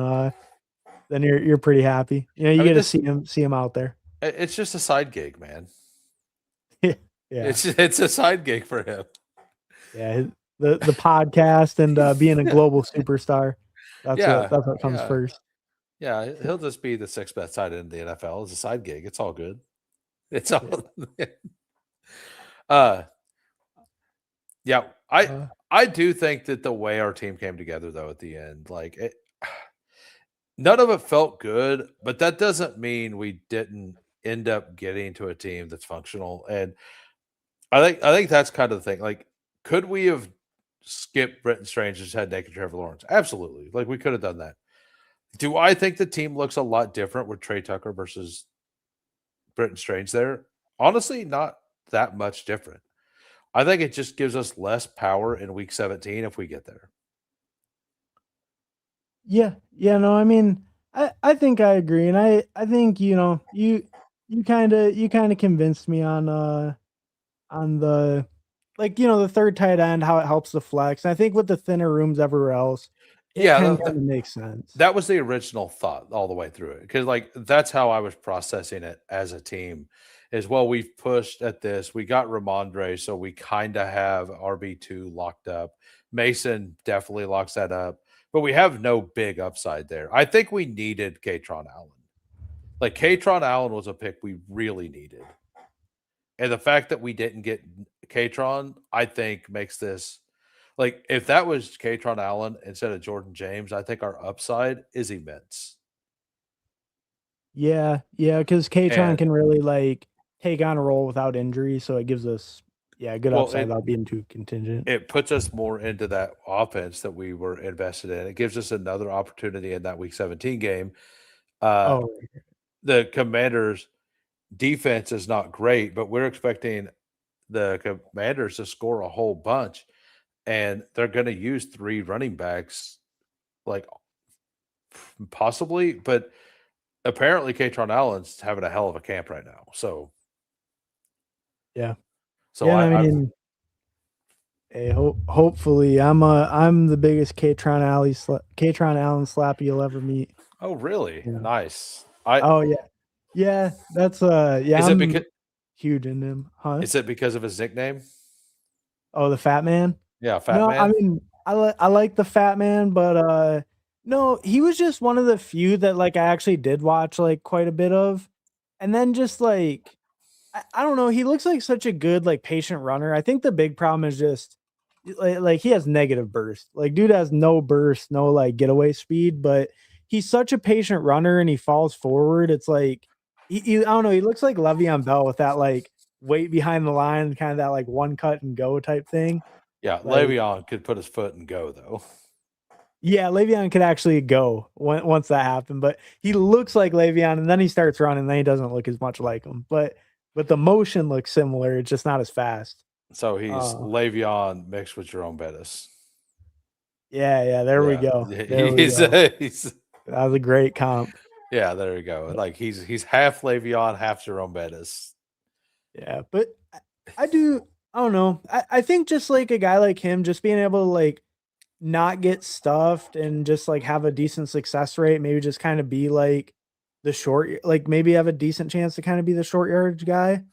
you're pretty happy. I You mean get to this see him out there. it's just a side gig, man. Yeah, It's a side gig for him. yeah. The podcast and being a global superstar. That's what Yeah, that's what comes yeah, first. yeah. He'll just be the 6th best tight end in the NFL as a side gig. It's all good. It's all. Yeah. uh, yeah. Uh, I do think that the way our team came together though at the end, like none of it felt good, but that doesn't mean we didn't end up getting to a team that's functional. And I think that's kind of the thing. Like, could we have skipped Britton Strange and just had naked Trevor Lawrence? Absolutely. Like we could have done that. Do I think the team looks a lot different with Trey Tucker versus Britton Strange there? Honestly, not that much different. I think it just gives us less power in week 17 if we get there. Yeah, yeah, no, I mean, I think I agree, and I think you kind of convinced me on the like the third tight end how it helps the flex. And I think with the thinner rooms everywhere else, it Yeah, can kind of make sense. that was the original thought all the way through it, because like that's how I was processing it as a team. Is well, we've pushed at this. We got Ramondre, so we kind of have RB2 locked up. Mason definitely locks that up, but we have no big upside there. I think we needed Katron Allen. Like Katron Allen was a pick we really needed. And the fact that we didn't get Katron, I think makes this like if that was Katron Allen instead of Jordan James, I think our upside is immense. Yeah, yeah, because Katron And can really like take on a role without injury, so it gives us good well, upside without being too contingent. it puts us more into that offense that we were invested in. It gives us another opportunity in that week 17 game. Uh Oh, the Commanders defense is not great, but we're expecting the Commanders to score a whole bunch, and they're going to use 3 running backs like possibly, but apparently Katron Allen's having a hell of a camp right now. So yeah, so yeah. And I I've mean, hey, hopefully, I'm the biggest Katron Allen slapper you'll ever meet. oh really? Yeah. Nice. I Oh yeah, yeah. That's yeah. is it because I'm huge in him, huh? is it because of his nickname? Oh, the fat man? Yeah, Fat No, I Man. mean, I like the fat man, but, no, he was just one of the few that, like, I actually did watch, like, quite a bit of, and then just, like, I don't know, he looks like such a good, like, patient runner. I think the big problem is just, like, he has negative burst. Like, dude has no burst, no, like, getaway speed, but he's such a patient runner and he falls forward. It's like, I don't know, he looks like Le'Veon Bell with that, like, weight behind the line, kinda that, like, one cut and go type thing. Yeah, Like Le'Veon could put his foot and go though. yeah, Le'Veon could actually go once that happened, but he looks like Le'Veon, and then he starts running, then he doesn't look as much like him, but the motion looks similar, it's just not as fast. So he's Uh, Le'Veon mixed with Jerome Bettis. yeah, yeah, there we Yeah, go, there we he's go. he's That was a great comp. yeah. There you go. But, Like he's half Le'Veon, half Jerome Bettis. yeah, but I don't know, I think just, like, a guy like him, just being able to, like, not get stuffed and just, like, have a decent success rate, maybe just kinda be, like, like, maybe have a decent chance to kinda be the short yardage guy.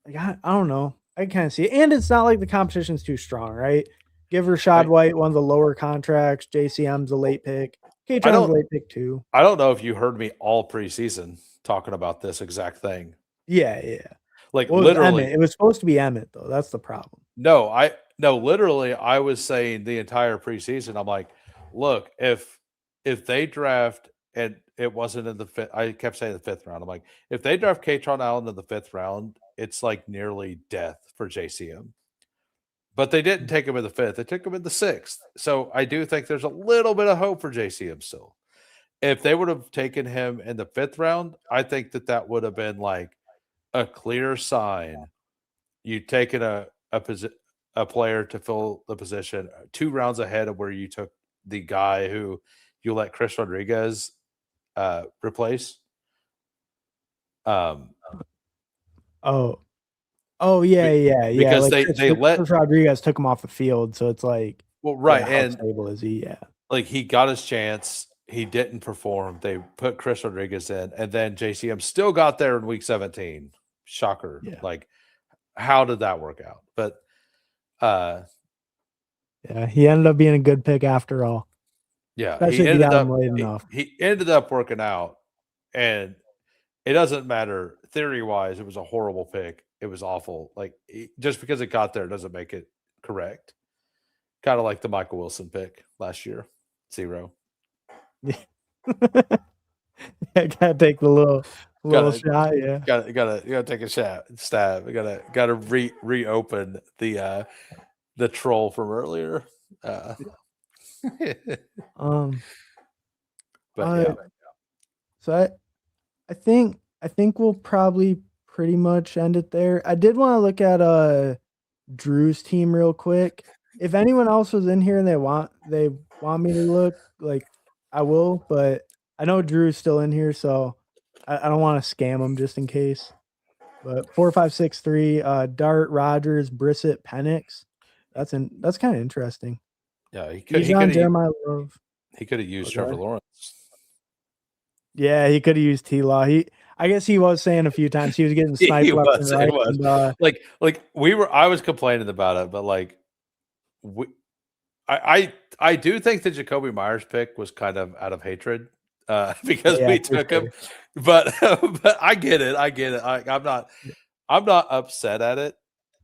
Like, I don't know. I kinda see it, and it's not like the competition's too strong, right? Give Rashad I White one of the lower contracts, JCM's a late pick, I Katron's a don't late pick too. I don't know if you heard me all preseason talking about this exact thing. Yeah, yeah. Like What was literally, Emmett? It was supposed to be Emmett, though, that's the problem. no, literally, I was saying the entire preseason. I'm like, look, if they draft and it wasn't in the fifth, I kept saying the fifth round. I'm like, if they draft Katron Allen in the fifth round, it's like nearly death for JCM. But they didn't take him in the fifth; they took him in the sixth. So I do think there's a little bit of hope for JCM still. If they would have taken him in the fifth round, I think that would have been like a clear sign you taken a player to fill the position 2 rounds ahead of where you took the guy who you let Chris Rodriguez replace. Um, Oh. Oh, yeah, be- yeah, yeah, because like, they let Chris Rodriguez took him off the field, so it's like, well right, yeah, how and stable is he? Yeah, like he got his chance, he didn't perform. They put Chris Rodriguez in, and then JCM still got there in week 17. Shocker! yeah, Like how did that work out? But uh, yeah, he ended up being a good pick after all, yeah, especially if you got him late enough. he ended up working out, and it doesn't matter theory wise. It was a horrible pick. It was awful. Like just because it got there doesn't make it correct. Kind of like the Michael Wilson pick last year, 0. I gotta take the little Gotta shot, yeah. gotta take a shot stab. Gotta reopen the troll from earlier. Uh, Um, but uh, yeah, so I think we'll probably pretty much end it there. I did wanna look at, Drew's team real quick. If anyone else was in here and they want me to look, like, I will, but I know Drew's still in here, so I don't want to scam him just in case. But 4563, Dart, Rogers, Brissett, Penix. That's kind of interesting. Yeah, he Bijan, could Jeremiah Love. have used Trevor Okay. Lawrence. Yeah, he could have used T Law. I guess he was saying a few times he was getting sniped He left and was. It right. was And like I was complaining about it, but like we, I do think the Jacoby Myers pick was kind of out of hatred because yeah, we for took him, sure. but but I get it. I'm not upset at it.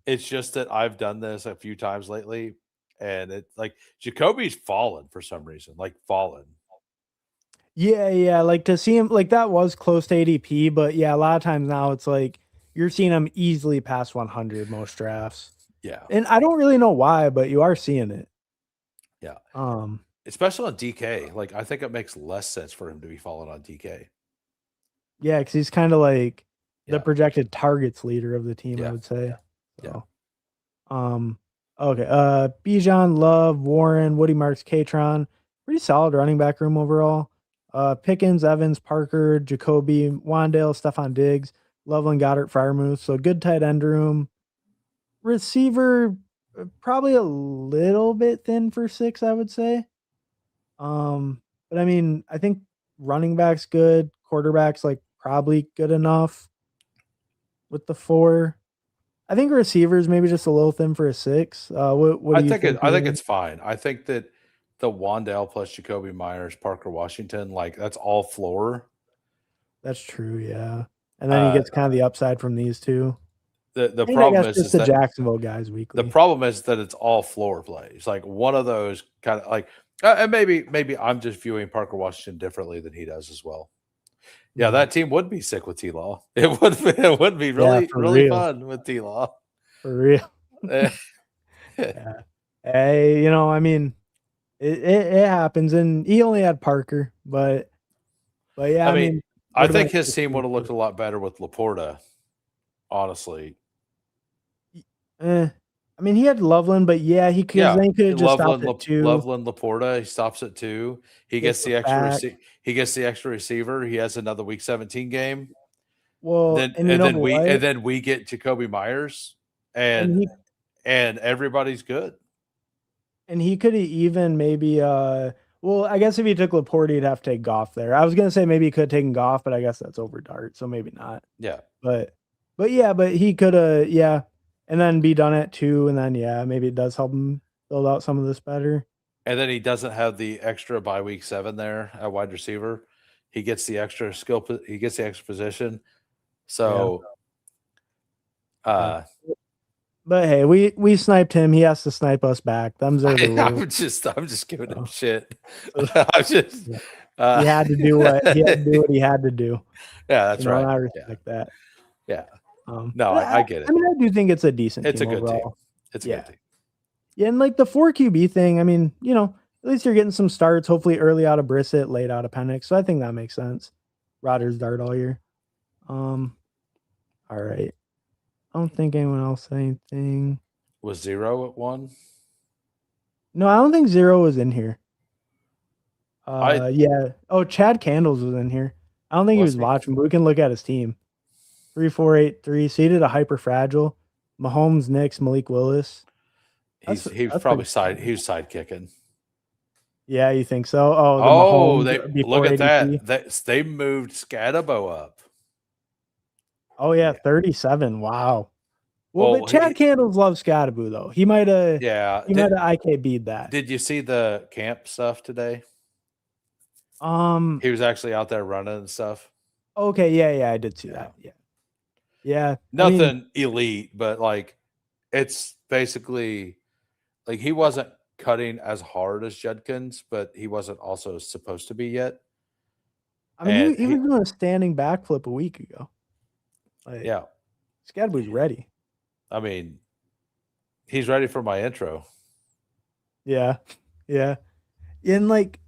It's just that I've done this a few times lately, and it like Jacoby's fallen for some reason, like fallen. Yeah. Like to see him like that was close to ADP, but yeah, a lot of times now it's like you're seeing him easily past 100 most drafts. Yeah, And I don't really know why, but you are seeing it. yeah. Um, Especially on DK. Like I think it makes less sense for him to be falling on DK. yeah, because he's kind of like the Yeah, projected targets leader of the team, I yeah, would say. yeah. So, okay. Bijan, Love, Warren, Woody Marks, Katron, pretty solid running back room overall. Pickens, Evans, Parker, Jacoby, Wandale, Stephon Diggs, Loveland, Goddard, Fryermuth. So good tight end room. Receiver, probably a little bit thin for 6, I would say. But I mean, I think running back's good, quarterback's like probably good enough with the 4. I think receivers maybe just a little thin for a 6. What do you think I think here? it's fine. I think that the Wandale plus Jacoby Myers, Parker Washington, like that's all floor. That's true, yeah. And then he Uh gets kind of the upside from these 2. the And I problem guess just is the that Jacksonville guys the weekly. problem is that it's all floor plays. Like one of those kind of like and maybe I'm just viewing Parker Washington differently than he does as well. Yeah, Mhm. that team would be sick with T Law. It would be Yeah, really, for really real. fun with T Law. For real. Yeah. Hey, I mean, it happens and he only had Parker, but yeah, I I mean, mean, I would have been think a his good team would team have looked too. a lot better with Laporta, honestly. Eh, I mean, he had Loveland, but yeah, he because Yeah, then he could have just stopped at 2, Loveland, Laporta. He stops at 2. He gets gets the the extra sack. he gets the extra receiver. He has another Week 17 game. Well, and you know And what? then we get Jacoby Myers, And and he everybody's good. and he could have even maybe well, I guess if he took Laporte, he'd have to take Goff there. I was gonna say maybe he could have taken Goff, but I guess that's over Dart, so maybe not. Yeah, But yeah, but he could have yeah, and then be done at 2, and then yeah, maybe it does help him build out some of this better. and then he doesn't have the extra by Week 7 there at wide receiver. He gets the extra skill. He gets the extra position. Yeah. So, Yeah. uh, But hey, we sniped him. He has to snipe us back. Them's are the rules. I'm just giving him So, shit. so I'm just, yeah. uh, He had to do what he had to do. yeah, that's And right. I Yeah, respect that. yeah. No, But I get I it. mean, I do think it's a decent It's team a good team. overall. It's a Yeah. good team. Yeah, and like the 4 QB thing, I mean, at least you're getting some starts, hopefully early out of Brissett, late out of Penix. So I think that makes sense. Rodgers dart all year. All right. I don't think anyone else said anything. Was 0 at 1? No, I don't think 0 was in here. I Yeah. Oh, Chad Candles was in here. I don't think he was was he? watching, but we can look at his team. 3-4-8-3. So he did a hyper fragile. Mahomes, Knicks, Malik Willis. He was That's probably pretty solid. he was side kicking. Yeah, you think so? Oh, the Oh, Mahomes they look before at ADP. they moved Scatabo up. Oh yeah, Yeah. 37. Wow. Well, but Well, Chad Candles loves Scottaboo though. He might have yeah. IKB'd that. Did you see the camp stuff today? Um. He was actually out there running and stuff. Okay. Yeah. I did see Yeah. that. Yeah. Yeah. I mean, Nothing elite, but like it's basically like he wasn't cutting as hard as Judkins, but he wasn't also supposed to be yet. And he was doing a standing backflip a week ago. Like yeah, Scottaboo's ready. I mean, he's ready for my intro. Yeah. Yeah. And like,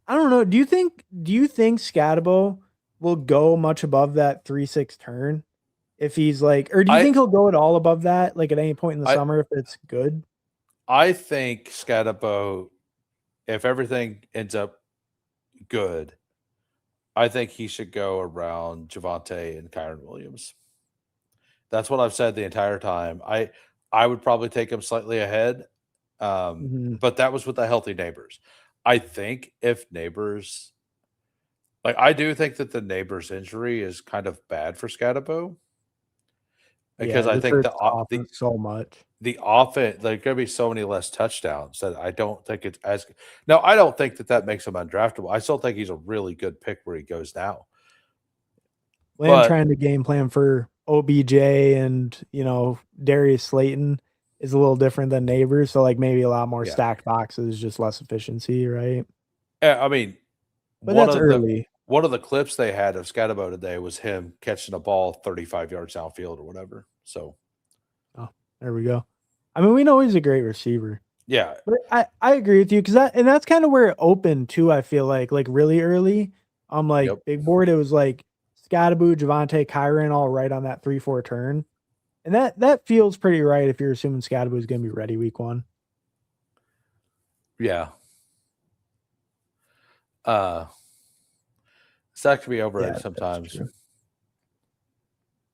I don't know. Do you think Scatabo will go much above that 3-6 turn if he's like, or do you I think he'll go at all above that, like at any point in the I summer if it's good? I think Scatabo, if everything ends up good, I think he should go around Javante and Kyron Williams. That's what I've said the entire time. I would probably take him slightly ahead, Mhm. but that was with the healthy Neighbors. I think if Neighbors, like I do think that the Neighbors injury is kind of bad for Scatabo because Yeah, I this think hurts the offense so much. the offense, there's going to be so many less touchdowns that I don't think it's as. Now, I don't think that makes him undraftable. I still think he's a really good pick where he goes now. Lamb But trying to game plan for OBJ and, Darius Slayton is a little different than Neighbors, so, like, maybe a lot more yeah, stacked boxes, just less efficiency, right? I mean, But one that's of the early. one of the clips they had of Scatabo today was him catching a ball 35 yards downfield or whatever. So Oh, there we go. I mean, we know he's a great receiver. yeah, But I agree with you because that's kind of where it opened too. I feel like really early, like yep, big board, it was like Scottaboo, Javante, Kyron, all right on that 3-4 turn, and that feels pretty right if you're assuming Scottaboo is going to be ready week 1. yeah. Sack can be overrated Yeah, that's sometimes. true.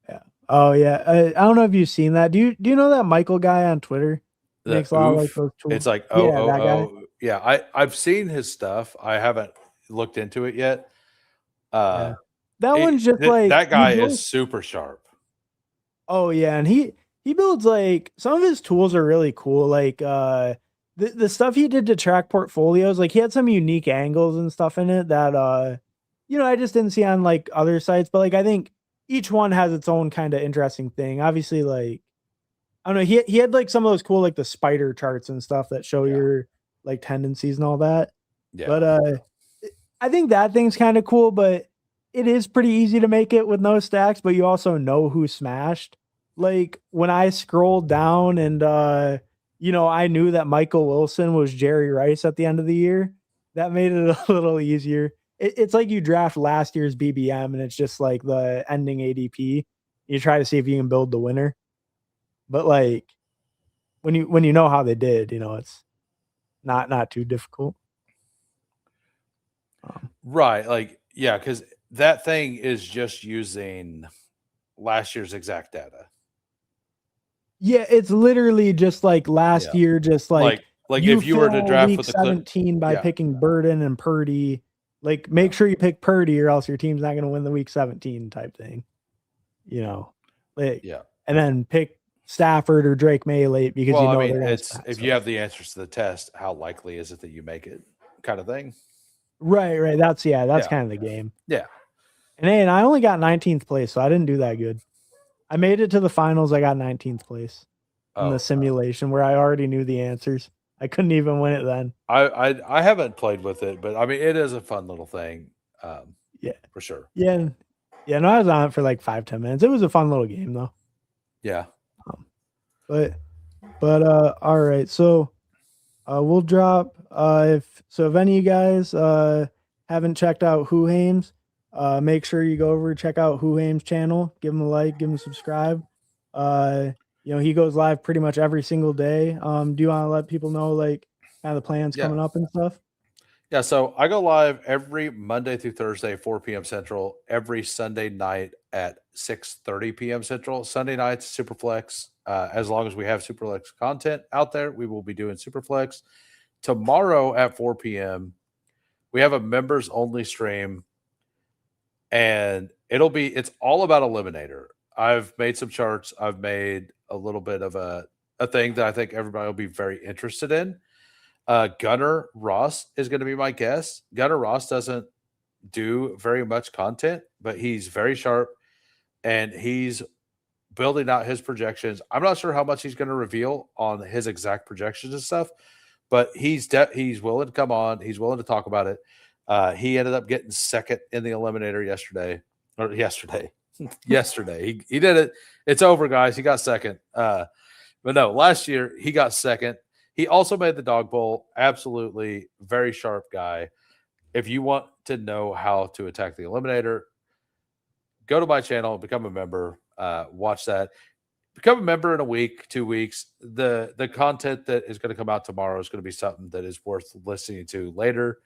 Yeah. Oh yeah. I don't know if you've seen that. Do you know that Michael guy on Twitter? He The makes a lot of like oof, those tools. it's like Yeah, that guy. yeah. I've seen his stuff. I haven't looked into it yet. Yeah. That one's just like That he guy is builds. super sharp. Oh yeah, and he builds like some of his tools are really cool. Like the stuff he did to track portfolios, like he had some unique angles and stuff in it that I just didn't see on like other sites. But like I think each one has its own kind of interesting thing. Obviously, like I don't know, he had like some of those cool like the spider charts and stuff that show Yeah, your like tendencies and all that. But yeah, I think that thing's kind of cool, but it is pretty easy to make it with no stacks, but you also know who smashed. Like when I scrolled down and I knew that Michael Wilson was Jerry Rice at the end of the year, that made it a little easier. It's like you draft last year's BBM and it's just like the ending ADP. You try to see if you can build the winner. But like when you know how they did, it's not too difficult. right. Like yeah, because that thing is just using last year's exact data. Yeah, it's literally just like last Yeah, year, just like like you if you were to fill draft week with the clip, 17 by yeah, picking Burden and Purdy. Like, yeah, make sure you pick Purdy or else your team's not going to win the week 17 type thing, you know. Like, yeah. and then pick Stafford or Drake May late because Well, you I know mean, they're going to it's smash. if you So, have the answers to the test, how likely is it that you make it, kind of thing. right. That's Yeah, kind of the game. yeah. And I only got 19th place, so I didn't do that good. I made it to the finals. I got 19th place in the Oh, simulation where I already knew the answers. I couldn't even win it then. I haven't played with it, but I mean, it is a fun little thing, Yeah. for sure. Yeah. Yeah, no, I was on it for like 5-10 minutes. It was a fun little game though. Yeah, Um, but all right. So we'll drop if any of you guys haven't checked out Hoohames, make sure you go over check out Hoohames channel, give him a like, give him a subscribe. Uh he goes live pretty much every single day. Do you want to let people know like kind of the plans yeah. coming up and stuff? Yeah, so I go live every Monday through Thursday, 4 p.m. Central, every Sunday night at 6:30 p.m. Central. Sunday nights, Superflex. As long as we have Superflex content out there, we will be doing Superflex. Tomorrow at 4 p.m., we have a members only stream, and it's all about Eliminator. I've made some charts. I've made a little bit of a thing that I think everybody will be very interested in. Gunnar Ross is going to be my guest. Gunnar Ross doesn't do very much content, but he's very sharp and he's building out his projections. I'm not sure how much he's going to reveal on his exact projections and stuff, but he's willing to come on. He's willing to talk about it. He ended up getting second in the eliminator yesterday. Yesterday. He did it. It's over, guys. He got second. But no, last year he got second. He also made the dog bowl. Absolutely very sharp guy. If you want to know how to attack the eliminator, go to my channel, become a member, watch that. Become a member in a week, 2 weeks. The content that is going to come out tomorrow is going to be something that is worth listening to later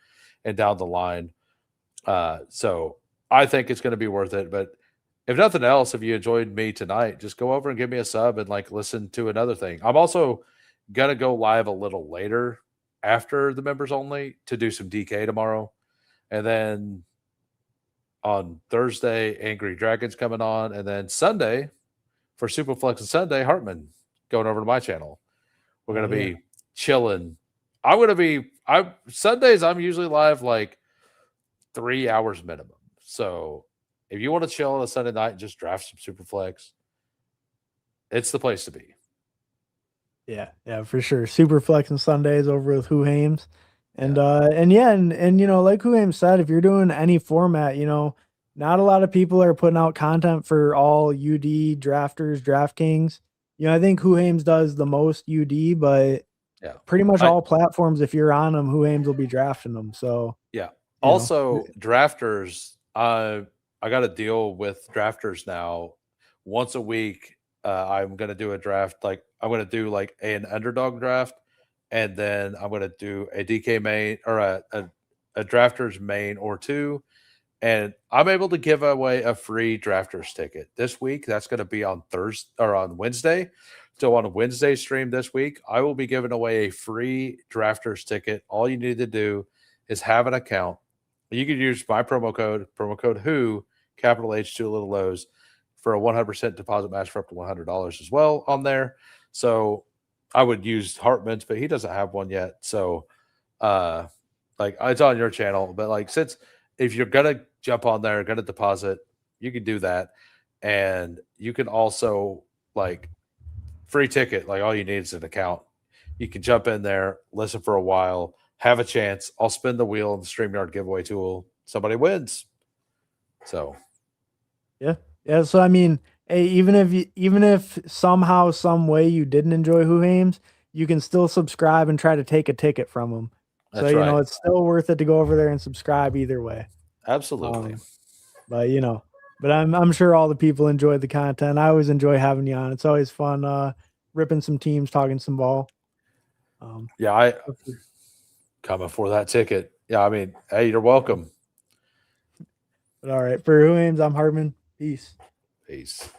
and down the line. So I think it's going to be worth it. But if nothing else, if you enjoyed me tonight, just go over and give me a sub and like listen to another thing. I'm also gonna go live a little later after the members only to do some DK tomorrow. And then on Thursday, Angry Dragons coming on, and then Sunday for Superflex and Sunday, Hartman going over to my channel. We're gonna be chilling. I'm gonna be Sundays, I'm usually live like 3 hours minimum. So if you want to chill on a Sunday night and just draft some Superflex, it's the place to be. Yeah, for sure. Super flexing Sundays over with Hoohames. And you know, like Hoohames said, if you're doing any format, you know, not a lot of people are putting out content for all UD drafters, DraftKings. You know, I think Hoohames does the most UD, but Yeah. pretty much all platforms, if you're on them, Hoohames will be drafting them. So yeah. Also, drafters, I got a deal with drafters now. Once a week, I'm gonna do a draft. Like I'm gonna do like an underdog draft, and then I'm gonna do a DK main or a drafters main or two. And I'm able to give away a free drafters ticket this week. That's going to be on Thursday or on Wednesday. So on a Wednesday stream this week, I will be giving away a free drafters ticket. All you need to do is have an account. You can use my promo code WHO, capital H, two little O's, for a 100% deposit match for up to $100 as well on there. So I would use Hartman's, but he doesn't have one yet. So like it's on your channel, but like since if you're gonna jump on there, gonna deposit, you can do that. And you can also like free ticket, like all you need is an account. You can jump in there, listen for a while, have a chance. I'll spin the wheel in the StreamYard giveaway tool. Somebody wins. So yeah. So I mean, hey, even if somehow, some way you didn't enjoy Hoohames, you can still subscribe and try to take a ticket from them. So that's you right. know it's still worth it to go over there and subscribe either way. Absolutely. But you know, I'm sure all the people enjoyed the content. I always enjoy having you on. It's always fun ripping some teams, talking some ball. Yeah, I coming for that ticket. Yeah, I mean, hey, you're welcome. But all right, for Hoohames, I'm Hartman. Peace. Peace.